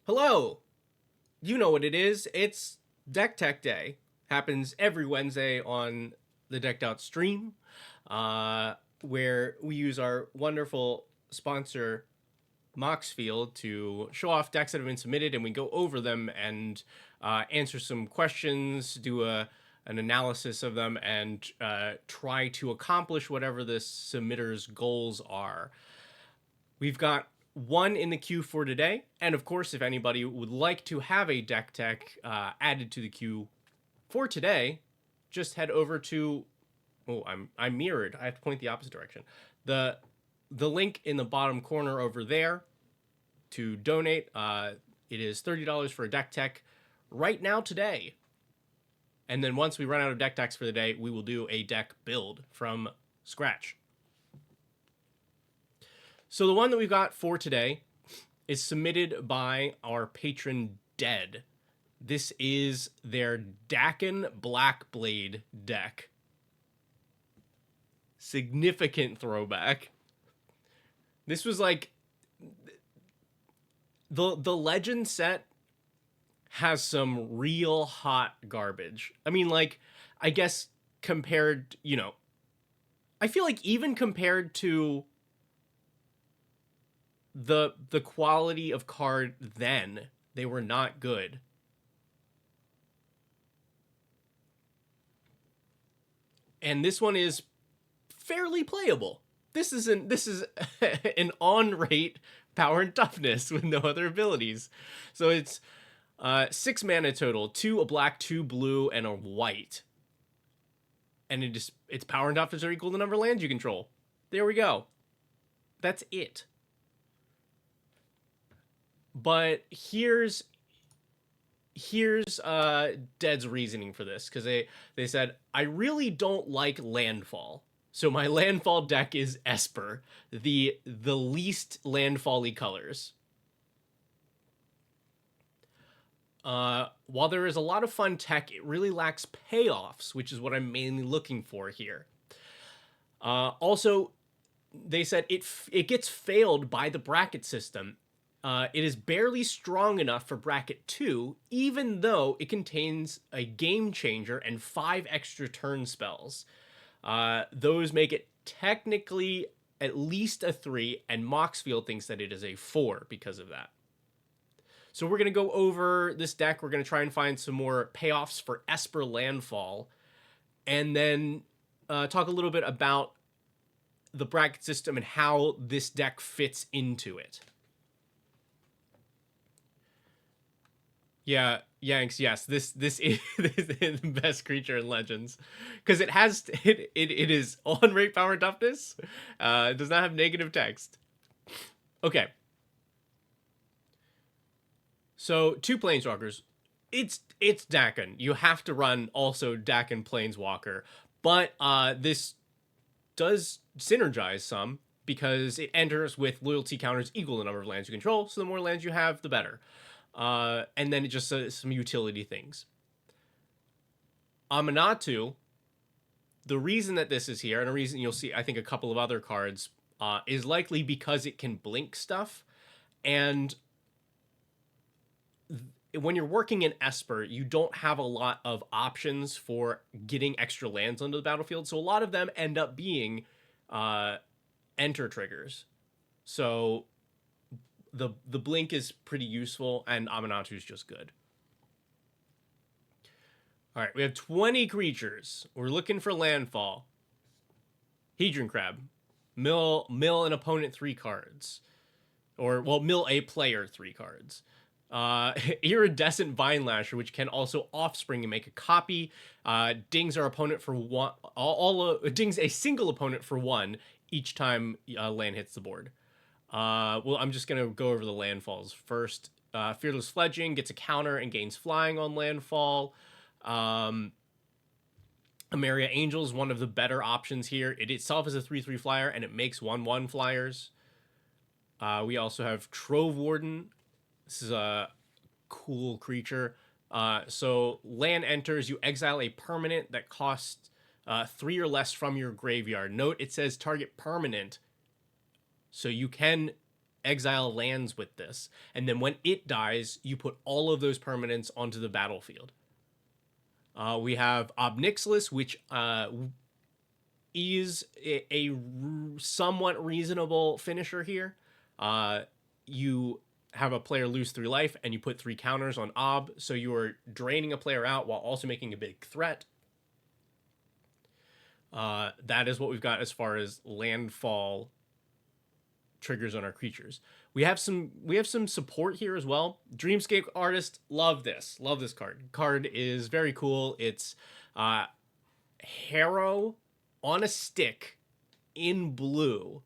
Hello! You know what it is. It's Deck Tech Day. Happens every Wednesday on the Decked Out stream, where we use our wonderful sponsor, Moxfield, to show off decks that have been submitted, and we go over them and answer some questions, do an analysis of them, and try to accomplish whatever the submitter's goals are. We've got one in the queue for today, and of course, if anybody would like to have a deck tech added to the queue for today, just head over to. Oh, I'm mirrored. I have to point the opposite direction. The link in the bottom corner over there to donate. It is $30 for a deck tech right now today. And then once we run out of deck techs for the day, we will do a deck build from scratch. So the one that we've got for today is submitted by our patron Dead. This is their Dakin Blackblade deck. Significant throwback. This was like the Legend set has some real hot garbage. I mean, like, I guess compared, I feel like even compared to the quality of card then, they were not good. And this one is fairly playable. This is an on rate power and toughness with no other abilities. So it's 6 mana total, 2 a black, 2 blue, and a white. And its power and toughness are equal to the number of lands you control. There we go. That's it. But here's Dead's reasoning for this, because they said, I really don't like landfall. So my landfall deck is Esper, the least landfall-y colors. While there is a lot of fun tech, it really lacks payoffs, which is what I'm mainly looking for here. Also, they said it gets failed by the bracket system. It is barely strong enough for bracket 2, even though it contains a game changer and 5 extra turn spells. Those make it technically at least a 3, and Moxfield thinks that it is a 4 because of that. So we're going to go over this deck. We're going to try and find some more payoffs for Esper Landfall, and then talk a little bit about the bracket system and how this deck fits into it. Yeah, Yanks, yes. This is the best creature in Legends, because it is on rate power toughness. It does not have negative text. Okay. So 2 planeswalkers. It's Dakin. You have to run also Dakin Planeswalker, but this does synergize some because it enters with loyalty counters equal to the number of lands you control. So the more lands you have, the better. And then it just says some utility things. Amanatu, the reason that this is here, and a reason you'll see, I think, a couple of other cards, is likely because it can blink stuff. And when you're working in Esper, you don't have a lot of options for getting extra lands onto the battlefield. So a lot of them end up being enter triggers. So the blink is pretty useful, and Amanatu is just good. All right, we have 20 creatures. We're looking for landfall. Hedron Crab. Mill an opponent 3 cards. Or, well, mill a player 3 cards. Iridescent Vine Lasher, which can also offspring and make a copy. Dings our opponent for 1. Dings a single opponent for 1 each time land hits the board. Well, I'm just going to go over the landfalls first. Fearless Fledging gets a counter and gains flying on landfall. Amaria Angel is one of the better options here. It itself is a 3/3 flyer, and it makes 1/1 flyers. We also have Trove Warden. This is a cool creature. So land enters, you exile a permanent that costs 3 or less from your graveyard. Note, it says target permanent. So you can exile lands with this. And then when it dies, you put all of those permanents onto the battlefield. We have Ob Nixilis, which is a somewhat reasonable finisher here. You have a player lose 3 life, and you put 3 counters on Ob, so you are draining a player out while also making a big threat. That is what we've got as far as landfall triggers on our creatures. We have some support here as well. Dreamscape Artist, love this card. Card is very cool. It's Harrow on a stick in blue.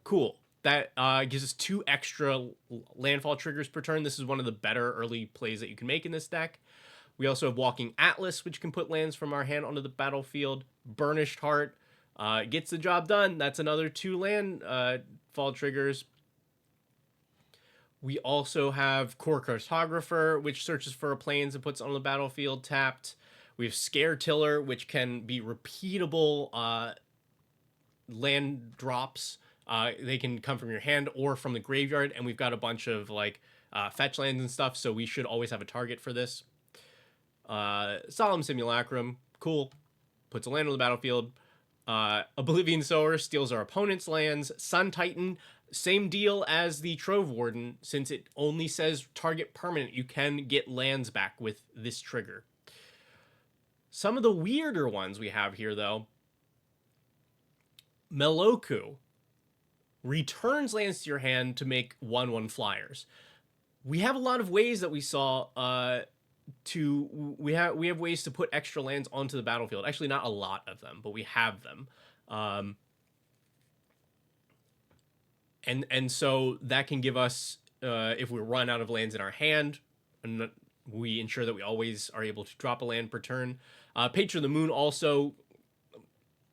Cool. That gives us 2 extra landfall triggers per turn. This is one of the better early plays that you can make in this deck. We also have Walking Atlas, which can put lands from our hand onto the battlefield. Burnished Heart gets the job done. That's another 2 landfall triggers. We also have Core Cartographer, which searches for a plains and puts on the battlefield tapped. We have Scare Tiller, which can be repeatable land drops. They can come from your hand or from the graveyard, and we've got a bunch of like fetch lands and stuff, so we should always have a target for this. Solemn Simulacrum, cool. Puts a land on the battlefield. Oblivion Sower steals our opponent's lands. Sun Titan, same deal as the Trove Warden. Since it only says target permanent, you can get lands back with this trigger. Some of the weirder ones we have here, though. Meloku returns lands to your hand to make 1/1 flyers. We have a lot of ways that we saw we have ways to put extra lands onto the battlefield. Actually, not a lot of them, but we have them. And so that can give us, if we run out of lands in our hand, and we ensure that we always are able to drop a land per turn. Patron of the Moon also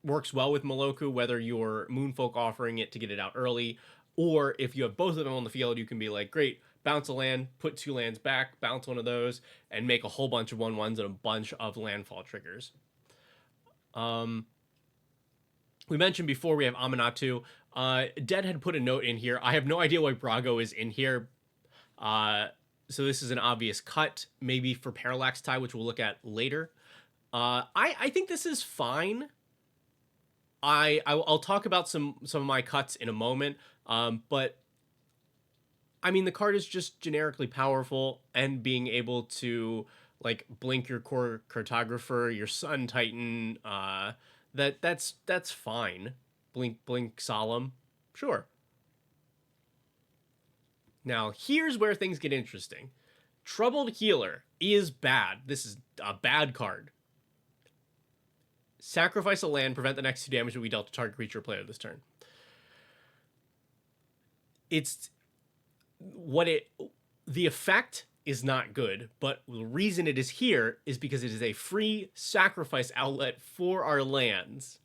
works well with Meloku, whether you're Moonfolk offering it to get it out early, or if you have both of them on the field, you can be like, great, bounce a land, put 2 lands back, bounce one of those, and make a whole bunch of 1/1s and a bunch of landfall triggers. We mentioned before we have Amanatu. Dead had put a note in here. I have no idea why Brago is in here. So this is an obvious cut, maybe for Parallax Tie, which we'll look at later. I think this is fine. I'll talk about some of my cuts in a moment, but I mean, the card is just generically powerful, and being able to like blink your Core Cartographer, your Sun Titan, that's fine. Blink Solemn, sure. Now here's where things get interesting. Troubled Healer is bad. This is a bad card. Sacrifice a land, prevent the next 2 damage to be dealt to target creature or player this turn. The effect is not good, but the reason it is here is because it is a free sacrifice outlet for our lands.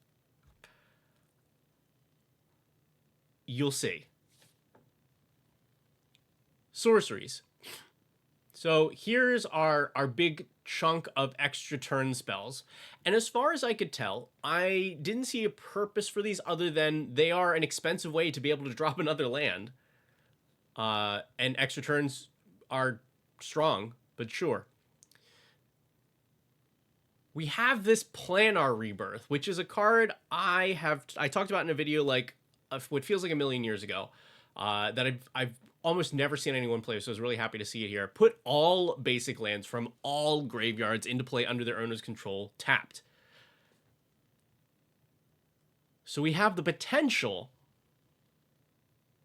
You'll see. Sorceries. So here's our big chunk of extra turn spells. And as far as I could tell, I didn't see a purpose for these other than they are an expensive way to be able to drop another land. And extra turns are strong, but sure. We have this Planar Rebirth, which is a card I talked about in a video like what feels like a million years ago, that I've almost never seen anyone play, so I was really happy to see it here. Put all basic lands from all graveyards into play under their owner's control, tapped. So we have the potential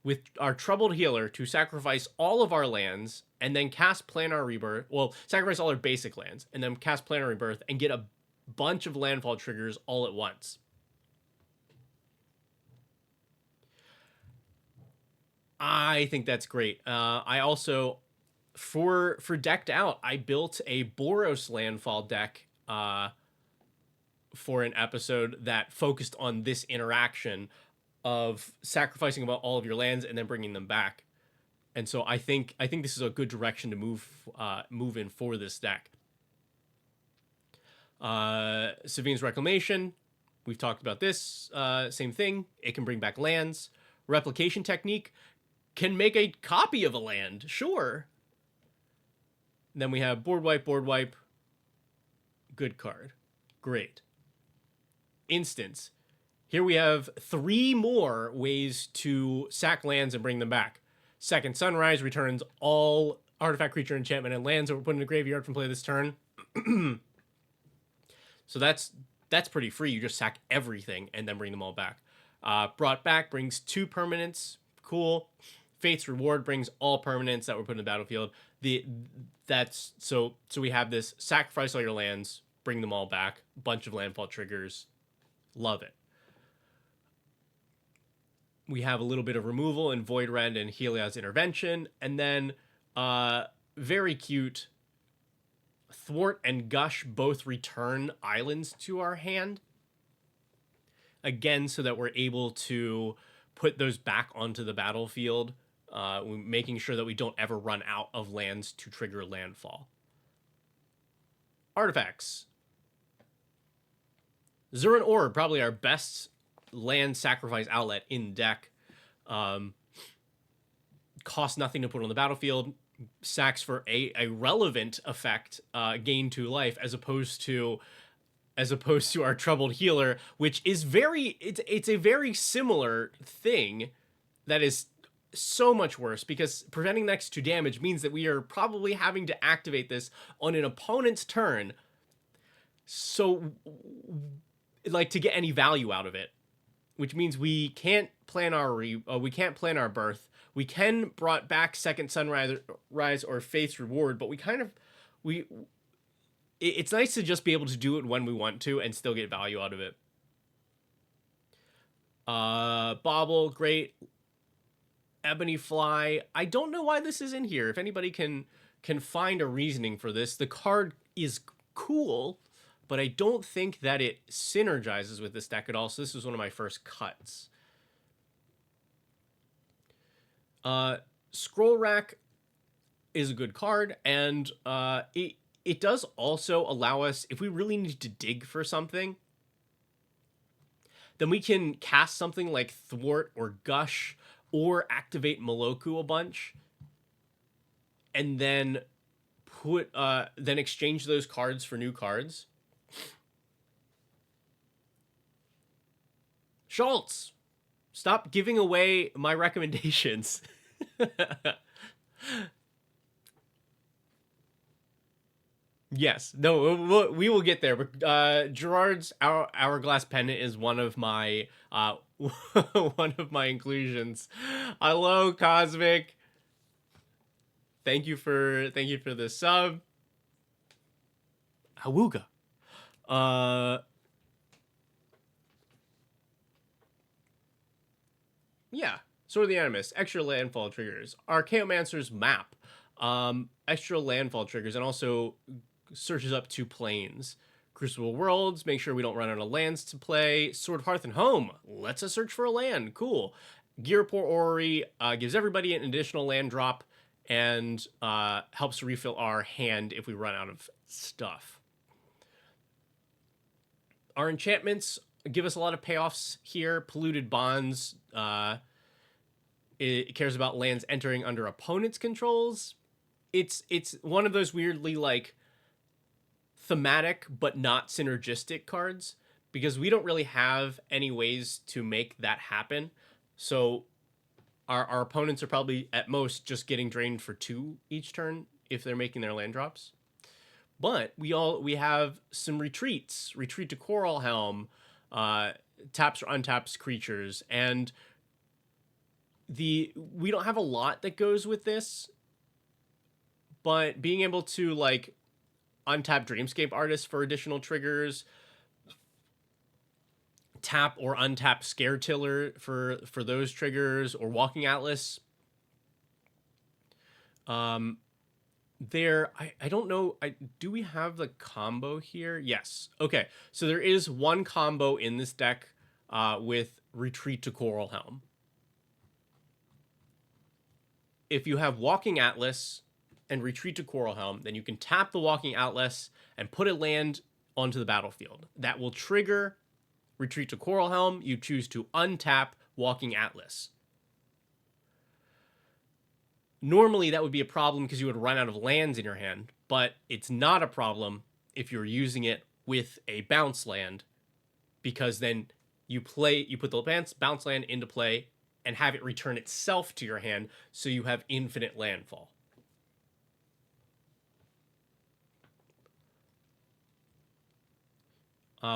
with our Troubled Healer to sacrifice all of our lands and then cast Planar Rebirth. Well, sacrifice all our basic lands and then cast Planar Rebirth and get a bunch of landfall triggers all at once. I think that's great. I also, for Decked Out, I built a Boros landfall deck for an episode that focused on this interaction of sacrificing about all of your lands and then bringing them back. And so I think this is a good direction to move in for this deck. Savine's Reclamation, we've talked about this. Same thing. It can bring back lands. replication technique can make a copy of a land, sure. Then we have board wipe, board wipe. Good card. Great. Instance. Here we have 3 more ways to sack lands and bring them back. Second Sunrise returns all artifact, creature, enchantment, and lands that were put in the graveyard from play this turn. So that's pretty free. You just sack everything and then bring them all back. Brought back brings 2 permanents. Cool. Fate's Reward brings all permanents that were put in the battlefield. So we have this sacrifice all your lands, bring them all back, bunch of landfall triggers. Love it. We have a little bit of removal in Void Rend and Heliod's Intervention, and then very cute Thwart and Gush both return islands to our hand. Again, so that we're able to put those back onto the battlefield, making sure that we don't ever run out of lands to trigger landfall. Artifacts. Zuran Orb, probably our best land sacrifice outlet in deck. Costs nothing to put on the battlefield. Sacks for a relevant effect, gain 2 life, as opposed to our Troubled Healer, which is it's a very similar thing that is so much worse, because preventing next to damage means that we are probably having to activate this on an opponent's turn, so like to get any value out of it, which means we can't plan our birth. We can brought back Second Sunrise or Faith's Reward, but it's nice to just be able to do it when we want to and still get value out of it. Bobble, great. Ebony Fly. I don't know why this is in here. If anybody can find a reasoning for this, the card is cool, but I don't think that it synergizes with this deck at all. So this was one of my first cuts. Scroll Rack is a good card, and it does also allow us, if we really need to dig for something, then we can cast something like Thwart or Gush or activate Moloku a bunch, and then then exchange those cards for new cards. Schultz, stop giving away my recommendations. Yes, no, we will get there. But Gerard's Hourglass Pendant is one of my one of my inclusions. Hello, Cosmic. Thank you for the sub. Awooga. Yeah. Sword of the Animus, extra landfall triggers. Archaeomancer's Map, extra landfall triggers, and also searches up 2 planes. Crucible Worlds, make sure we don't run out of lands to play. Sword of Hearth and Home, lets us search for a land. Cool. Gearpore Orrery gives everybody an additional land drop and helps refill our hand if we run out of stuff. Our enchantments give us a lot of payoffs here. Polluted Bonds, it cares about lands entering under opponent's controls. It's one of those weirdly like thematic but not synergistic cards, because we don't really have any ways to make that happen. So our opponents are probably at most just getting drained for 2 each turn if they're making their land drops. But we have some retreats. Retreat to Coral Helm, taps or untaps creatures, and we don't have a lot that goes with this, but being able to like untap Dreamscape Artist for additional triggers, tap or untap Scare Tiller for those triggers, or Walking Atlas. I don't know. Do we have the combo here? Yes. Okay. So there is one combo in this deck with Retreat to Coral Helm. If you have Walking Atlas and Retreat to Coral Helm, then you can tap the Walking Atlas and put a land onto the battlefield. That will trigger Retreat to Coral Helm. You choose to untap Walking Atlas. Normally, that would be a problem because you would run out of lands in your hand, but it's not a problem if you're using it with a bounce land, because then you put the bounce land into play and have it return itself to your hand, so you have infinite landfall.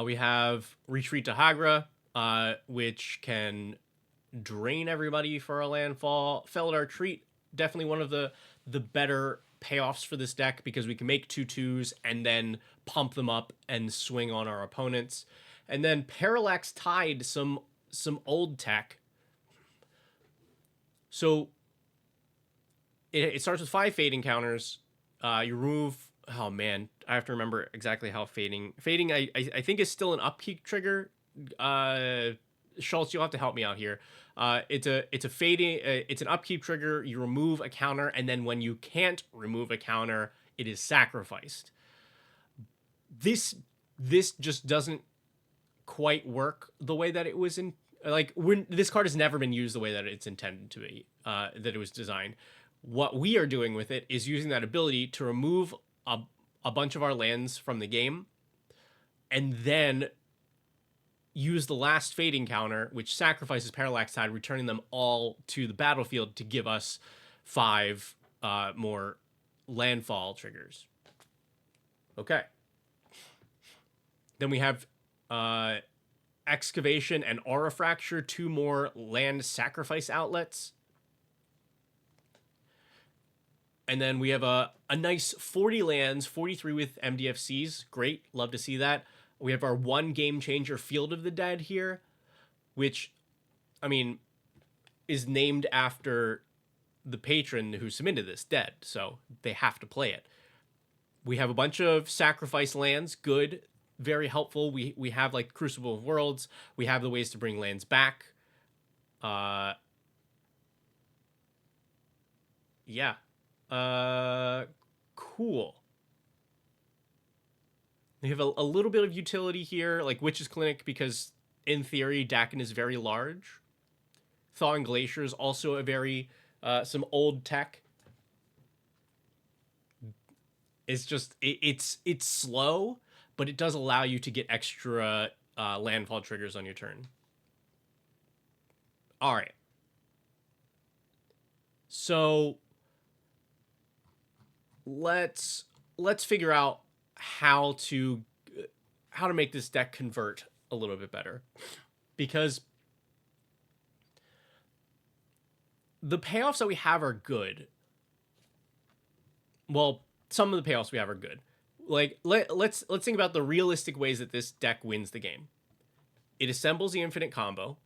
We have Retreat to Hagra, which can drain everybody for a landfall. Felidar Treat, definitely one of the better payoffs for this deck, because we can make 2/2s and then pump them up and swing on our opponents. And then Parallax Tide, some old tech. So it starts with 5 fading counters. You remove, oh man, I have to remember exactly how fading I think is still an upkeep trigger. Schultz, you'll have to help me out here. It's a fading, it's an upkeep trigger. You remove a counter, and then when you can't remove a counter, it is sacrificed. This just doesn't quite work the way that it was in, like, this card has never been used the way that it's intended to be, that it was designed. What we are doing with it is using that ability to remove a bunch of our lands from the game, and then use the last fading counter, which sacrifices Parallax Tide, returning them all to the battlefield to give us 5 more landfall triggers. Okay. Then we have Excavation and Aura Fracture, 2 more land sacrifice outlets. And then we have a nice 40 lands, 43 with MDFCs. Great, love to see that. We have our 1 game changer, Field of the Dead here, which, I mean, is named after the patron who submitted this, Dead, so they have to play it. We have a bunch of sacrifice lands, good, very helpful. We have, like, Crucible of Worlds. We have the ways to bring lands back. Yeah. Cool. We have a little bit of utility here, like Witch's Clinic, because in theory, Dakin is very large. Thawing Glacier is also a very, some old tech. It's just, it's slow, but it does allow you to get extra landfall triggers on your turn. All right. So let's figure out how to make this deck convert a little bit better, because the payoffs that we have are good. Well, some of the payoffs we have are good. Like, let's think about the realistic ways that this deck wins the game. It assembles the infinite combo.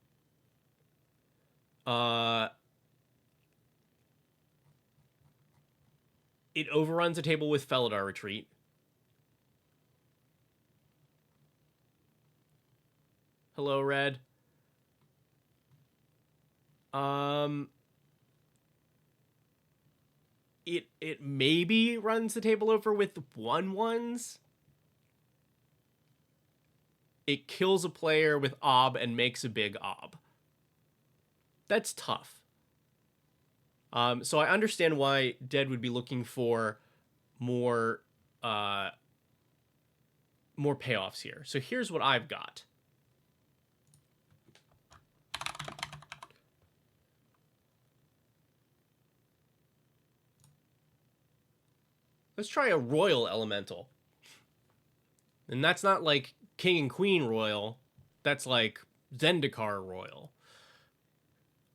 It overruns a table with Felidar Retreat. Hello, Red. It maybe runs the table over with 1/1s. It kills a player with Ob and makes a big Ob. That's tough. So I understand why Dead would be looking for more payoffs here. So here's what I've got. Let's try a Royal Elemental. And that's not like King and Queen Royal. That's like Zendikar Royal.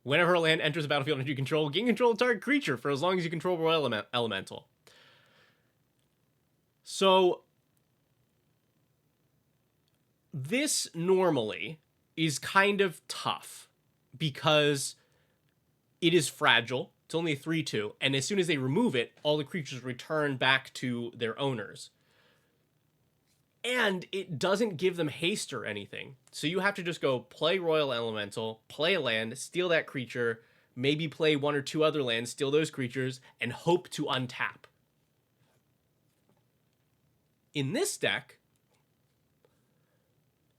Whenever a land enters the battlefield under you control, gain control of target creature for as long as you control Royal Elemental. So this normally is kind of tough because it is fragile. It's only a 3/2, and as soon as they remove it, all the creatures return back to their owners. And it doesn't give them haste or anything. So you have to just go play Royal Elemental, play a land, steal that creature, maybe play 1 or 2 other lands, steal those creatures, and hope to untap. In this deck,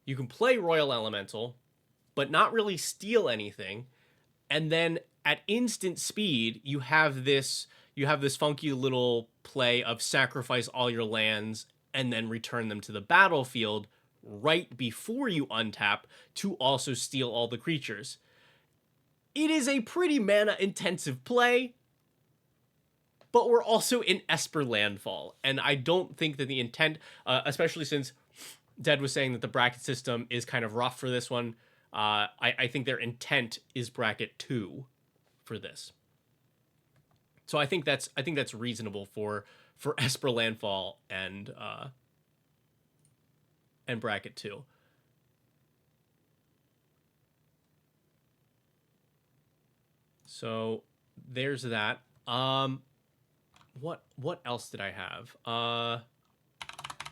you can play Royal Elemental, but not really steal anything, and then at instant speed, you have this funky little play of sacrifice all your lands and then return them to the battlefield right before you untap to also steal all the creatures. It is a pretty mana intensive play, but we're also in Esper Landfall, and I don't think that the intent, especially since Dead was saying that the bracket system is kind of rough for this one, I think their intent is bracket 2 for this. So I think that's reasonable for Esper Landfall and bracket 2. So there's that. What else did I have?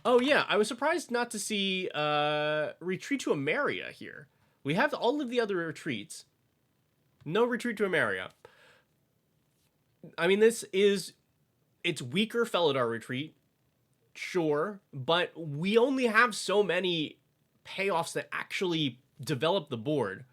Oh yeah, I was surprised not to see Retreat to Emeria here. We have all of the other retreats. No Retreat to Emeria. I mean, it's weaker Felidar Retreat, sure, but we only have so many payoffs that actually develop the board.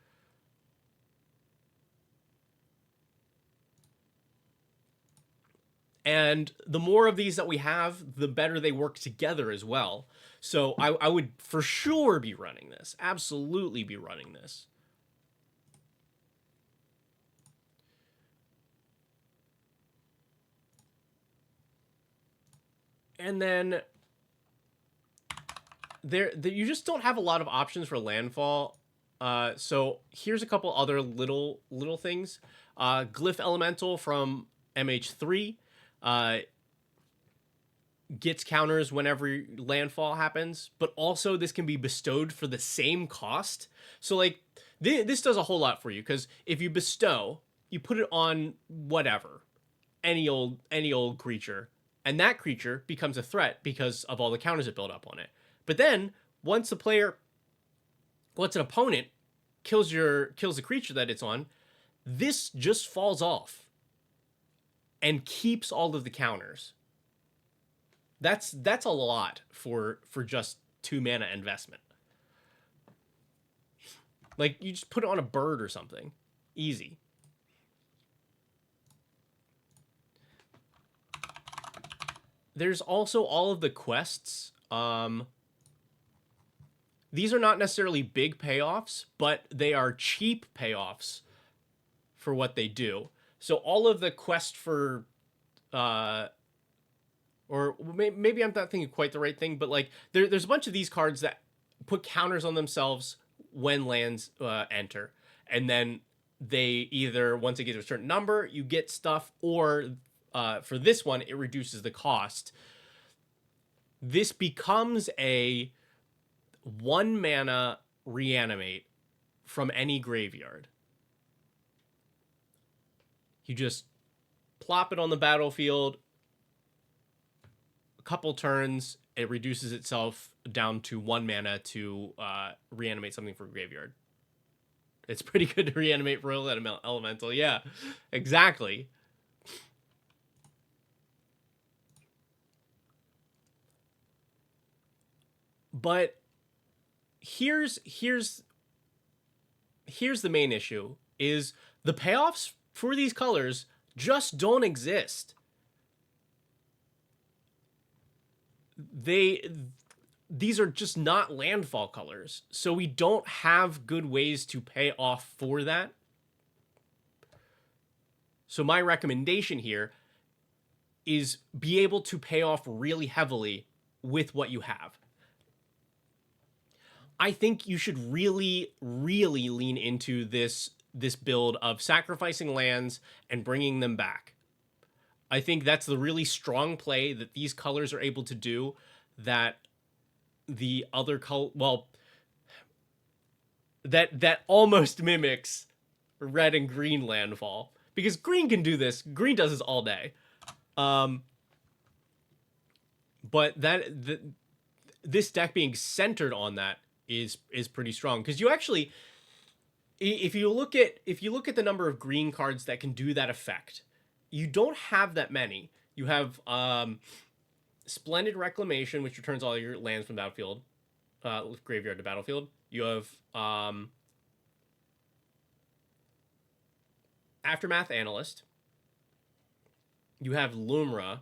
And the more of these that we have, the better they work together as well. So I would for sure be running this. Absolutely be running this. And then you just don't have a lot of options for landfall. So here's a couple other little things. Glyph Elemental from MH3 gets counters whenever landfall happens, but also this can be bestowed for the same cost. So like this does a whole lot for you, because if you bestow, you put it on whatever, any old creature, and that creature becomes a threat because of all the counters that build up on it. But then once an opponent kills the creature that it's on, this just falls off and keeps all of the counters. That's a lot for just 2 mana investment. Like, you just put it on a bird or something. Easy. There's also all of the quests. These are not necessarily big payoffs, but they are cheap payoffs for what they do. So all of the quest for, or maybe I'm not thinking quite the right thing, but like there's a bunch of these cards that put counters on themselves when lands enter, and then they either, once it gets a certain number, you get stuff, or for this one, it reduces the cost. This becomes a 1 mana reanimate from any graveyard. You just plop it on the battlefield, a couple turns, it reduces itself down to 1 mana to reanimate something from graveyard. It's pretty good to reanimate Royal Elemental. Yeah, exactly. But here's the main issue, is the payoffs for these colors just don't exist. These are just not landfall colors, so we don't have good ways to pay off for that. So my recommendation here is be able to pay off really heavily with what you have. I think you should really, really lean into this build of sacrificing lands and bringing them back. I think that's the really strong play that these colors are able to do, that the other that almost mimics red and green landfall, because green can do this. Green does this all day. But this deck being centered on that is pretty strong, because you actually, if you look at the number of green cards that can do that effect, you don't have that many. You have Splendid Reclamation, which returns all your lands from battlefield, graveyard to battlefield. You have Aftermath Analyst. You have Lumra.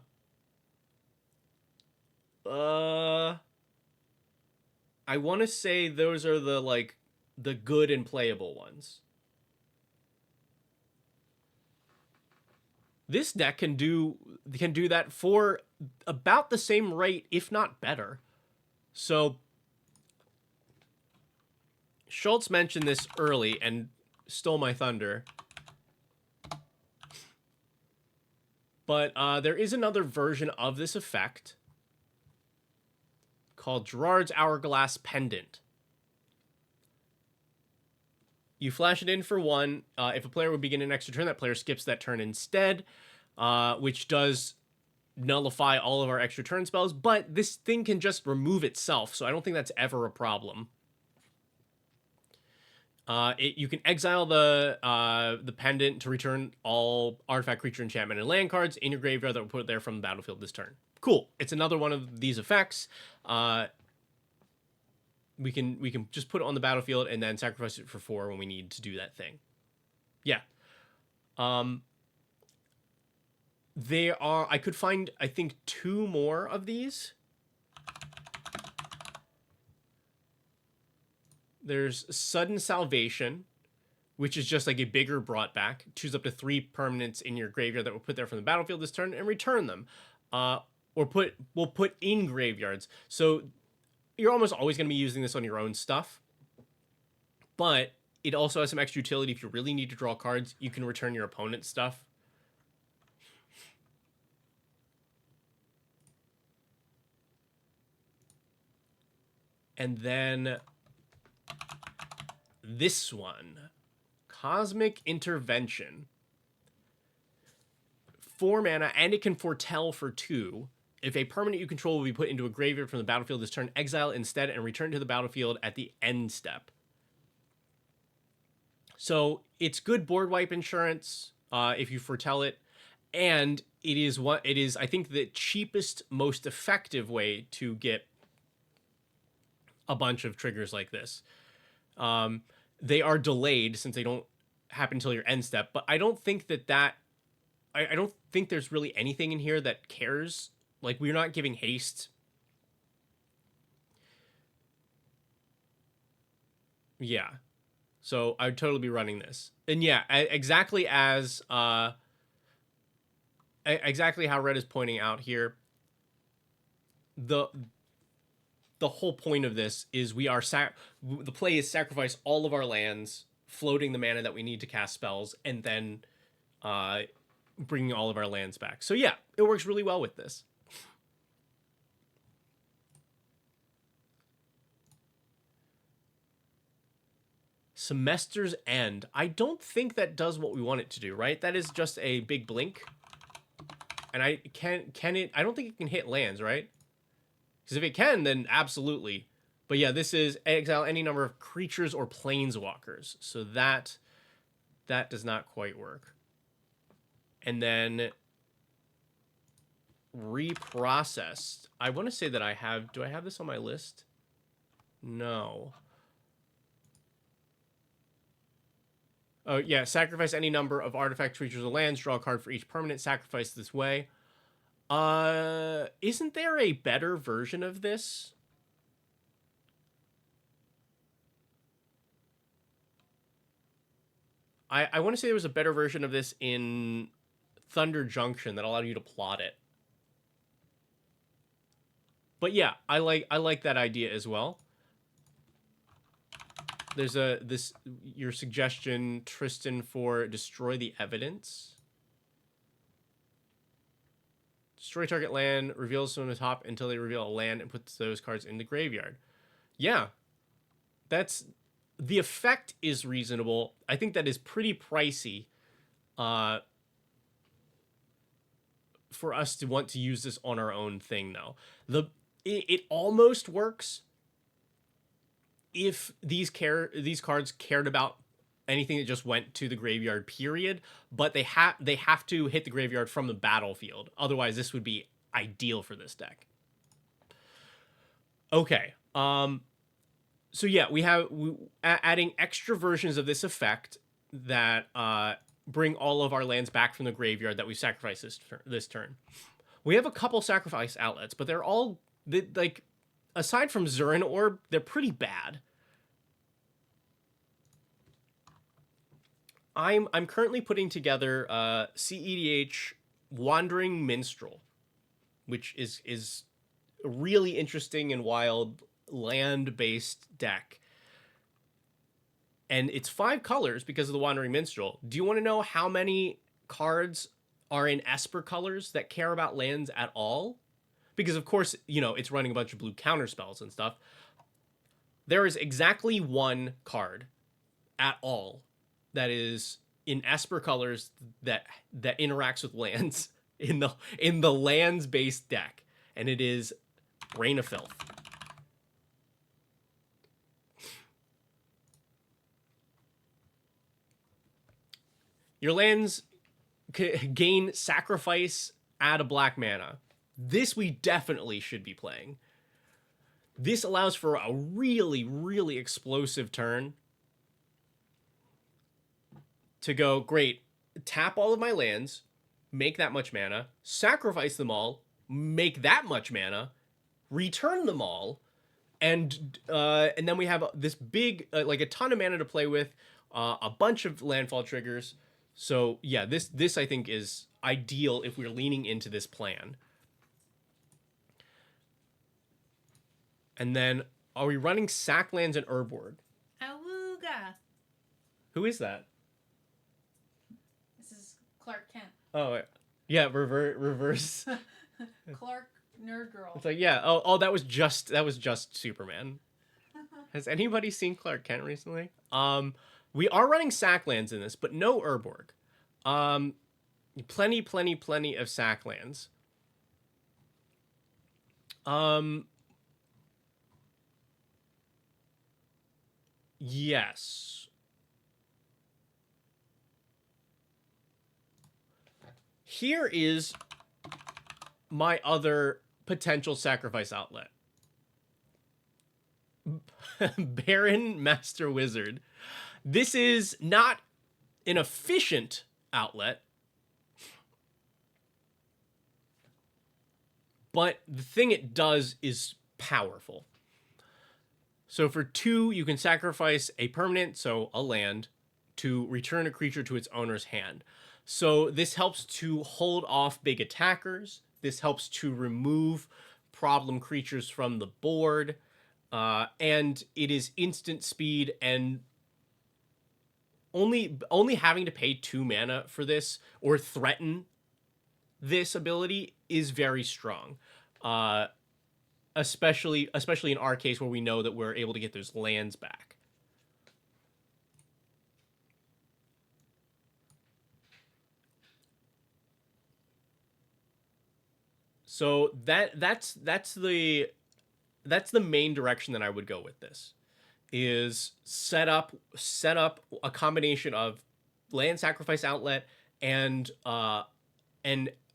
I want to say those are the like the good and playable ones. This deck can do that for about the same rate, if not better. So Schultz mentioned this early and stole my thunder. But there is another version of this effect called Gerard's Hourglass Pendant. You flash it in for 1. If a player would begin an extra turn, that player skips that turn instead, which does nullify all of our extra turn spells. But this thing can just remove itself, so I don't think that's ever a problem. You can exile the pendant to return all artifact, creature, enchantment, and land cards in your graveyard that were put there from the battlefield this turn. Cool. It's another one of these effects. We can just put it on the battlefield and then sacrifice it for 4 when we need to do that thing. Yeah. I could find, I think, 2 more of these. There's Sudden Salvation, which is just like a bigger brought back. Choose up to 3 permanents in your graveyard that will put there from the battlefield this turn and return them. We'll put in graveyards. So you're almost always going to be using this on your own stuff. But it also has some extra utility. If you really need to draw cards, you can return your opponent's stuff. And then this one, Cosmic Intervention. 4 mana, and it can foretell for 2. If a permanent you control will be put into a graveyard from the battlefield this turn, exile instead and return to the battlefield at the end step. So it's good board wipe insurance if you foretell it, and it is I think the cheapest, most effective way to get a bunch of triggers like this. They are delayed since they don't happen until your end step, but I don't think I don't think there's really anything in here that cares. Like, we're not giving haste. Yeah. So I would totally be running this. And yeah, exactly as exactly how Red is pointing out here. The whole point of this is the play is sacrifice all of our lands, floating the mana that we need to cast spells, and then bringing all of our lands back. So yeah, it works really well with this. Semester's End. I don't think that does what we want it to do, right? That is just a big blink. And I don't think it can hit lands, right? Because if it can, then absolutely. But yeah, this is exile any number of creatures or planeswalkers. So that does not quite work. And then Reprocessed. I want to say that do I have this on my list? No. Oh, yeah, sacrifice any number of artifact, creatures, or lands. Draw a card for each permanent. Sacrifice this way. Isn't there a better version of this? I want to say there was a better version of this in Thunder Junction that allowed you to plot it. But yeah, I like that idea as well. There's your suggestion, Tristan, for destroy the evidence. Destroy target land, reveals from the top until they reveal a land, and puts those cards in the graveyard. Yeah, the effect is reasonable. I think that is pretty pricey for us to want to use this on our own thing, though. It almost works if these cards cared about anything that just went to the graveyard, period, but they have to hit the graveyard from the battlefield. Otherwise, this would be ideal for this deck. Okay. So yeah, we have adding extra versions of this effect that bring all of our lands back from the graveyard that we sacrificed this turn. We have a couple sacrifice outlets, but they're all, like, aside from Zurin Orb, they're pretty bad. I'm currently putting together CEDH Wandering Minstrel, which is a really interesting and wild land-based deck. And it's 5 colors because of the Wandering Minstrel. Do you want to know how many cards are in Esper colors that care about lands at all? Because, of course, you know, it's running a bunch of blue counterspells and stuff. There is exactly 1 card at all that is in Esper colors that interacts with lands in the lands-based deck. And it is Rain of Filth. Your lands gain sacrifice, add a black mana. This we definitely should be playing. This allows for a really, really explosive turn. To go, great, tap all of my lands, make that much mana, sacrifice them all, make that much mana, return them all, and then we have this big, like a ton of mana to play with, a bunch of landfall triggers. So yeah, this I think is ideal if we're leaning into this plan. And then, are we running sack lands and Urborg? Awooga. Who is that? This is Clark Kent. Oh, yeah, reverse. Clark Nerd Girl. It's like, yeah, oh, that was just Superman. Has anybody seen Clark Kent recently? We are running sack lands in this, but no Urborg. Plenty of sack lands. Yes. Here is my other potential sacrifice outlet. Baron Master Wizard. This is not an efficient outlet, but the thing it does is powerful. So for 2, you can sacrifice a permanent, so a land, to return a creature to its owner's hand. So this helps to hold off big attackers. This helps to remove problem creatures from the board. And it is instant speed, and only having to pay 2 mana for this or threaten this ability is very strong. Especially in our case where we know that we're able to get those lands back. So that's the main direction that I would go with this. Is set up a combination of land sacrifice outlet and a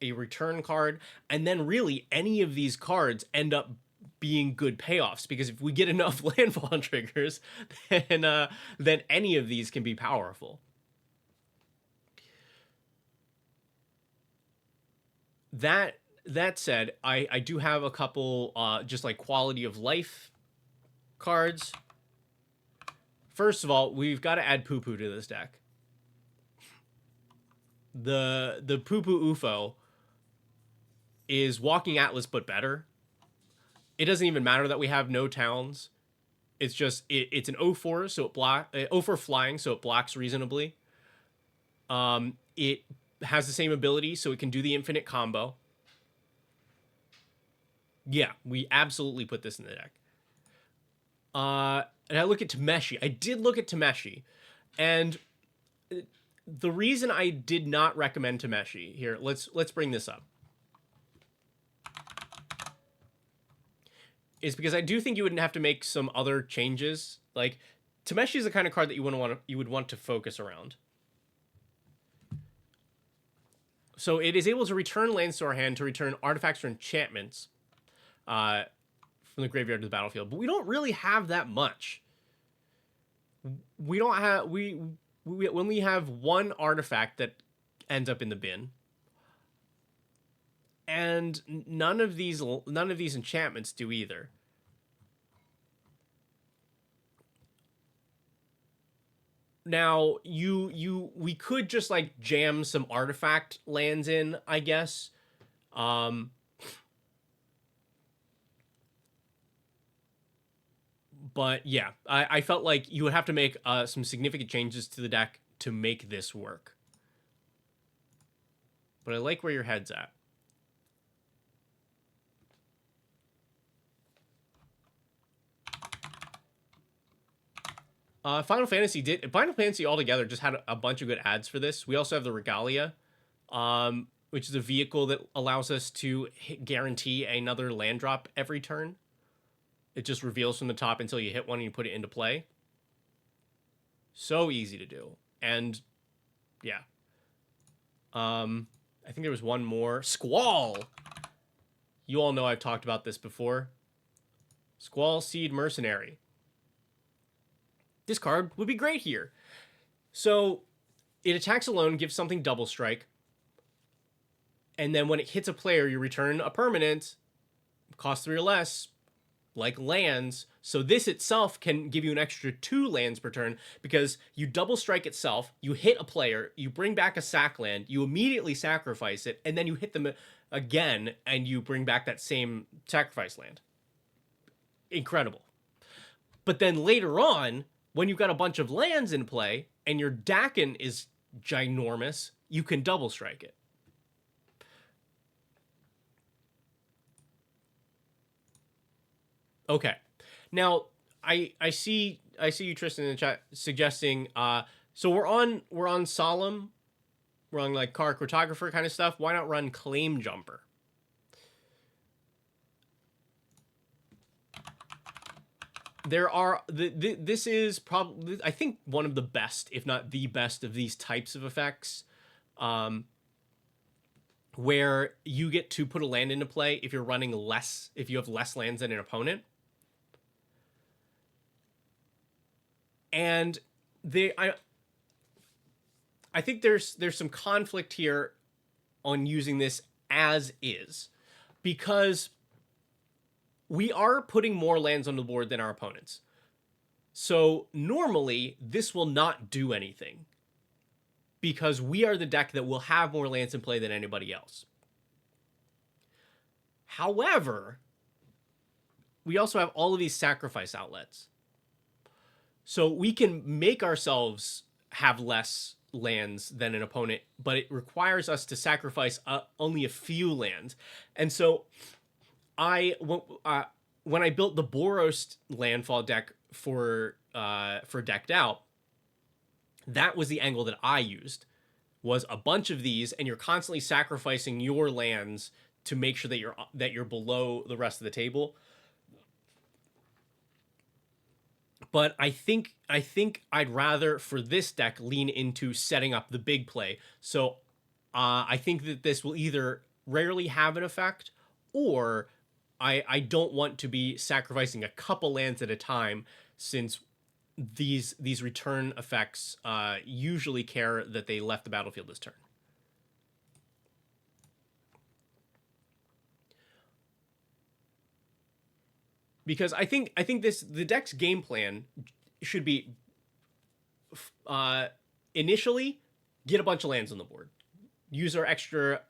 return card, and then really any of these cards end up being good payoffs, because if we get enough landfall triggers, then any of these can be powerful. That said, I do have a couple just like quality of life cards. First of all, we've got to add poo-poo to this deck. The poo-poo UFO is Walking Atlas, but better. It doesn't even matter that we have no towns. It's just, it's an 0/4, so it 0/4 flying, so it blocks reasonably. It has the same ability, so it can do the infinite combo. Yeah, we absolutely put this in the deck. And I look at Tameshi. I did look at Tameshi. And the reason I did not recommend Tameshi, here, let's bring this up, is because I do think you would have to make some other changes. Like, Tameshi is the kind of card that you would want to focus around. So it is able to return lands to our hand, to return artifacts or enchantments from the graveyard to the battlefield. But we don't really have that much. We when we have one artifact that ends up in the bin, and none of these enchantments do either. Now, we could just like jam some artifact lands in, I guess. But yeah, I felt like you would have to make some significant changes to the deck to make this work. But I like where your head's at. Final Fantasy altogether just had a bunch of good ads for this. We also have the Regalia, which is a vehicle that allows us to guarantee another land drop every turn. It just reveals from the top until you hit one and you put it into play. So easy to do. And yeah. I think there was one more. Squall! You all know I've talked about this before. Squall Seed Mercenary. This card would be great here. So it attacks alone, gives something double strike. And then when it hits a player, you return a permanent, cost 3 or less, like lands. So this itself can give you an extra 2 lands per turn because you double strike itself, you hit a player, you bring back a sack land, you immediately sacrifice it, and then you hit them again and you bring back that same sacrifice land. Incredible. But then later on, when you've got a bunch of lands in play and your Dakin is ginormous, you can double strike it. Okay. Now, I see you, Tristan, in the chat suggesting so we're on Solemn, we're on like Car Cartographer kind of stuff. Why not run Claim Jumper? There are this is probably, I think, one of the best, if not the best, of these types of effects, where you get to put a land into play if you're running less, if you have less lands than an opponent. And I think there's some conflict here on using this as is, because we are putting more lands on the board than our opponents. So normally this will not do anything because we are the deck that will have more lands in play than anybody else. However, we also have all of these sacrifice outlets. So we can make ourselves have less lands than an opponent, but it requires us to sacrifice only a few lands. And so when I built the Boros landfall deck for Decked Out, that was the angle that I used, was a bunch of these, and you're constantly sacrificing your lands to make sure that you're below the rest of the table. But I think I'd rather, for this deck, lean into setting up the big play. So I think that this will either rarely have an effect, or I don't want to be sacrificing a couple lands at a time, since these return effects usually care that they left the battlefield this turn. Because I think the deck's game plan should be initially get a bunch of lands on the board. Use our extra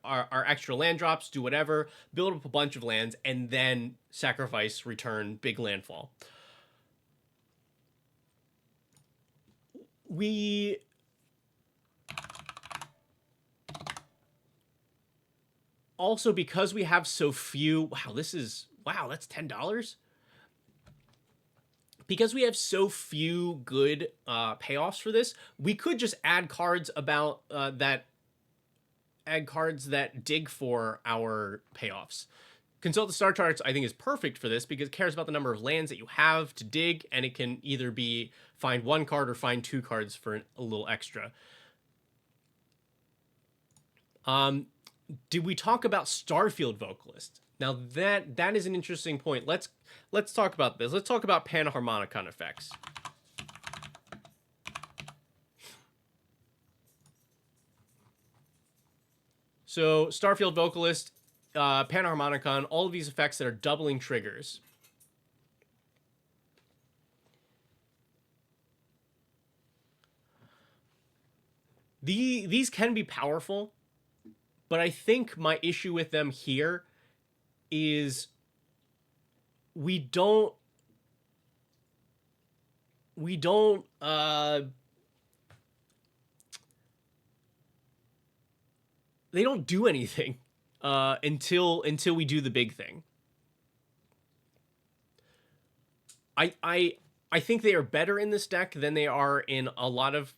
land drops, do whatever, build up a bunch of lands, and then sacrifice, return, big landfall. We also, because we have so few, that's $10. Because we have so few good payoffs for this, we could just add cards about add cards that dig for our payoffs. Consult the Star Charts, I think, is perfect for this because it cares about the number of lands that you have to dig, and it can either be find 1 card or find 2 cards for a little extra. Did we talk about Starfield Vocalist? Now that is an interesting point. Let's talk about this. Let's talk about Panharmonicon effects. So Starfield Vocalist, Panharmonicon, all of these effects that are doubling triggers. These can be powerful, but I think my issue with them here is we don't they don't do anything until we do the big thing. I think they are better in this deck than they are in a lot of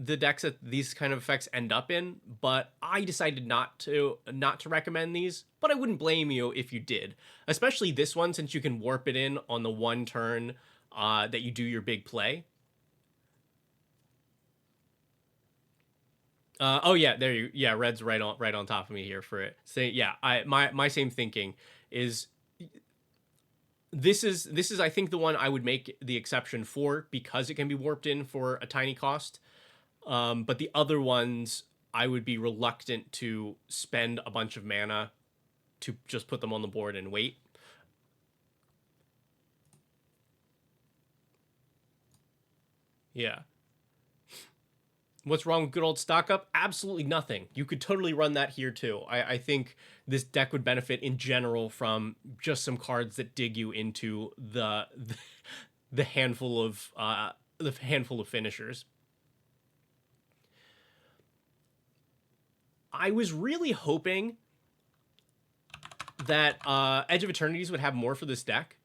the decks that these kind of effects end up in, but I decided not to recommend these, but I wouldn't blame you if you did, especially this one, since you can warp it in on the one turn that you do your big play. Oh yeah, there you. Yeah, Red's right on top of me here for it. Say yeah, my same thinking is this is I think the one I would make the exception for because it can be warped in for a tiny cost. But the other ones I would be reluctant to spend a bunch of mana to just put them on the board and wait. Yeah. What's wrong with good old stock up? Absolutely nothing. You could totally run that here too. I think this deck would benefit in general from just some cards that dig you into the handful of finishers. I was really hoping that Edge of Eternities would have more for this deck,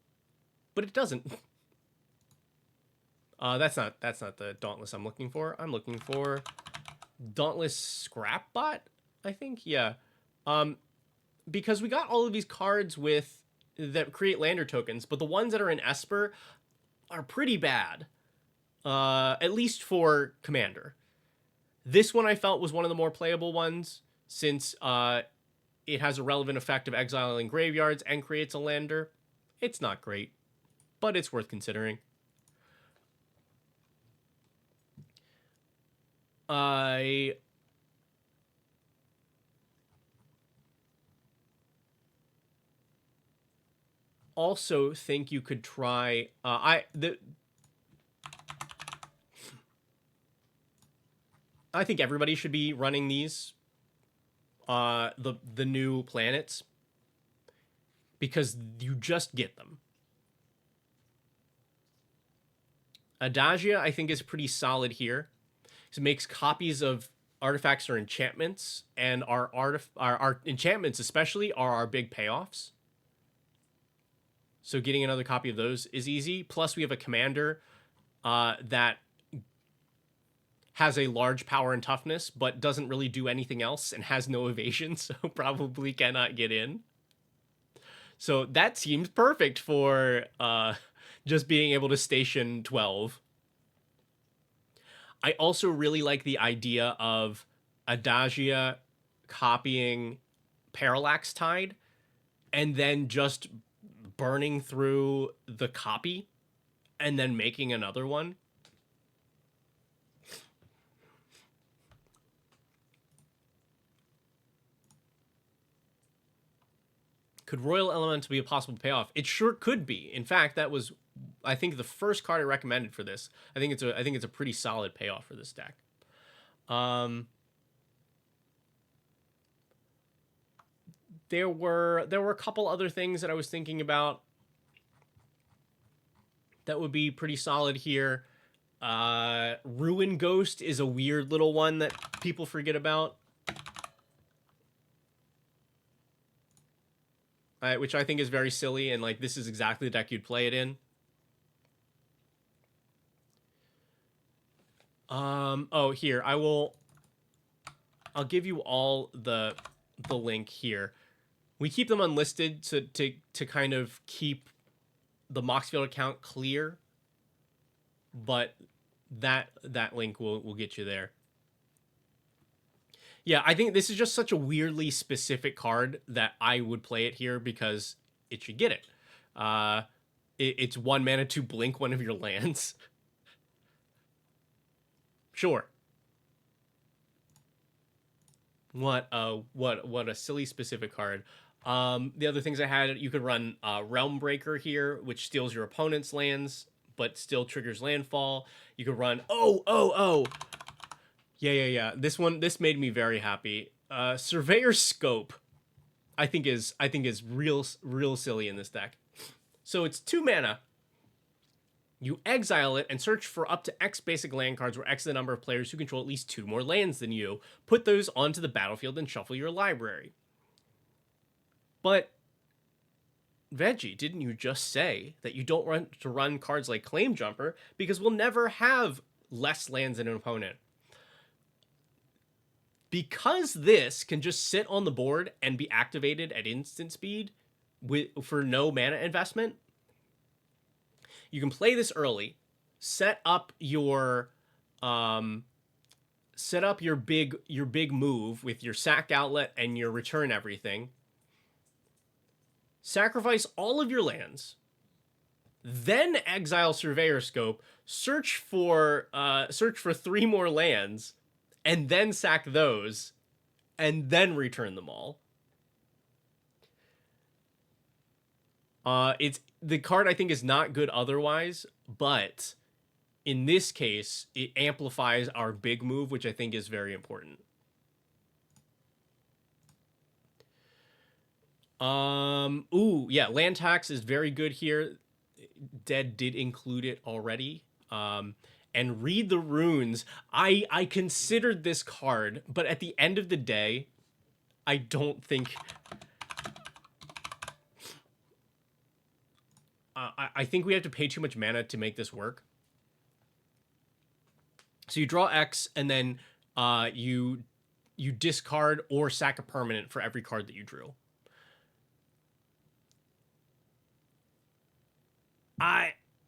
but it doesn't. That's not the Dauntless I'm looking for. I'm looking for Dauntless Scrapbot, I think. Yeah. Because we got all of these cards with that create lander tokens, but the ones that are in Esper are pretty bad. At least for Commander. This one I felt was one of the more playable ones since it has a relevant effect of exiling graveyards and creates a lander. It's not great, but it's worth considering. I also think you could try. I think everybody should be running these. The new planets because you just get them. Adagia I think is pretty solid here. It makes copies of artifacts or enchantments, and our enchantments especially are our big payoffs. So getting another copy of those is easy. Plus we have a commander that has a large power and toughness, but doesn't really do anything else and has no evasion, so probably cannot get in. So that seems perfect for just being able to station 12. I also really like the idea of Adagia copying Parallax Tide and then just burning through the copy and then making another one. Could Royal Elemental be a possible payoff? It sure could be. In fact, that was, I think, the first card I recommended for this. I think it's a pretty solid payoff for this deck. There were a couple other things that I was thinking about that would be pretty solid here. Ruin Ghost is a weird little one that people forget about. Which I think is very silly, and like this is exactly the deck you'd play it in. Oh, here I'll give you all the link here. We keep them unlisted to kind of keep the Moxfield account clear, but that link will get you there. Yeah, I think this is just such a weirdly specific card that I would play it here because it should get it. It's 1 mana to blink one of your lands. Sure. What a silly specific card. The other things I had, you could run Realm Breaker here, which steals your opponent's lands, but still triggers landfall. You could run yeah. This made me very happy. Surveyor Scope, I think is real silly in this deck. So it's 2 mana. You exile it and search for up to X basic land cards, where X is the number of players who control at least 2 more lands than you. Put those onto the battlefield and shuffle your library. But, Veggie, didn't you just say that you don't want to run cards like Claim Jumper because we'll never have less lands than an opponent? Because this can just sit on the board and be activated at instant speed for no mana investment, you can play this early, set up your big move with your sack outlet and your return everything. Sacrifice all of your lands, then exile Surveyor Scope, search for 3 more lands, and then sack those, and then return them all. It's the card I think is not good otherwise, but in this case, it amplifies our big move, which I think is very important. Ooh, yeah, land tax is very good here. Dead did include it already. And Read the Runes. I considered this card, but at the end of the day, I don't think... I think we have to pay too much mana to make this work. So you draw X, and then you discard or sack a permanent for every card that you drew.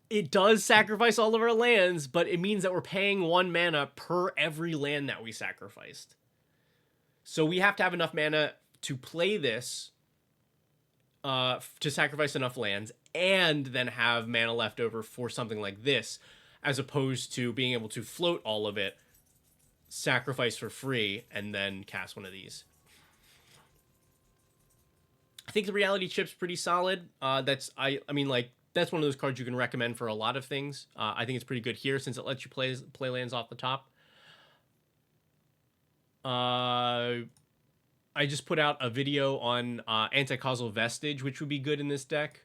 It does sacrifice all of our lands, but it means that we're paying 1 mana per every land that we sacrificed. So we have to have enough mana to play this, to sacrifice enough lands, and then have mana left over for something like this, as opposed to being able to float all of it, sacrifice for free, and then cast one of these. I think the reality chip's pretty solid. That's one of those cards you can recommend for a lot of things. I think it's pretty good here since it lets you play lands off the top. I just put out a video on Anti-Causal Vestige, which would be good in this deck.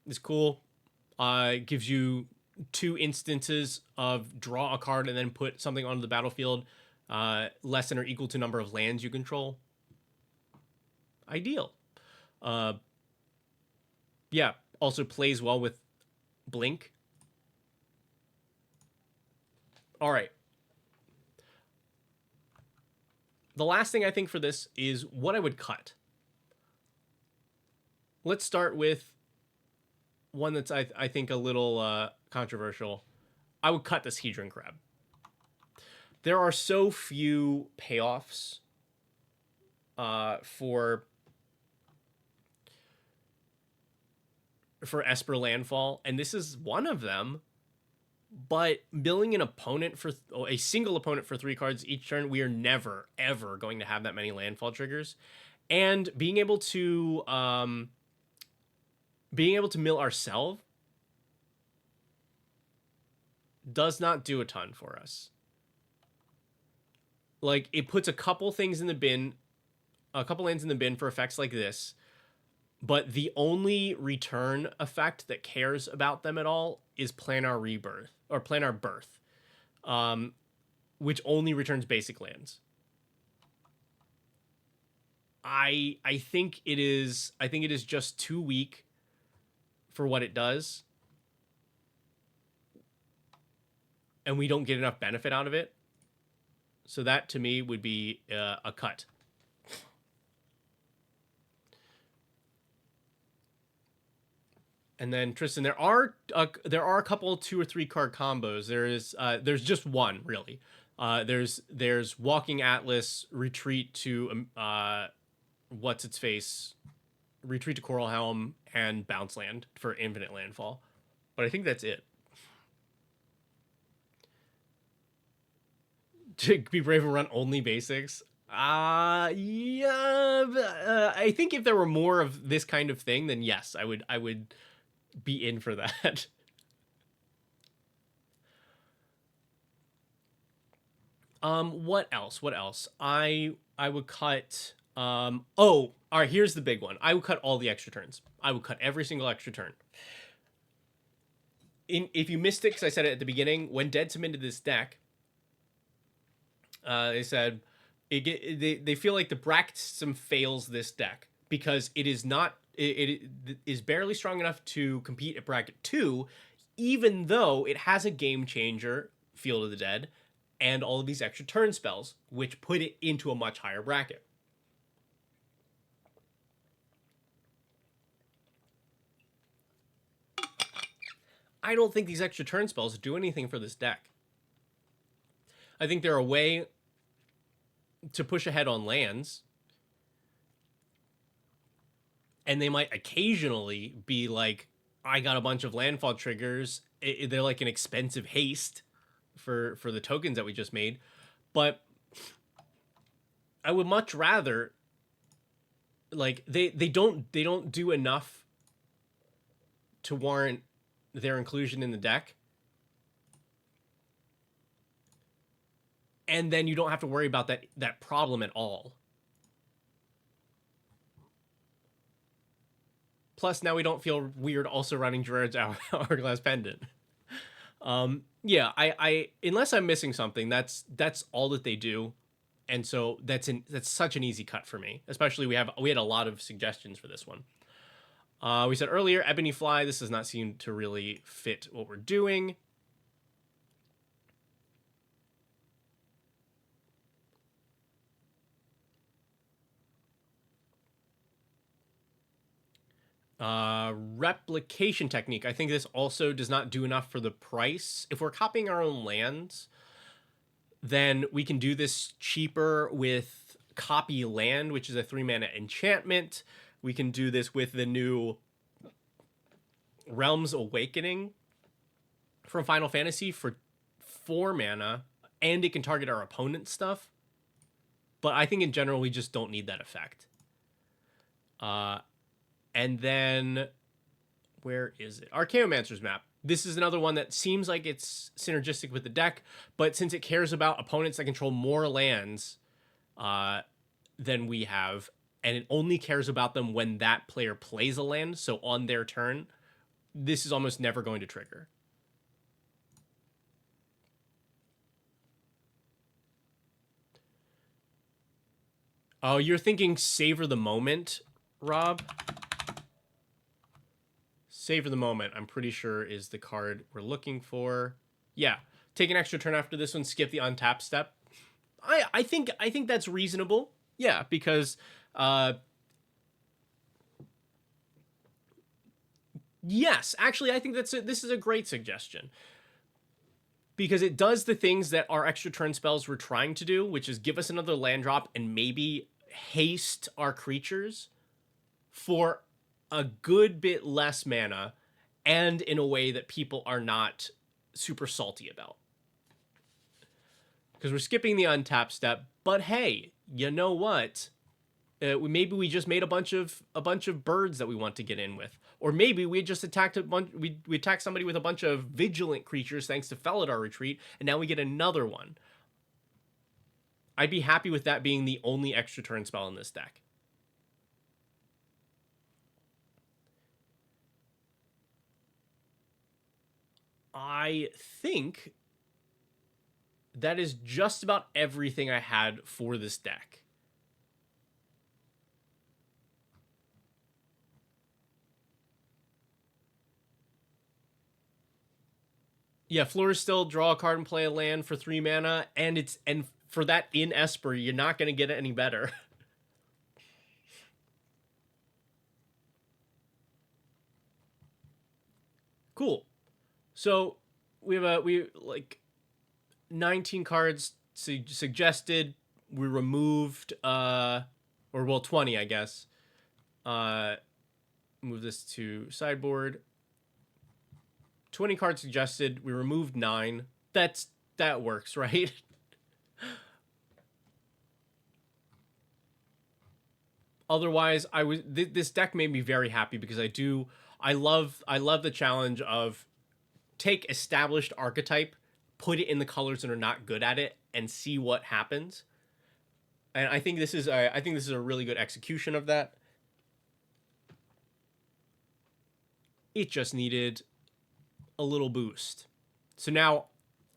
It's cool. It gives you 2 instances of draw a card and then put something onto the battlefield less than or equal to number of lands you control. Ideal. Yeah, also plays well with Blink. All right. The last thing I think for this is what I would cut. Let's start with one that's I think a little controversial. I would cut this Hedron Crab. There are so few payoffs for Esper Landfall, and this is one of them. But milling an opponent for a single opponent for 3 cards each turn, we are never ever going to have that many landfall triggers, and being able to mill ourselves does not do a ton for us. Like, it puts a couple things in the bin, a couple lands in the bin for effects like this, but the only return effect that cares about them at all is Planar Rebirth, or Planar Birth, which only returns basic lands. I think it is just too weak for what it does, and we don't get enough benefit out of it. So that to me would be a cut. And then Tristan, there are a couple 2 or 3 card combos. There's just one really. There's Walking Atlas, Retreat to what's its face, Retreat to Coral Helm, and Bounce Land for infinite landfall. But I think that's it. To be brave and run only basics. Yeah. I think if there were more of this kind of thing, then yes, I would be in for that. What else? What else? I would cut. Oh, all right. Here's the big one. I would cut all the extra turns. I would cut every single extra turn. If you missed it, because I said it at the beginning, when Dead submitted this deck, they said they feel like the bracket system fails this deck because it is not it is barely strong enough to compete at bracket 2, even though it has a game changer, Field of the Dead, and all of these extra turn spells, which put it into a much higher bracket. I don't think these extra turn spells do anything for this deck. I think they're a way to push ahead on lands, and they might occasionally be like, I got a bunch of landfall triggers. They're like an expensive haste for the tokens that we just made, but I would much rather, like, they don't do enough to warrant their inclusion in the deck, and then you don't have to worry about that problem at all. Plus, now we don't feel weird also running Gerard's Hourglass Pendant. Yeah, I unless I'm missing something, that's all that they do, and so that's such an easy cut for me. Especially we had a lot of suggestions for this one. We said earlier, Ebony Fly. This does not seem to really fit what we're doing. Replication Technique. I think this also does not do enough for the price. If we're copying our own lands, then we can do this cheaper with Copy Land, which is a 3-mana enchantment. We can do this with the new Realms Awakening from Final Fantasy for 4 mana, and it can target our opponent's stuff. But I think in general, we just don't need that effect. And then, where is it? Archaeomancer's Map. This is another one that seems like it's synergistic with the deck, but since it cares about opponents that control more lands than we have, and it only cares about them when that player plays a land, so on their turn, this is almost never going to trigger. Oh, you're thinking Savor the Moment, Rob? Savor the Moment, I'm pretty sure, is the card we're looking for. Yeah, take an extra turn after this one, skip the untap step. I think that's reasonable. Yeah, because yes, actually, I think this is a great suggestion. Because it does the things that our extra turn spells were trying to do, which is give us another land drop and maybe haste our creatures for a good bit less mana, and in a way that people are not super salty about. Because we're skipping the untap step, but hey, you know what? Maybe we just made a bunch of birds that we want to get in with, or maybe we just attacked a bunch. We attacked somebody with a bunch of vigilant creatures thanks to Felidar Retreat, and now we get another one. I'd be happy with that being the only extra turn spell in this deck. I think that is just about everything I had for this deck. Yeah, Floor still draw a card and play a land for 3 mana, and for that in Esper, you're not going to get it any better. Cool. So we have 19 cards suggested. We removed 20, I guess. Move this to sideboard. 20 cards suggested. We removed 9. That works, right? Otherwise, this deck made me very happy because I love the challenge of take established archetype, put it in the colors that are not good at it, and see what happens. And I think this is a really good execution of that. It just needed a little boost. So now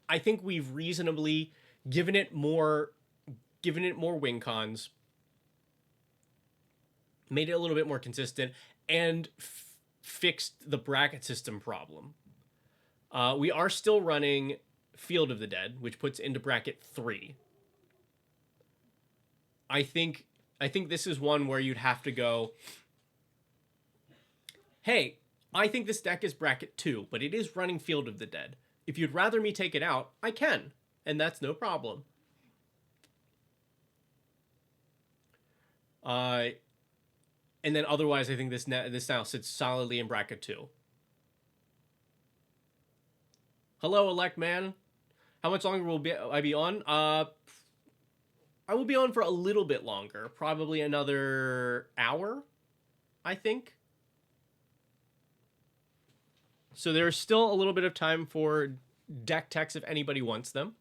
I think we've reasonably given it more win cons, made it a little bit more consistent, and fixed the bracket system problem. We are still running Field of the Dead, which puts into bracket 3. I think this is one where you'd have to go, hey, I think this deck is bracket 2, but it is running Field of the Dead. If you'd rather me take it out, I can, and that's no problem. And then otherwise, I think this now sits solidly in bracket 2. Hello, Elect Man. How much longer will I be on? I will be on for a little bit longer, probably another hour, I think. So there's still a little bit of time for deck techs if anybody wants them.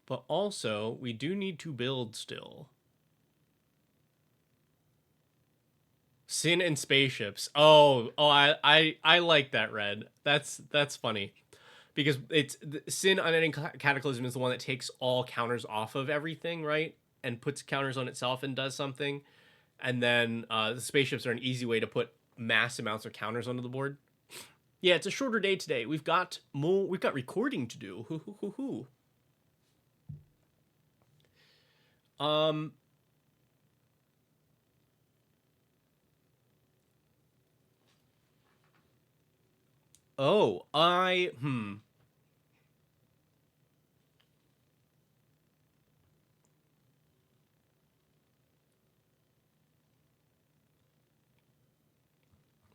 But also, we do need to build still. Sin and spaceships. I like that, Red. That's funny. Because it's Sin Unending Cataclysm is the one that takes all counters off of everything, right? And puts counters on itself and does something. And then the spaceships are an easy way to put mass amounts of counters onto the board. Yeah, it's a shorter day today. We've got recording to do. Hoo hoo hoo hoo.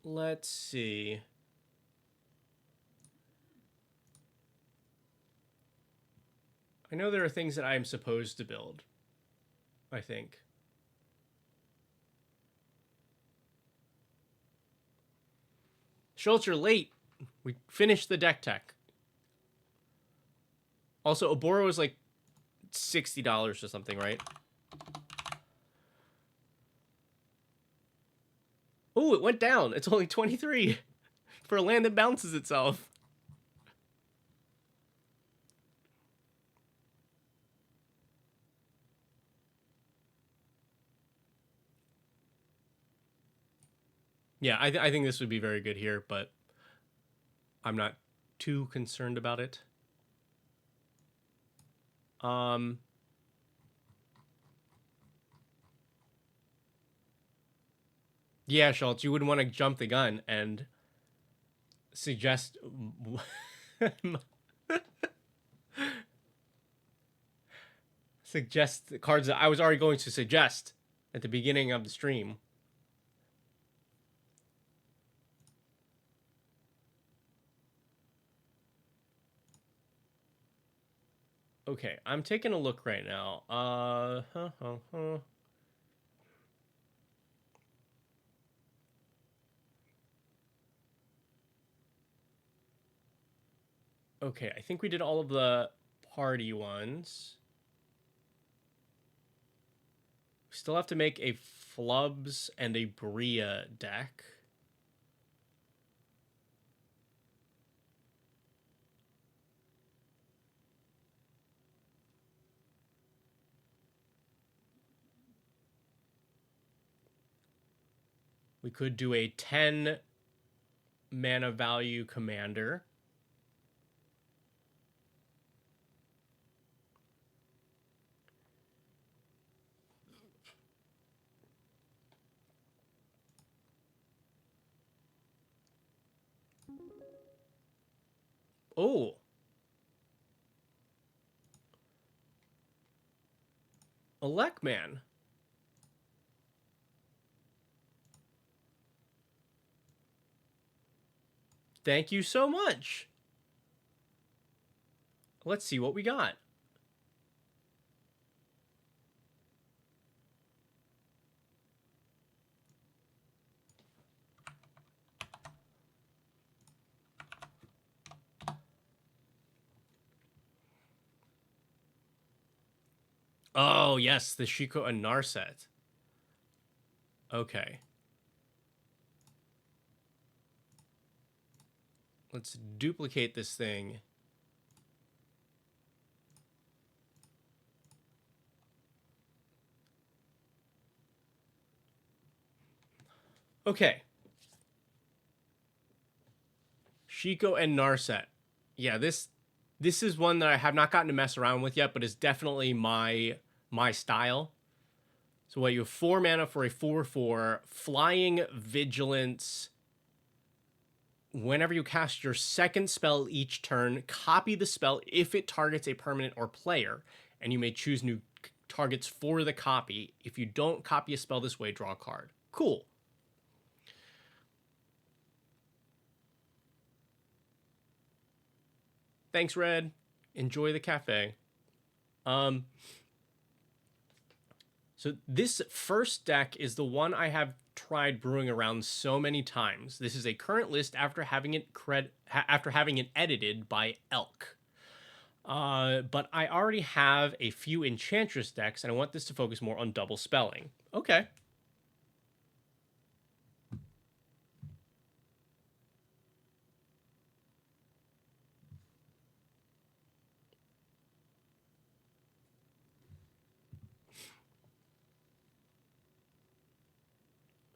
Let's see. I know there are things that I'm supposed to build, I think. Schultz, you're late. We finished the deck tech. Also, Oboro is like $60 or something, right? Oh, it went down. It's only 23 for a land that bounces itself. Yeah, I think this would be very good here, but I'm not too concerned about it. Yeah, Schultz, you wouldn't want to jump the gun and suggest the cards that I was already going to suggest at the beginning of the stream. Okay, I'm taking a look right now. Okay, I think we did all of the party ones. We still have to make a Flubs and a Bria deck. We could do a 10 mana value commander. Oh. Elecman. Thank you so much. let's see what we got. Oh, yes, the Shiko and Narset. Okay. Let's duplicate this thing. Okay. Shiko and Narset. Yeah, this is one that I have not gotten to mess around with yet, but is definitely my style. So what, you have 4 mana for a 4/4, flying vigilance. Whenever you cast your second spell each turn, copy the spell if it targets a permanent or player, and you may choose new targets for the copy. If you don't copy a spell this way, draw a card. Cool. Thanks, Red. Enjoy the cafe. So this first deck is the one I have tried brewing around so many times. This is a current list after having it edited by Elk. But I already have a few Enchantress decks, and I want this to focus more on double spelling. Okay.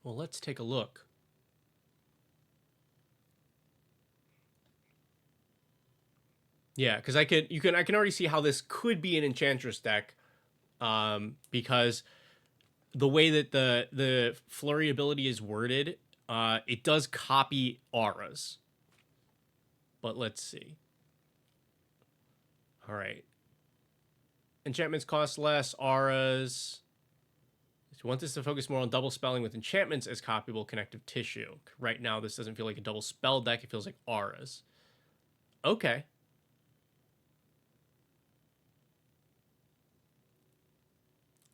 Well, let's take a look. Yeah, because I can already see how this could be an Enchantress deck, because the way that the flurry ability is worded, it does copy auras. But let's see. All right. Enchantments cost less, auras. If you want this to focus more on double spelling with enchantments as copyable connective tissue. Right now, this doesn't feel like a double spell deck. It feels like auras. Okay.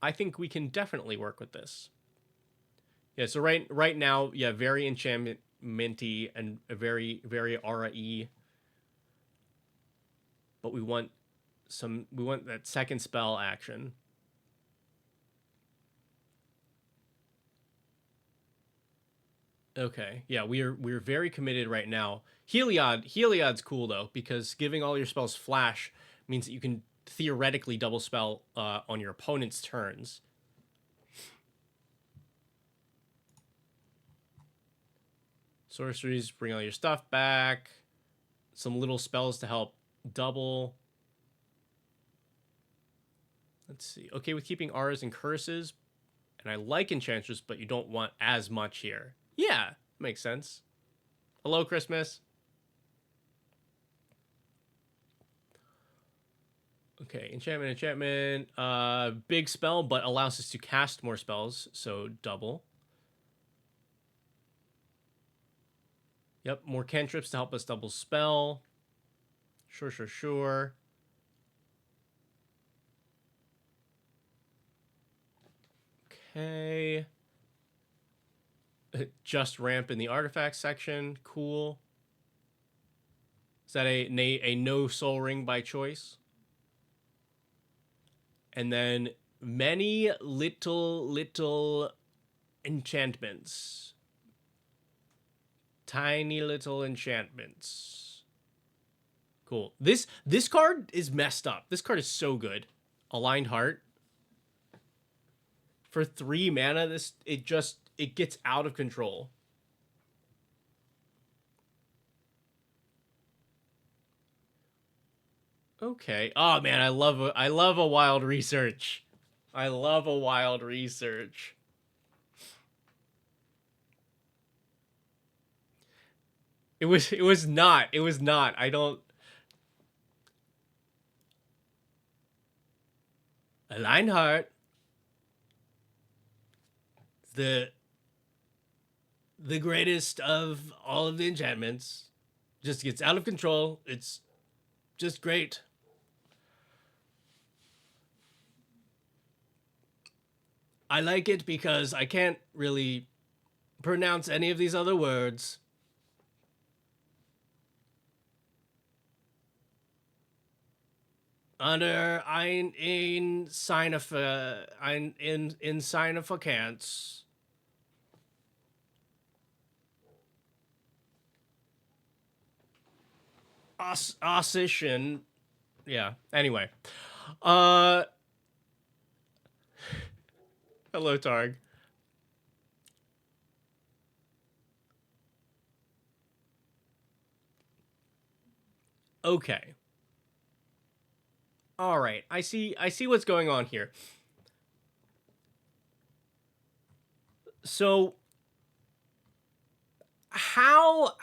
I think we can definitely work with this. Yeah, so right now, yeah, very enchantment-y and a very aura-y. But we want that second spell action. Okay, yeah, we're very committed right now. Heliod's cool though, because giving all your spells flash means that you can theoretically double spell on your opponent's turns. Sorceries bring all your stuff back. Some little spells to help double. Let's see. Okay with keeping auras and curses. And I like Enchantress, but you don't want as much here. Yeah, makes sense. Hello, Christmas. Okay, enchantment. Big spell, but allows us to cast more spells, so double. Yep, more cantrips to help us double spell. Sure. Okay. Just ramp in the artifact section. Cool. Is that a no soul ring by choice? And then many little enchantments. Tiny little enchantments. Cool. This card is messed up. This card is so good. Aligned Heart. For 3 mana, it gets out of control. Okay. Oh man, I love a wild research. I love a wild research. It was not. I don't. Aligned Heart. The greatest of all of the enchantments. Just gets out of control. It's just great. I like it because I can't really pronounce any of these other words. Under ein in Sinifer ein in Sinificance. Ossition. Yeah. Anyway. Uh hello Targ. Okay. All right. I see what's going on here. So how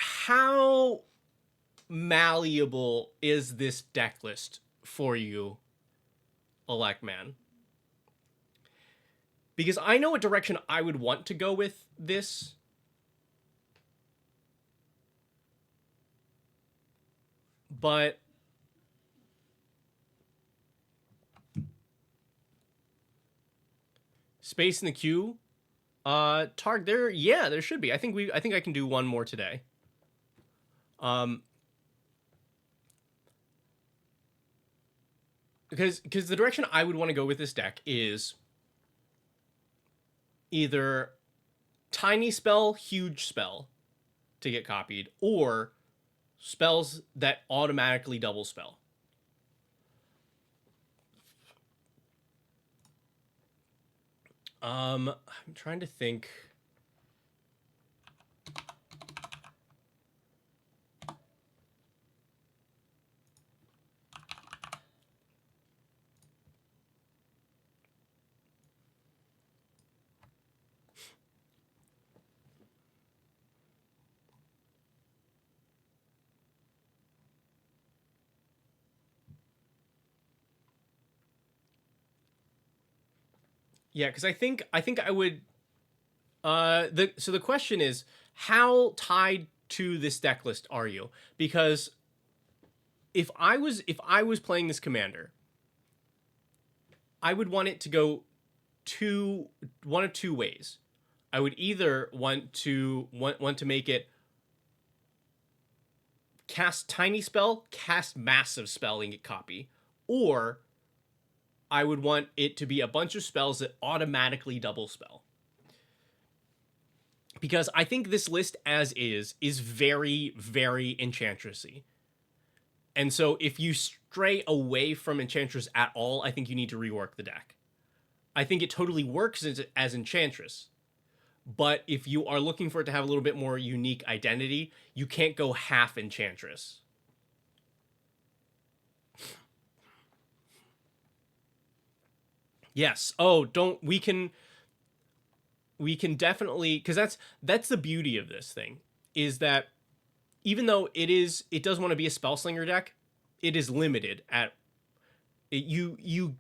malleable is this deck list for you, Elect Man? Because I know what direction I would want to go with this. But space in the queue, Targ, there should be. I think I can do one more today. Because the direction I would want to go with this deck is either tiny spell, huge spell to get copied, or spells that automatically double spell. I'm trying to think. Yeah, because I think I would. So the question is, how tied to this deck list are you? Because if I was playing this commander, I would want it to go one of two ways. I would either want to make it cast tiny spell, cast massive spell, and get copy, or I would want it to be a bunch of spells that automatically double spell. Because I think this list as is very, very Enchantressy. And so if you stray away from Enchantress at all, I think you need to rework the deck. I think it totally works as Enchantress. But if you are looking for it to have a little bit more unique identity, you can't go half Enchantress. Yes. Oh, don't we can definitely, because that's the beauty of this thing, is that even though it does want to be a spellslinger deck, it is limited at you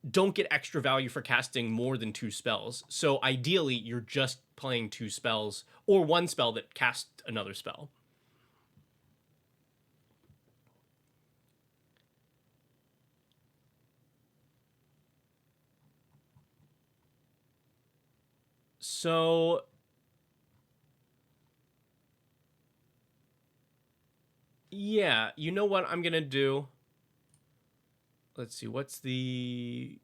don't get extra value for casting more than 2 spells. So ideally, you're just playing 2 spells or 1 spell that casts another spell. So yeah, you know what I'm gonna do? Let's see, what's the...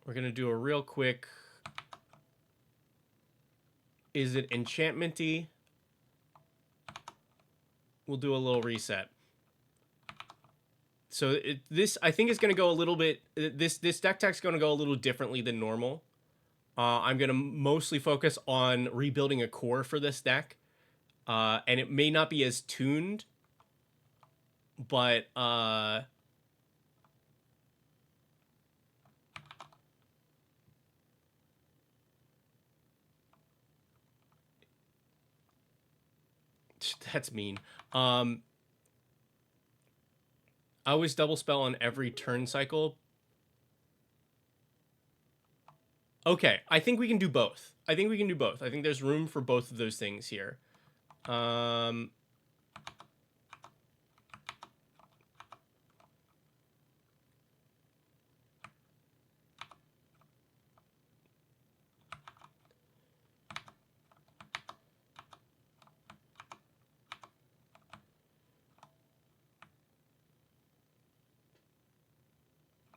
We're gonna do a real quick... Is it enchantment-y? We'll do a little reset. So this, I think, is going to go a little bit... This deck tech's going to go a little differently than normal. I'm going to mostly focus on rebuilding a core for this deck. And it may not be as tuned, but... That's mean. I always double spell on every turn cycle Okay, I think we can do both. I think we can do both. I think there's room for both of those things here.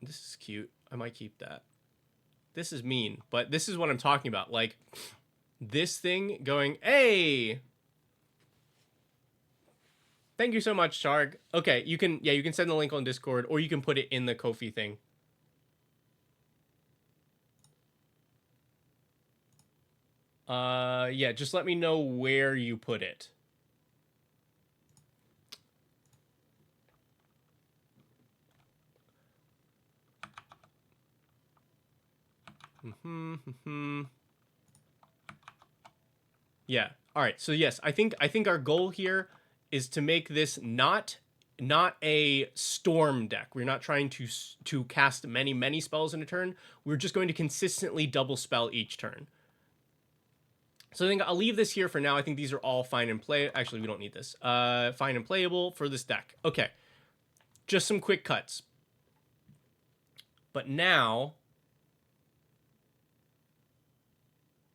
This is cute. I might keep that. This is mean, but this is what I'm talking about. Like, this thing going, hey! Thank you so much, Charg. Okay, you can send the link on Discord, or you can put it in the Ko-fi thing. Yeah, just let me know where you put it. Yeah. All right. So yes, I think our goal here is to make this not a storm deck. We're not trying to cast many spells in a turn. We're just going to consistently double spell each turn. So I think I'll leave this here for now. I think these are all fine and play. Actually, we don't need this. Fine and playable for this deck. Okay. Just some quick cuts. But now,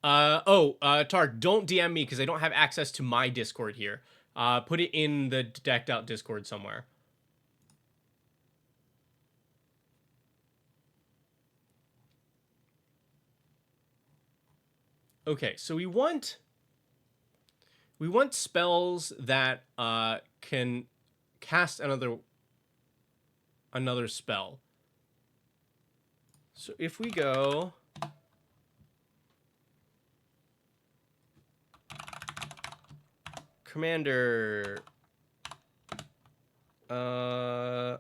Tark, don't DM me because I don't have access to my Discord here. Put it in the decked out Discord somewhere. Okay, so we want spells that can cast another spell. So if we go Commander, I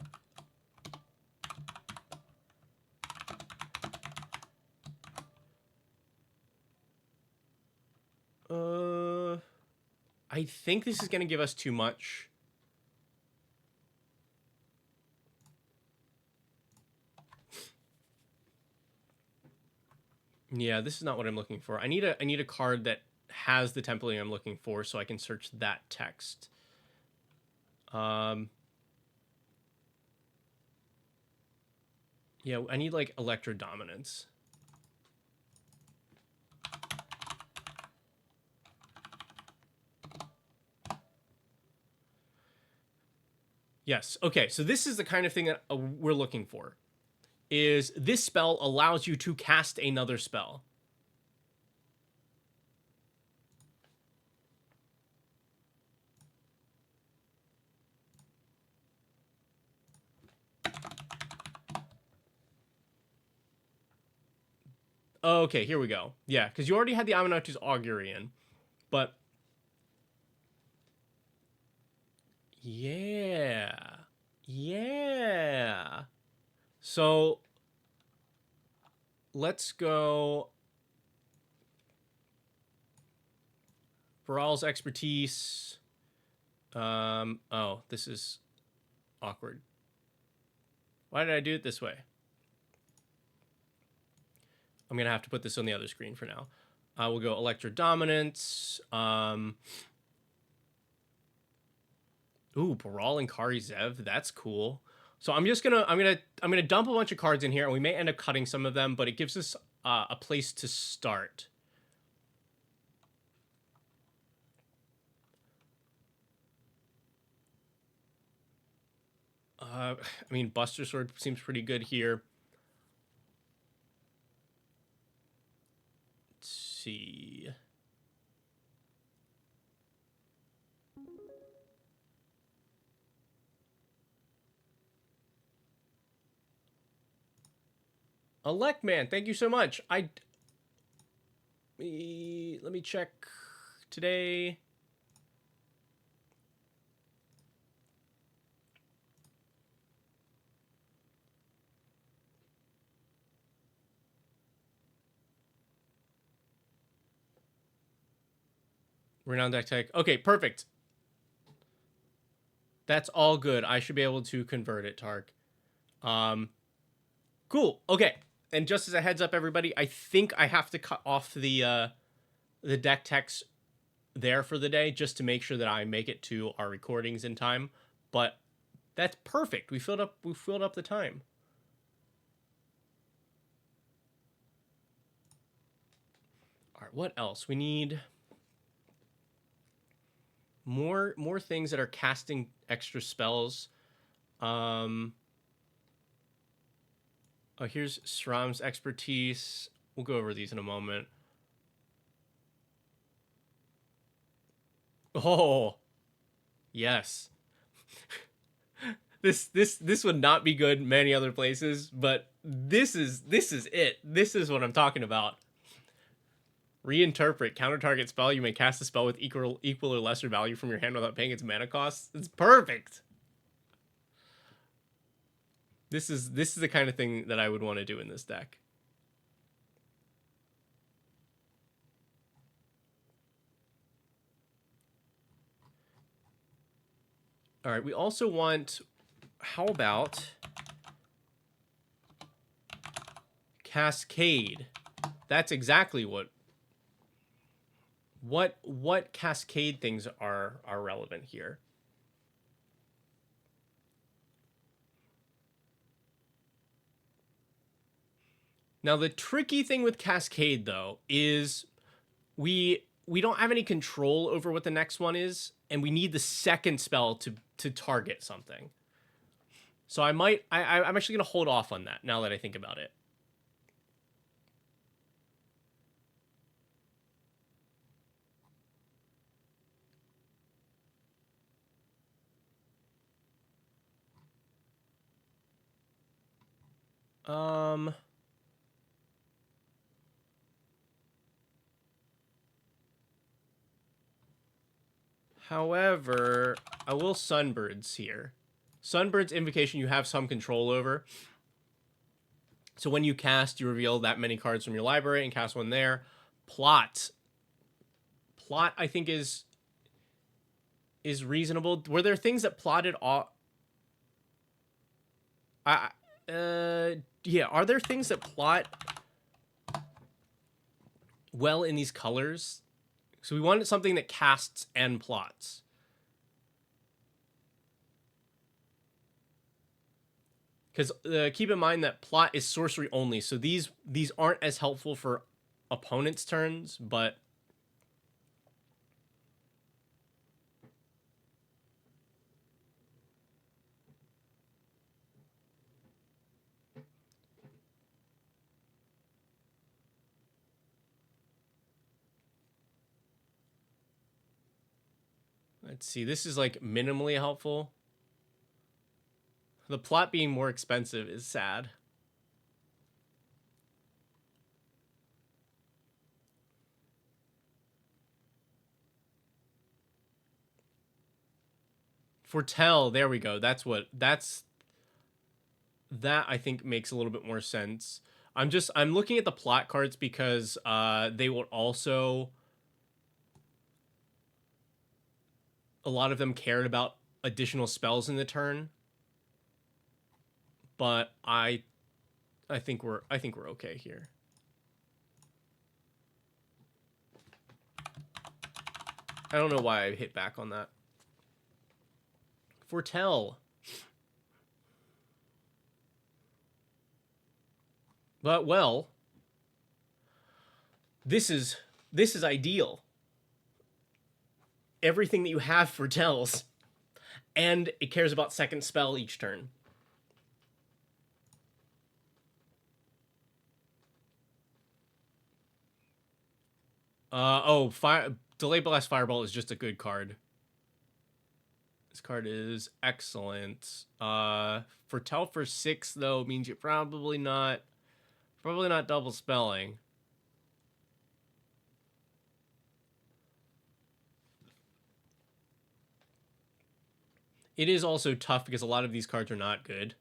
think this is going to give us too much. Yeah, this is not what I'm looking for. I need a card that has the templating I'm looking for so I can search that text. Yeah, I need like Electro Dominance. Yes. Okay, so this is the kind of thing that we're looking for. Is this spell allows you to cast another spell. Okay, here we go. Yeah, because you already had the Aminatu's Augury in. But yeah. Yeah. So let's go Baral's Expertise. Oh, this is awkward. Why did I do it this way? I'm going to have to put this on the other screen for now. We'll go Electro Dominance. Ooh, Baral and Kari Zev. That's cool. So I'm gonna dump a bunch of cards in here, and we may end up cutting some of them, but it gives us a place to start. I mean, Buster Sword seems pretty good here. Let's see. Electman, thank you so much. Let me check today. Renowned deck tech. Okay, perfect. That's all good. I should be able to convert it, Tark. Cool. Okay. And just as a heads up, everybody, I think I have to cut off the deck text there for the day just to make sure that I make it to our recordings in time. But that's perfect. We filled up the time. All right, what else? We need more things that are casting extra spells. Oh, here's Sram's expertise. We'll go over these in a moment. Oh, yes. This would not be good many other places, but this is it. This is what I'm talking about. Reinterpret. Counter target spell. You may cast a spell with equal or lesser value from your hand without paying its mana cost. It's perfect. This is the kind of thing that I would want to do in this deck. All right, we also want, how about Cascade? That's exactly what Cascade things are relevant here. Now, the tricky thing with Cascade, though, is we don't have any control over what the next one is, and we need the second spell to target something. So I'm actually going to hold off on that now that I think about it. However, I will Sunbirds here. Sunbird's Invocation you have some control over. So when you cast, you reveal that many cards from your library and cast one there. Plot, I think, is reasonable. Were there things that plotted off? Yeah, are there things that plot well in these colors? So we wanted something that casts and plots. Because keep in mind that plot is sorcery only, so these aren't as helpful for opponents' turns, but let's see. This is like minimally helpful. The plot being more expensive is sad. Foretell, there we go. That I think makes a little bit more sense. I'm looking at the plot cards because they will also, a lot of them cared about additional spells in the turn. But I think we're okay here. I don't know why I hit back on that. Foretell. But well, this is ideal. Everything that you have foretells, and it cares about second spell each turn. Delay Blast Fireball is just a good card. This card is excellent. Foretell for 6 though means you're probably not double spelling. It is also tough because a lot of these cards are not good.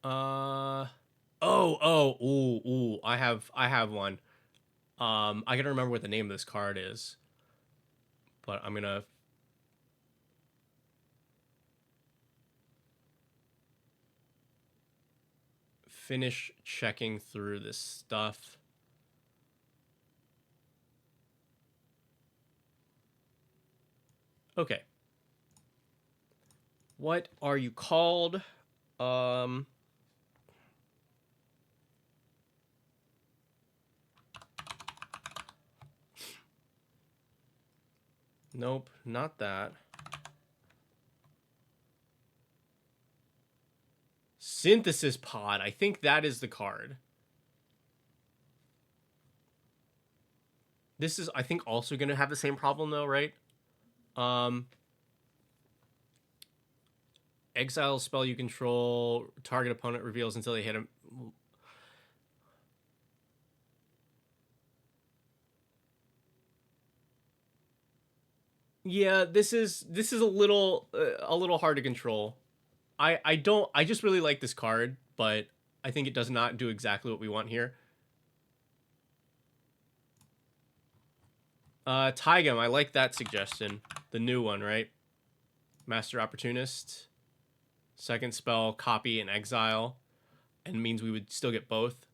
Ooh. I have one. I gotta remember what the name of this card is, but I'm gonna finish checking through this stuff. Okay. What are you called? Um, nope, not that. Synthesis Pod. I think that is the card. This is, I think, also going to have the same problem, though, right? Exile spell you control, target opponent reveals until they hit him. Yeah, this is a little hard to control. I just really like this card, but I think it does not do exactly what we want here. Tigum, I like that suggestion. The new one, right? Master Opportunist. Second spell, copy and exile. And means we would still get both.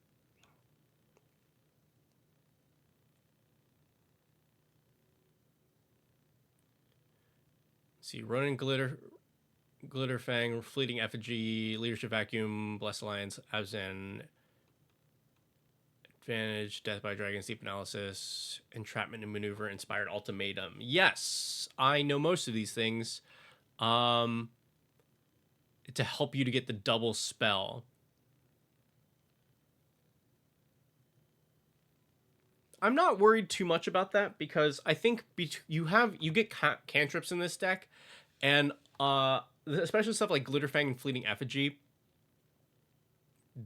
Let's see, Ronin Glitterfang, Fleeting Effigy, Leadership Vacuum, Blessed Alliance, Abzan, Advantage, Death by Dragon, Deep Analysis, Entrapment and Maneuver, Inspired Ultimatum. Yes, I know most of these things. To help you to get the double spell. I'm not worried too much about that because I think you get cantrips in this deck, and especially stuff like Glitterfang and Fleeting Effigy.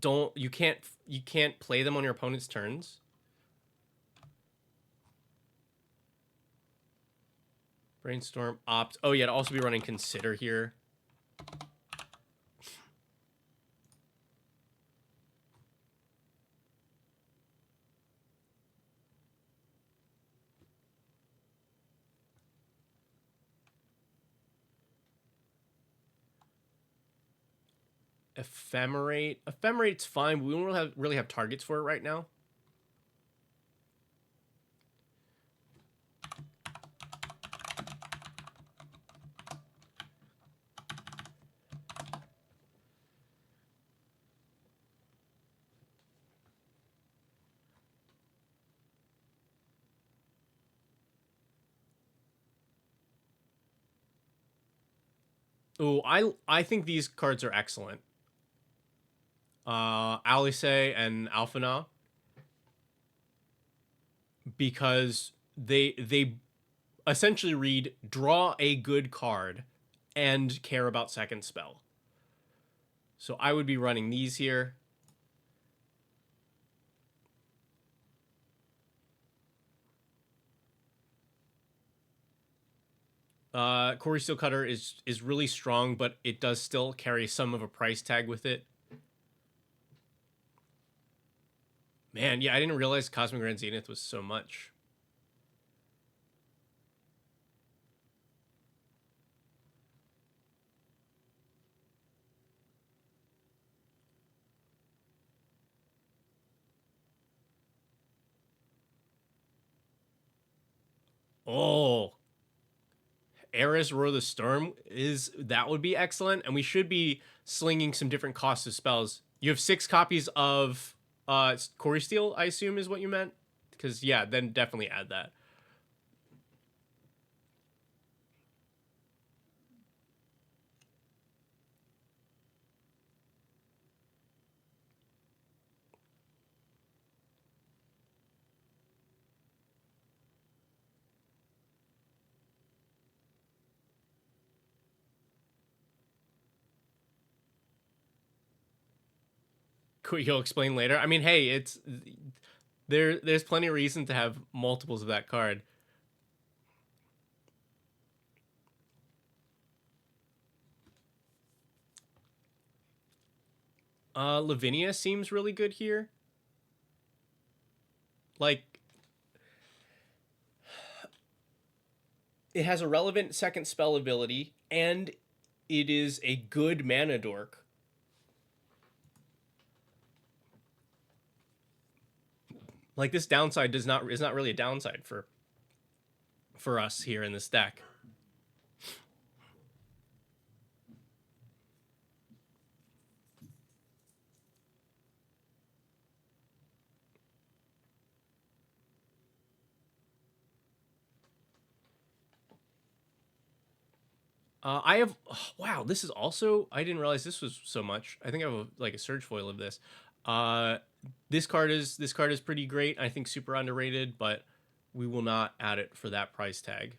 You can't play them on your opponent's turns. Brainstorm, Opt. Oh yeah, to also be running Consider here. Ephemerate's fine, but we don't really have targets for it right now. Ooh, I think these cards are excellent. Alice and Alphana, because they essentially read draw a good card and care about second spell. So I would be running these here. Corey Steelcutter is really strong, but it does still carry some of a price tag with it. Man, yeah, I didn't realize Cosmic Grand Zenith was so much. Oh, Eris Roar the Storm that would be excellent, and we should be slinging some different costs of spells. You have 6 copies of Corey Steel, I assume is what you meant, because yeah, then definitely add that. You'll explain later. I mean, hey, it's there's plenty of reason to have multiples of that card. Lavinia seems really good here. Like, it has a relevant second spell ability, and it is a good mana dork. Like, this downside is not really a downside for us here in this deck. I have wow. This is also, I didn't realize this was so much. I think I have like a surge foil of this. Uh, this card is pretty great. I think super underrated, but we will not add it for that price tag.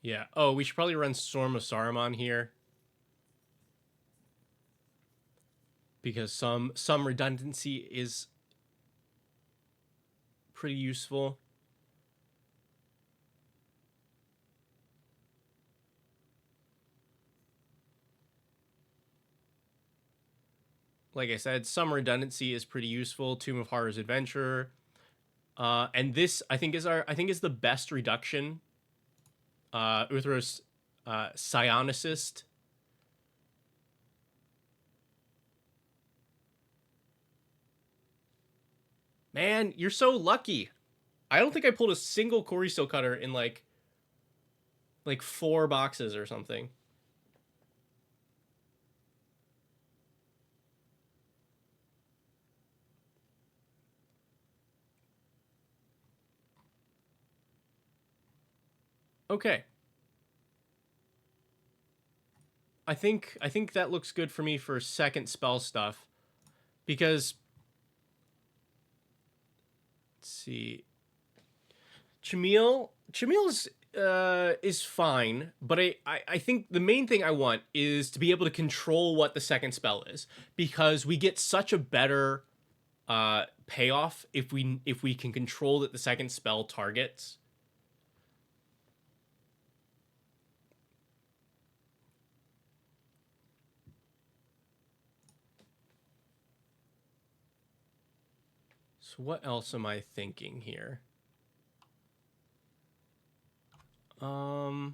Yeah. Oh, we should probably run Storm of Saruman here because some redundancy is pretty useful. Like I said, some redundancy is pretty useful. Tomb of Horrors Adventurer, and this I think is the best reduction. Uthros Psionicist. Man, you're so lucky. I don't think I pulled a single Corey Steel Cutter in like 4 boxes or something. Okay. I think that looks good for me for second spell stuff because let's see. Chamil's is fine, but I think the main thing I want is to be able to control what the second spell is because we get such a better payoff if we can control that the second spell targets. So what else am I thinking here? Oh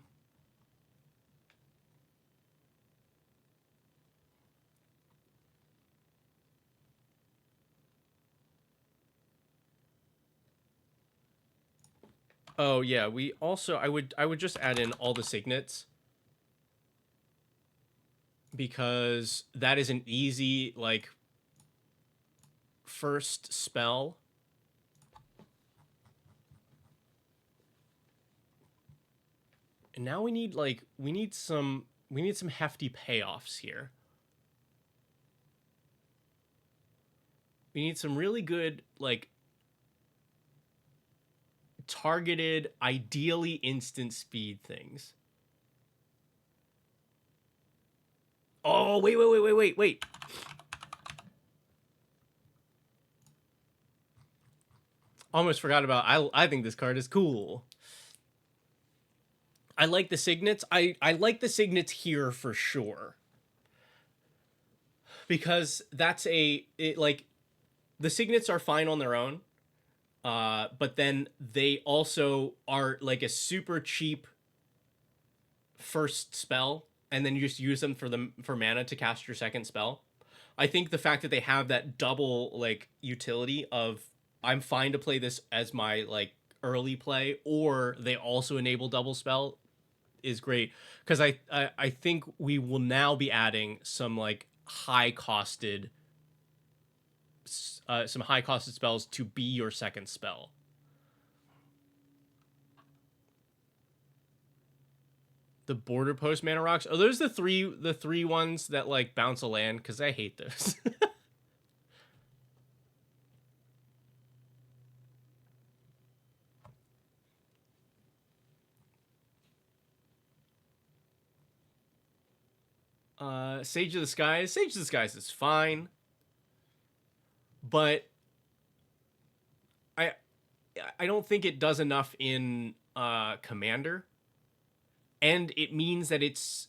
yeah, we also I would just add in all the signets because that is an easy like first spell. And now we need some hefty payoffs here. We need some really good like targeted, ideally instant speed things. Oh, wait. Almost forgot about I think this card is cool. I like the signets. I like the signets here for sure. Because that's like the signets are fine on their own. But then they also are like a super cheap first spell, and then you just use them for mana to cast your second spell. I think the fact that they have that double like utility of I'm fine to play this as my like early play, or they also enable double spell is great because I think we will now be adding some like high costed spells to be your second spell. The border post mana rocks. Oh, those the three ones that like bounce a land because I hate those. Sage of the Skies. Sage of the Skies is fine, but I I don't think it does enough in Commander, and it means that it's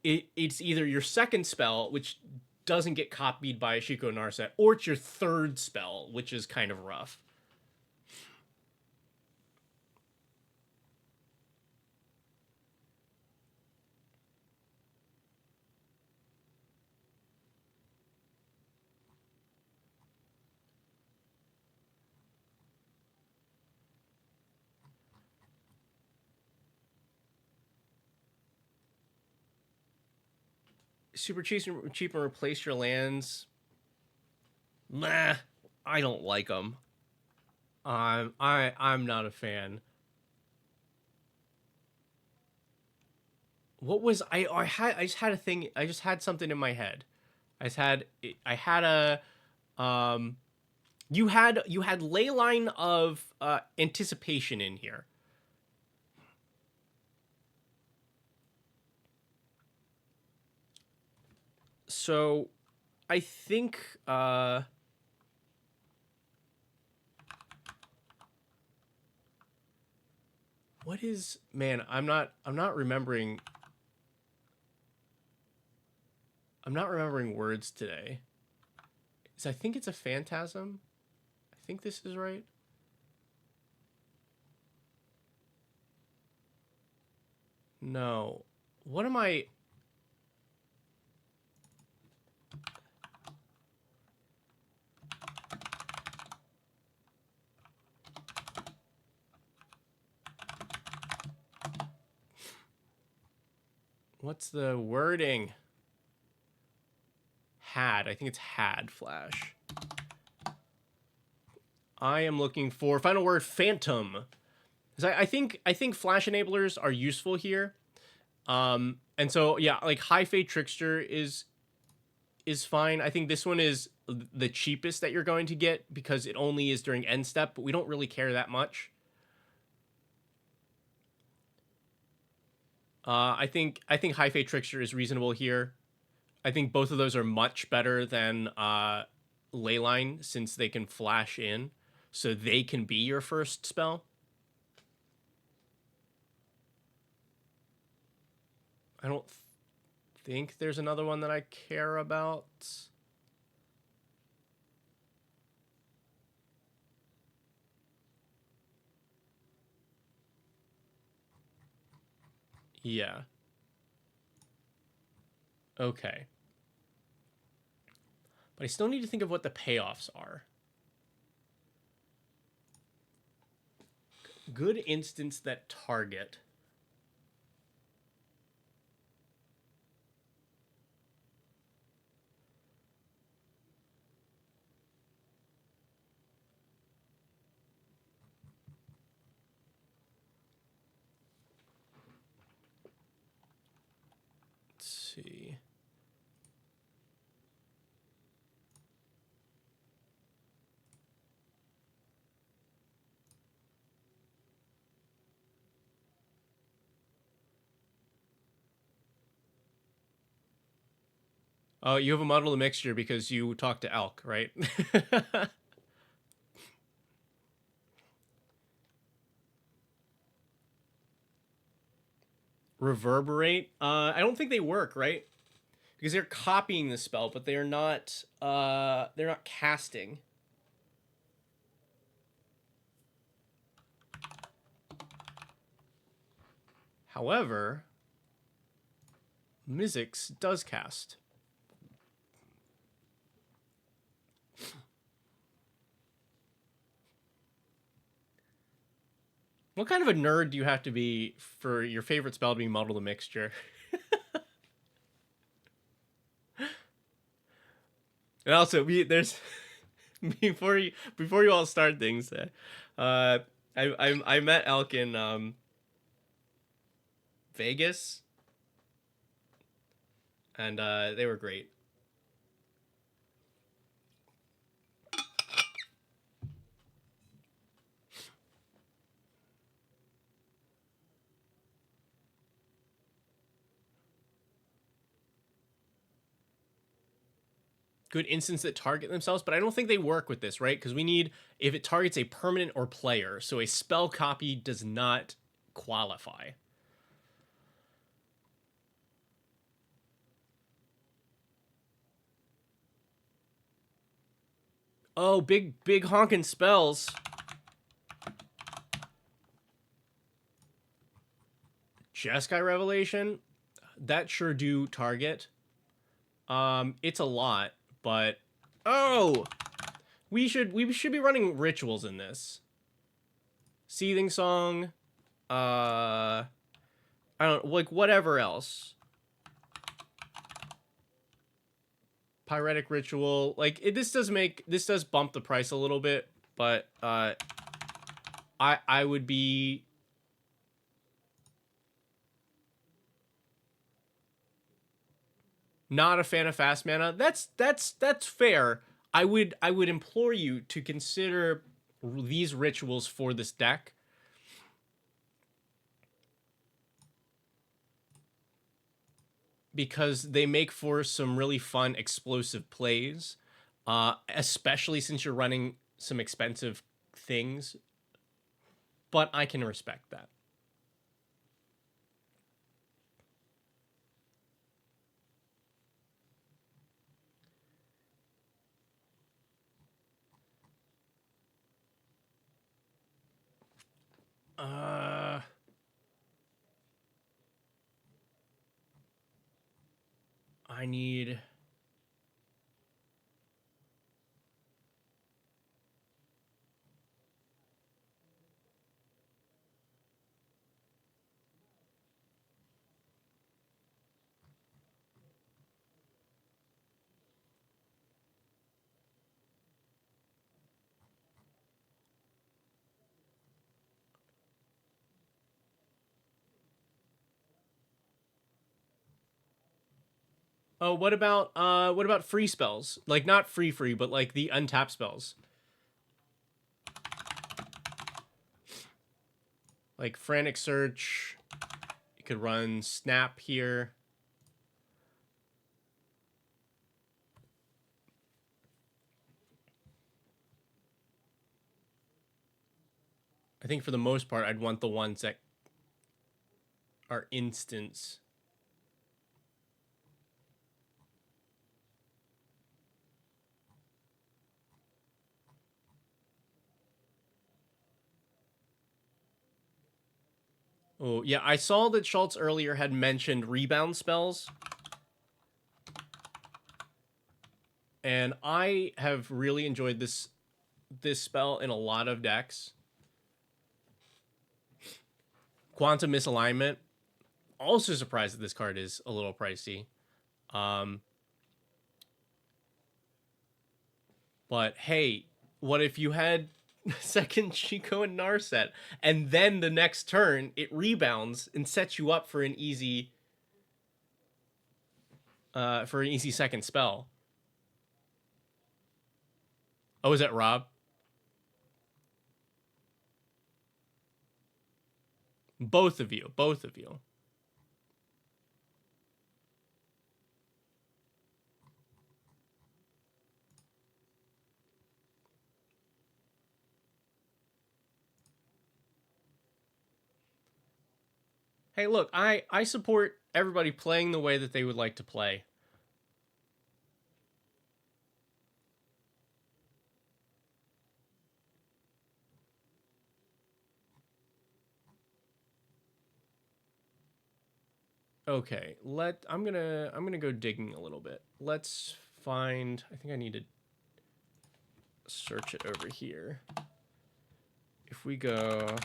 either your second spell, which doesn't get copied by Ashiko Narset, or it's your third spell, which is kind of rough. Super cheap and replace your lands. Nah, I don't like them. I'm not a fan. What was I just had a thing. I just had something in my head. I had a you had Leyline of Anticipation in here. So I think what is, man, I'm not remembering. I'm not remembering words today. I think it's a phantasm. I think this is right. No. What am I? What's the wording? Had. I think it's had flash. I am looking for final word phantom. I think flash enablers are useful here. And so yeah, like High Fate Trickster is fine. I think this one is the cheapest that you're going to get because it only is during end step, but we don't really care that much. I think High Fate Trickster is reasonable here. I think both of those are much better than Leyline since they can flash in, so they can be your first spell. I don't think there's another one that I care about. Yeah. Okay. But I still need to think of what the payoffs are. Good instance that target. Let's see. Oh, you have a model of mixture because you talk to Elk, right? Reverberate. I don't think they work, right? Because they're copying the spell, but they're not casting. However, Mizzix does cast. What kind of a nerd do you have to be for your favorite spell to be Muddle the Mixture? And also, there's before you all start things, I met Elk in Vegas, and they were great. good instants that target themselves, but I don't think they work with this, right? Because we need, if it targets a permanent or player, so a spell copy does not qualify. Oh, big honking spells. Jeskai Revelation, that sure do target. It's a lot, but oh, we should be running rituals in this. Seething Song, I don't like whatever else. Pyretic Ritual, like this does bump the price a little bit, but I would be not a fan of fast mana. That's fair. I would implore you to consider these rituals for this deck. Because they make for some really fun explosive plays, especially since you're running some expensive things. But I can respect that. I need... Oh, what about free spells? Like not free, but like the untap spells. Like Frantic Search. You could run Snap here. I think for the most part, I'd want the ones that are instants. Oh, yeah, I saw that Schultz earlier had mentioned rebound spells. And I have really enjoyed this spell in a lot of decks. Quantum Misalignment. Also surprised that this card is a little pricey. But hey, what if you had second Chico and Narset, and then the next turn it rebounds and sets you up for an easy second spell? Oh, is that Rob? Both of you. Hey, look, I support everybody playing the way that they would like to play. Okay, I'm gonna go digging a little bit. Let's find. I think I need to search it over here. If we go.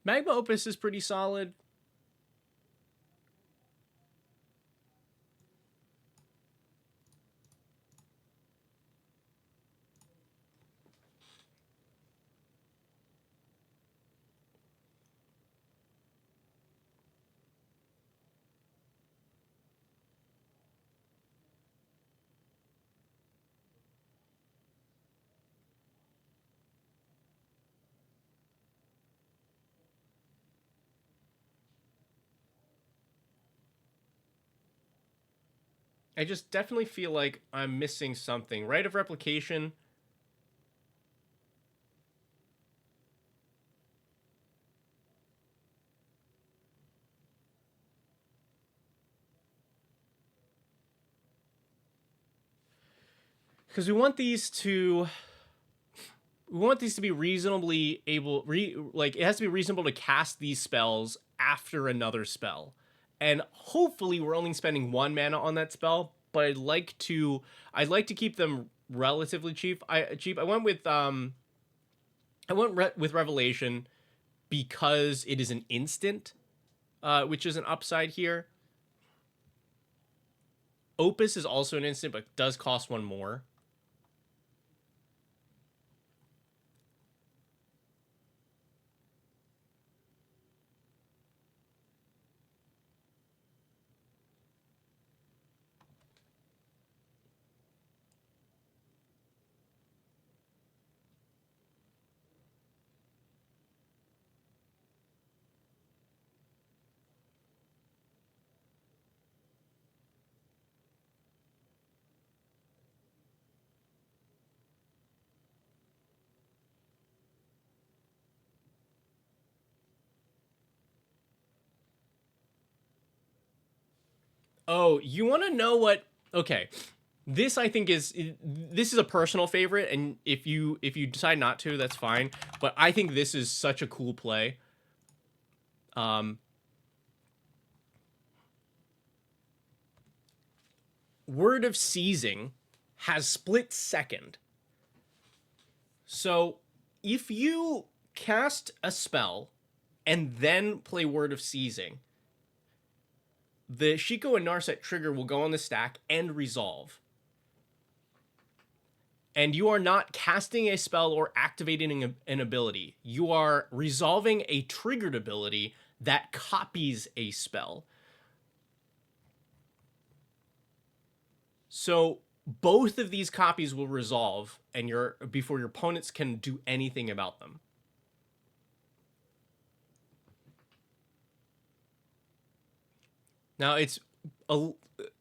Magma Opus is pretty solid. I just definitely feel like I'm missing something. Rite of Replication. Because we want these to be reasonably able, like it has to be reasonable to cast these spells after another spell, and hopefully we're only spending 1 mana on that spell. But I'd like to keep them relatively cheap. I went with with Revelation because it is an instant, which is an upside here. Opus is also an instant, but does cost 1 more. Oh, you want to know what? Okay, this I think this is a personal favorite, and if you decide not to, that's fine. But I think this is such a cool play. Word of Seizing has split second. So if you cast a spell and then play Word of Seizing, the Shiko and Narset trigger will go on the stack and resolve. And you are not casting a spell or activating an ability. You are resolving a triggered ability that copies a spell. So both of these copies will resolve and before your opponents can do anything about them. Now it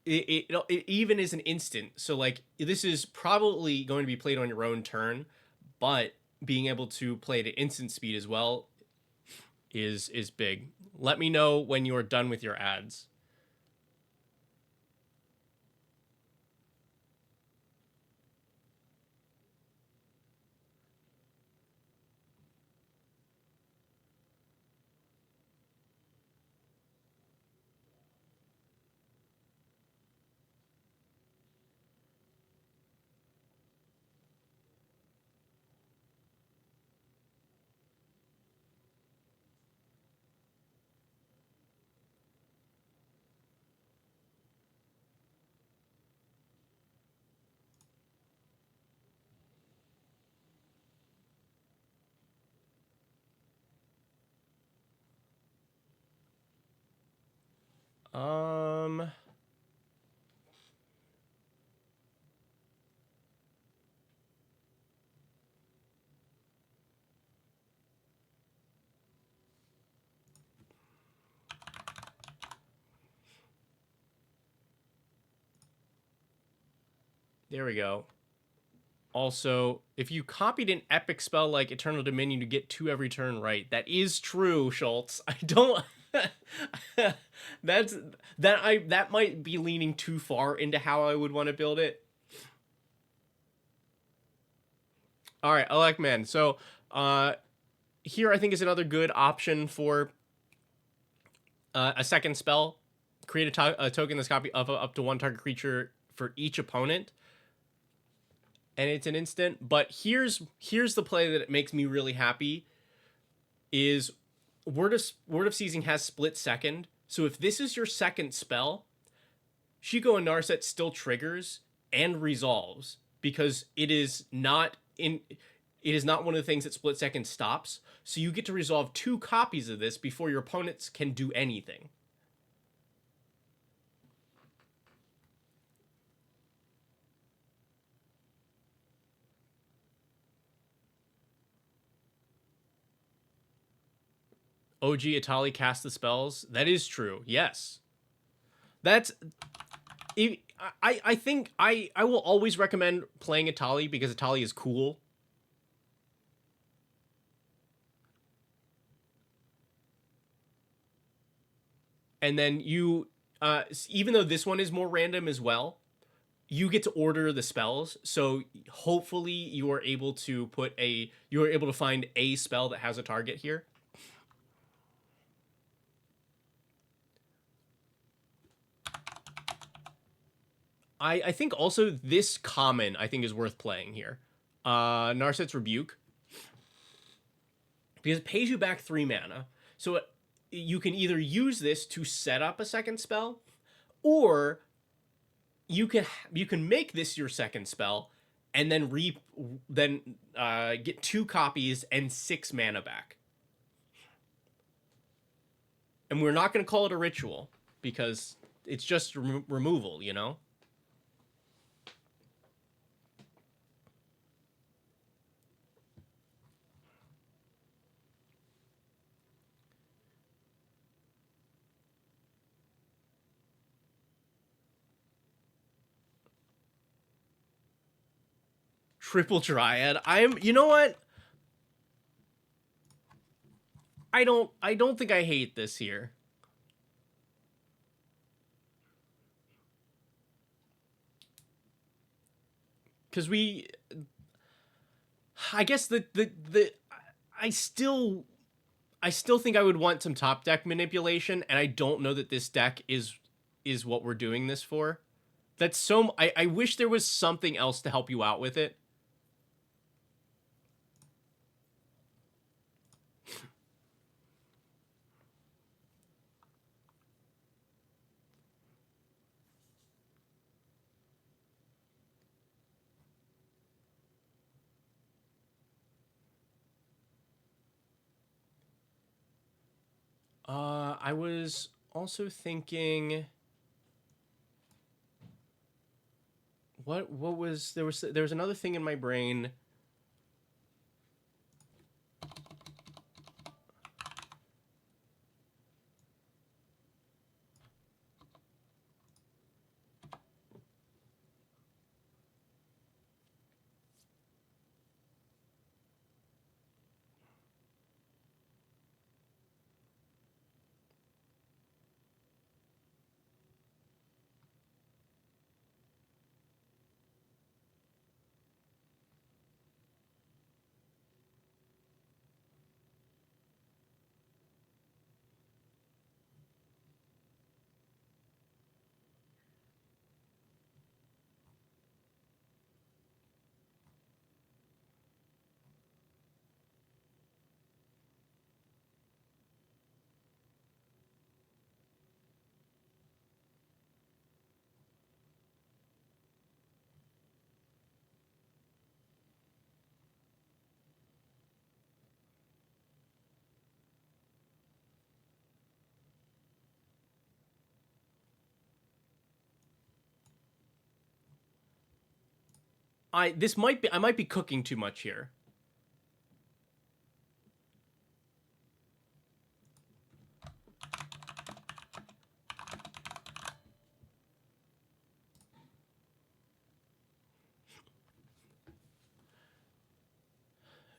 even is an instant. So like this is probably going to be played on your own turn, but being able to play it at instant speed as well is big. Let me know when you are done with your ads. There we go. Also, if you copied an epic spell like Eternal Dominion to get 2 every turn right, that is true, Schultz. I don't. That might be leaning too far into how I would want to build it. All right, Elect Man. So, here I think is another good option for a second spell. Create a token that's copy of up to 1 target creature for each opponent. And it's an instant. But here's the play that it makes me really happy is Word of Seizing has split second. So if this is your second spell, Shiko and Narset still triggers and resolves because it is not one of the things that split second stops. So you get to resolve 2 copies of this before your opponents can do anything. OG Atali cast the spells. That is true. Yes. That's I think I will always recommend playing Atali because Atali is cool. And then you even though this one is more random as well, you get to order the spells. So hopefully you are able to find a spell that has a target here. I think also this common I think is worth playing here. Narset's Rebuke. Because it pays you back 3 mana. So you can either use this to set up a second spell, or you can make this your second spell and then get 2 copies and 6 mana back. And we're not going to call it a ritual because it's just removal, you know? Triple Triad. You know what? I don't think I hate this here. Cuz I guess I still think I would want some top deck manipulation, and I don't know that this deck is what we're doing this for. That's so I wish there was something else to help you out with it. I was also thinking what was there was another thing in my brain. I might be cooking too much here.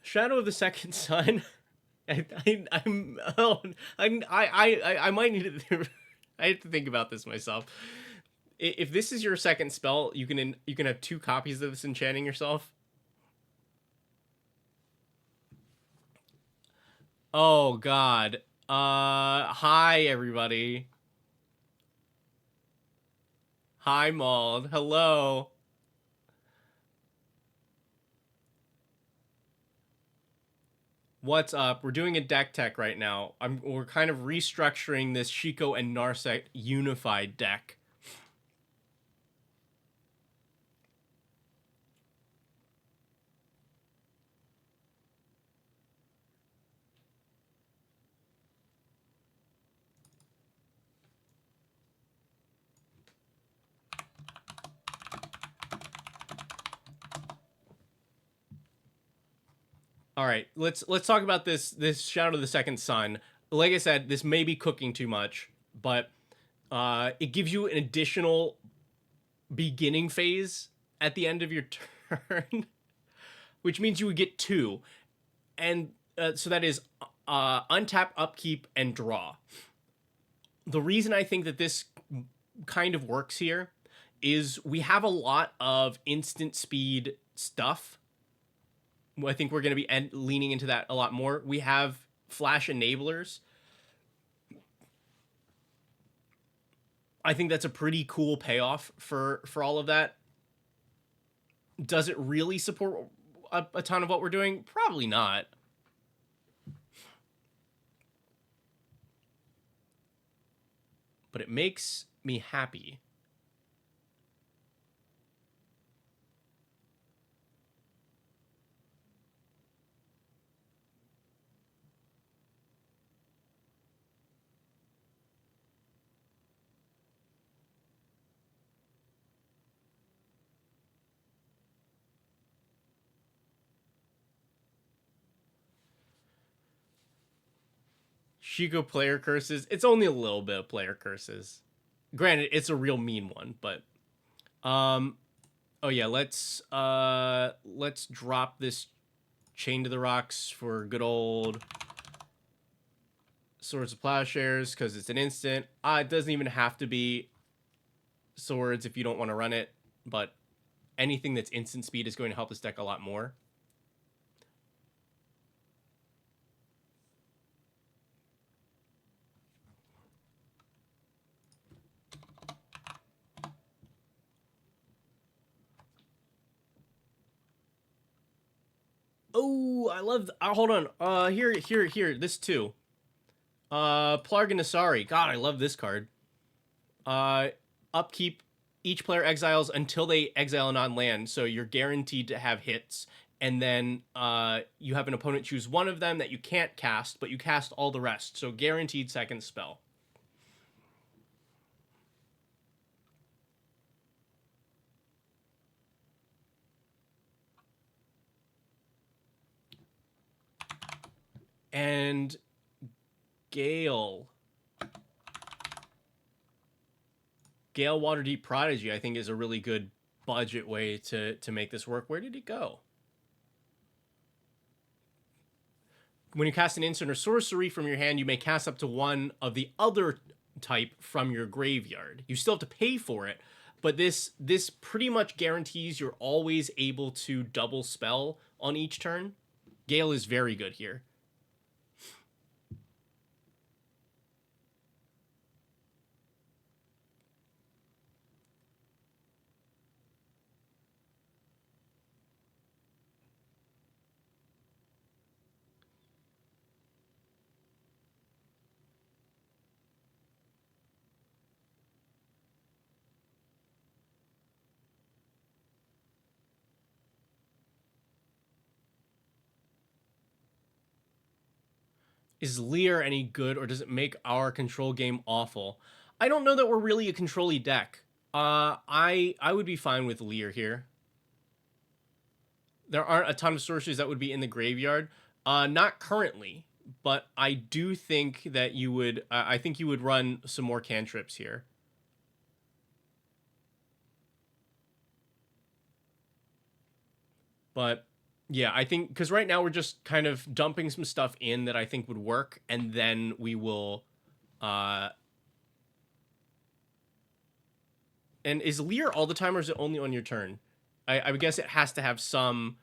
Shadow of the Second Sun. I might need to. I have to think about this myself. If this is your second spell, you can have 2 copies of this enchanting yourself. Oh God. Hi everybody. Hi Mauled. Hello. What's up? We're doing a deck tech right now. We're kind of restructuring this Shiko and Narsec unified deck. All right, let's talk about this Shadow of the Second Sun. Like I said, this may be cooking too much, but it gives you an additional beginning phase at the end of your turn, which means you would get two, and so that is untap, upkeep, and draw. The reason I think that this kind of works here is we have a lot of instant speed stuff. I think we're going to be leaning into that a lot more. We have flash enablers. I think that's a pretty cool payoff for all of that. Does it really support a ton of what we're doing? Probably not. But it makes me happy. Shiko player curses. It's only a little bit of player curses. Granted, it's a real mean one, but oh yeah, let's drop this Chain to the Rocks for good old Swords of Plowshares because it's an instant. It doesn't even have to be swords if you don't want to run it, but anything that's instant speed is going to help this deck a lot more. Oh, I love. Hold on. Here. This too. Plarganasari. God, I love this card. Upkeep. Each player exiles until they exile a non-land, so you're guaranteed to have hits. And then you have an opponent choose one of them that you can't cast, but you cast all the rest. So guaranteed second spell. And Gale Waterdeep Prodigy, I think, is a really good budget way to make this work. Where did it go? When you cast an instant or sorcery from your hand, you may cast up to one of the other type from your graveyard. You still have to pay for it, but this pretty much guarantees you're always able to double spell on each turn. Gale is very good here. Is Lear any good, or does it make our control game awful? I don't know that we're really a control-y deck. I would be fine with Lear here. There aren't a ton of sorceries that would be in the graveyard. Not currently, but I do think that you would. I think you would run some more cantrips here. But yeah, I think because right now we're just kind of dumping some stuff in that I think would work, and then we will. And is Lear all the time, or is it only on your turn? I would guess it has to have some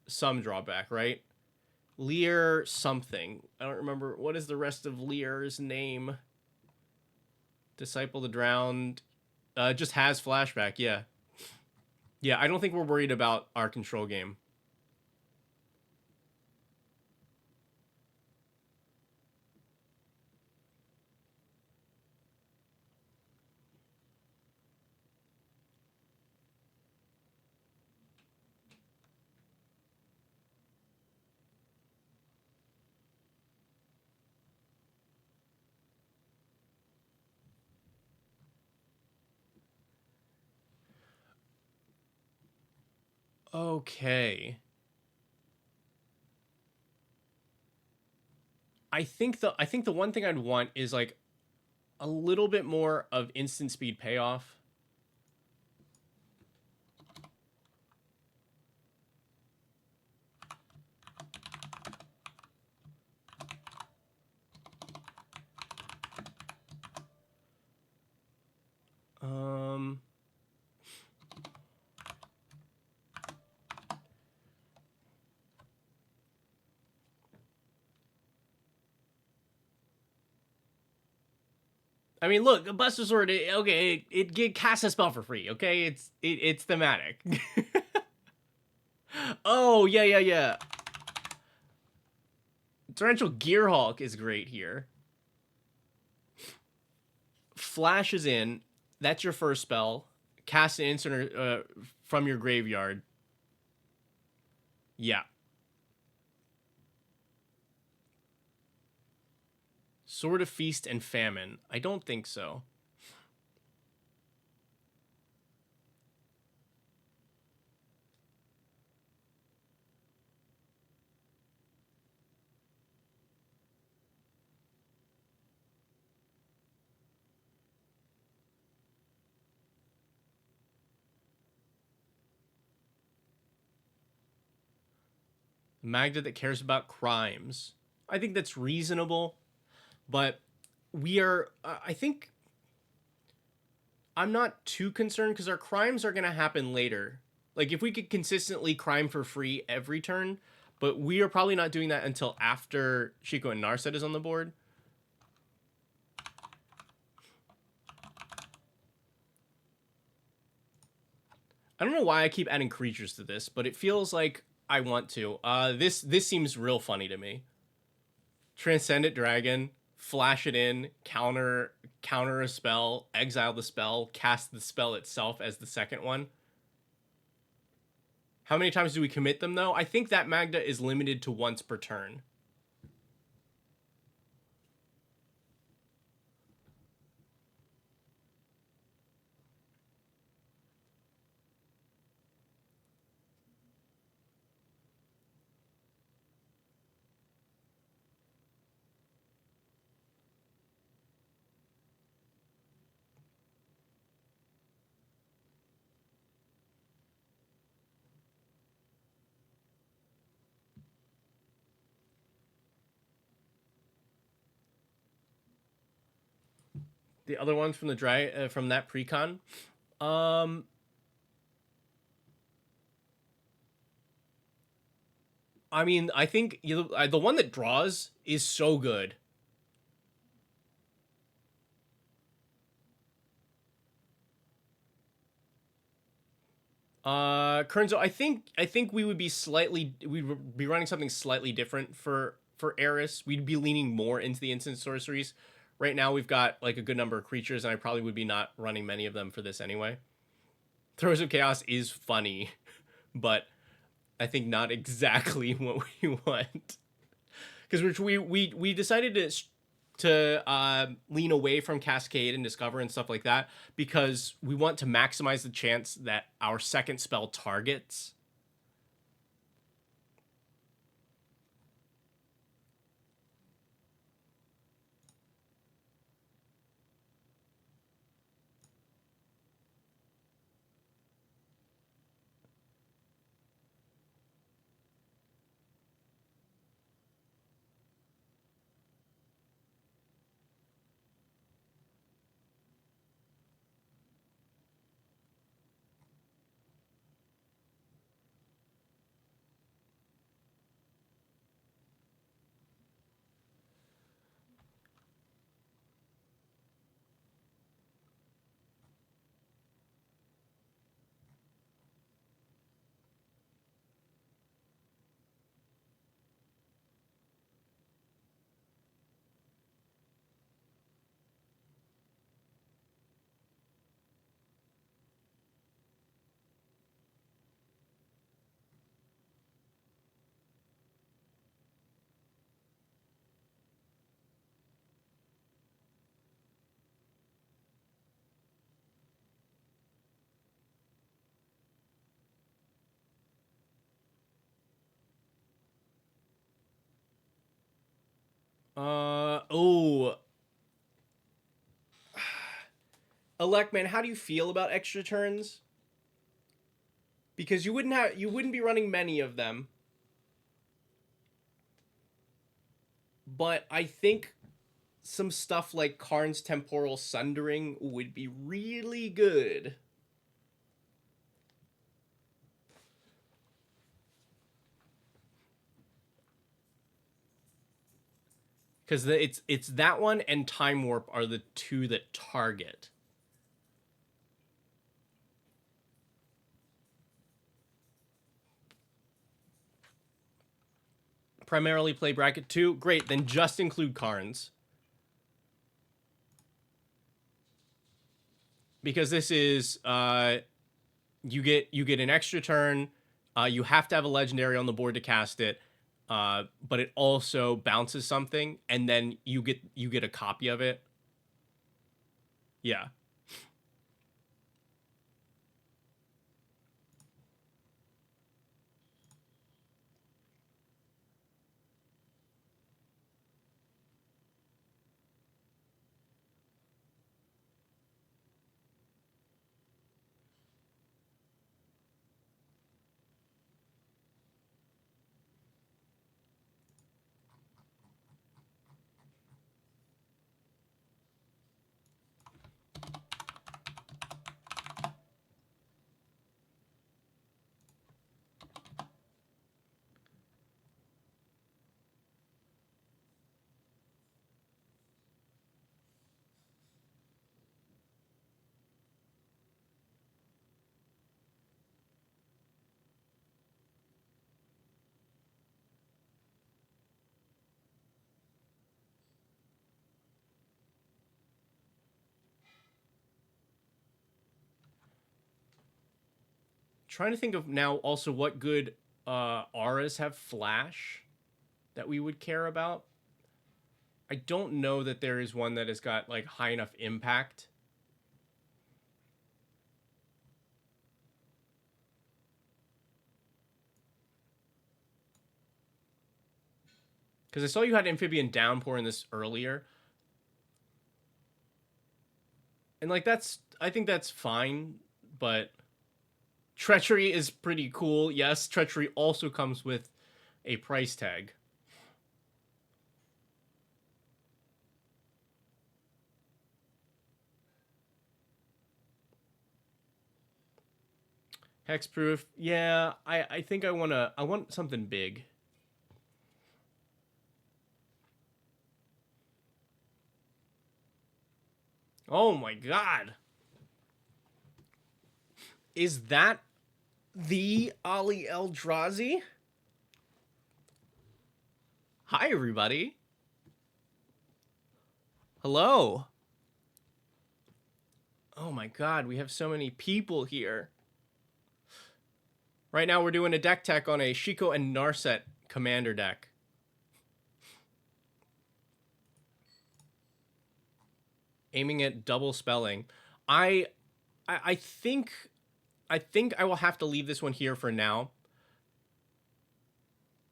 drawback, right? Lear something. I don't remember. What is the rest of Lear's name? Disciple the Drowned. Just has flashback, yeah. Yeah, I don't think we're worried about our control game. Okay. I think the one thing I'd want is like a little bit more of instant speed payoff. Um I mean, look, a Buster Sword. Okay, it casts a spell for free. Okay, it's thematic. Oh yeah, yeah, yeah. Torrential Gearhulk is great here. Flashes in. That's your first spell. Cast an instant from your graveyard. Yeah. Sword of Feast and Famine. I don't think so. Magda that cares about crimes. I think that's reasonable, but we are. I think I'm not too concerned because our crimes are going to happen later. Like if we could consistently crime for free every turn, but we are probably not doing that until after Chico and Narset is on the board. I don't know why I keep adding creatures to this, but it feels like I want to. This seems real funny to me. Transcendent Dragon, flash it in, counter a spell, exile the spell, cast the spell itself as the second one. How many times do we commit them though? I think that Magda is limited to once per turn. The other ones from the from that precon, um, I mean, I think the one that draws is so good. Kernzo, I think we'd be running something slightly different for Eris. We'd be leaning more into the instant sorceries. Right now we've got like a good number of creatures, and I probably would be not running many of them for this anyway. Throws of Chaos is funny, but I think not exactly what we want. Because we decided to lean away from Cascade and Discover and stuff like that because we want to maximize the chance that our second spell targets. Oh. Electman, how do you feel about extra turns? Because you wouldn't be running many of them. But I think some stuff like Karn's Temporal Sundering would be really good. Because it's that one and Time Warp are the two that target. Primarily play bracket 2. Great, then just include Karns. Because this is you get an extra turn. You have to have a legendary on the board to cast it. But it also bounces something, and then you get a copy of it. Yeah. Trying to think of now also what good auras have flash that we would care about. I don't know that there is one that has got like high enough impact. Because I saw you had Amphibian Downpour in this earlier. And like I think that's fine, but Treachery is pretty cool. Yes, Treachery also comes with a price tag. Hexproof. Yeah, I think I want something big. Oh my god. Is that the Ali Eldrazi? Hi everybody. Hello. Oh my god, we have so many people here. Right now we're doing a deck tech on a Shiko and Narset commander deck. Aiming at double spelling. I think I will have to leave this one here for now.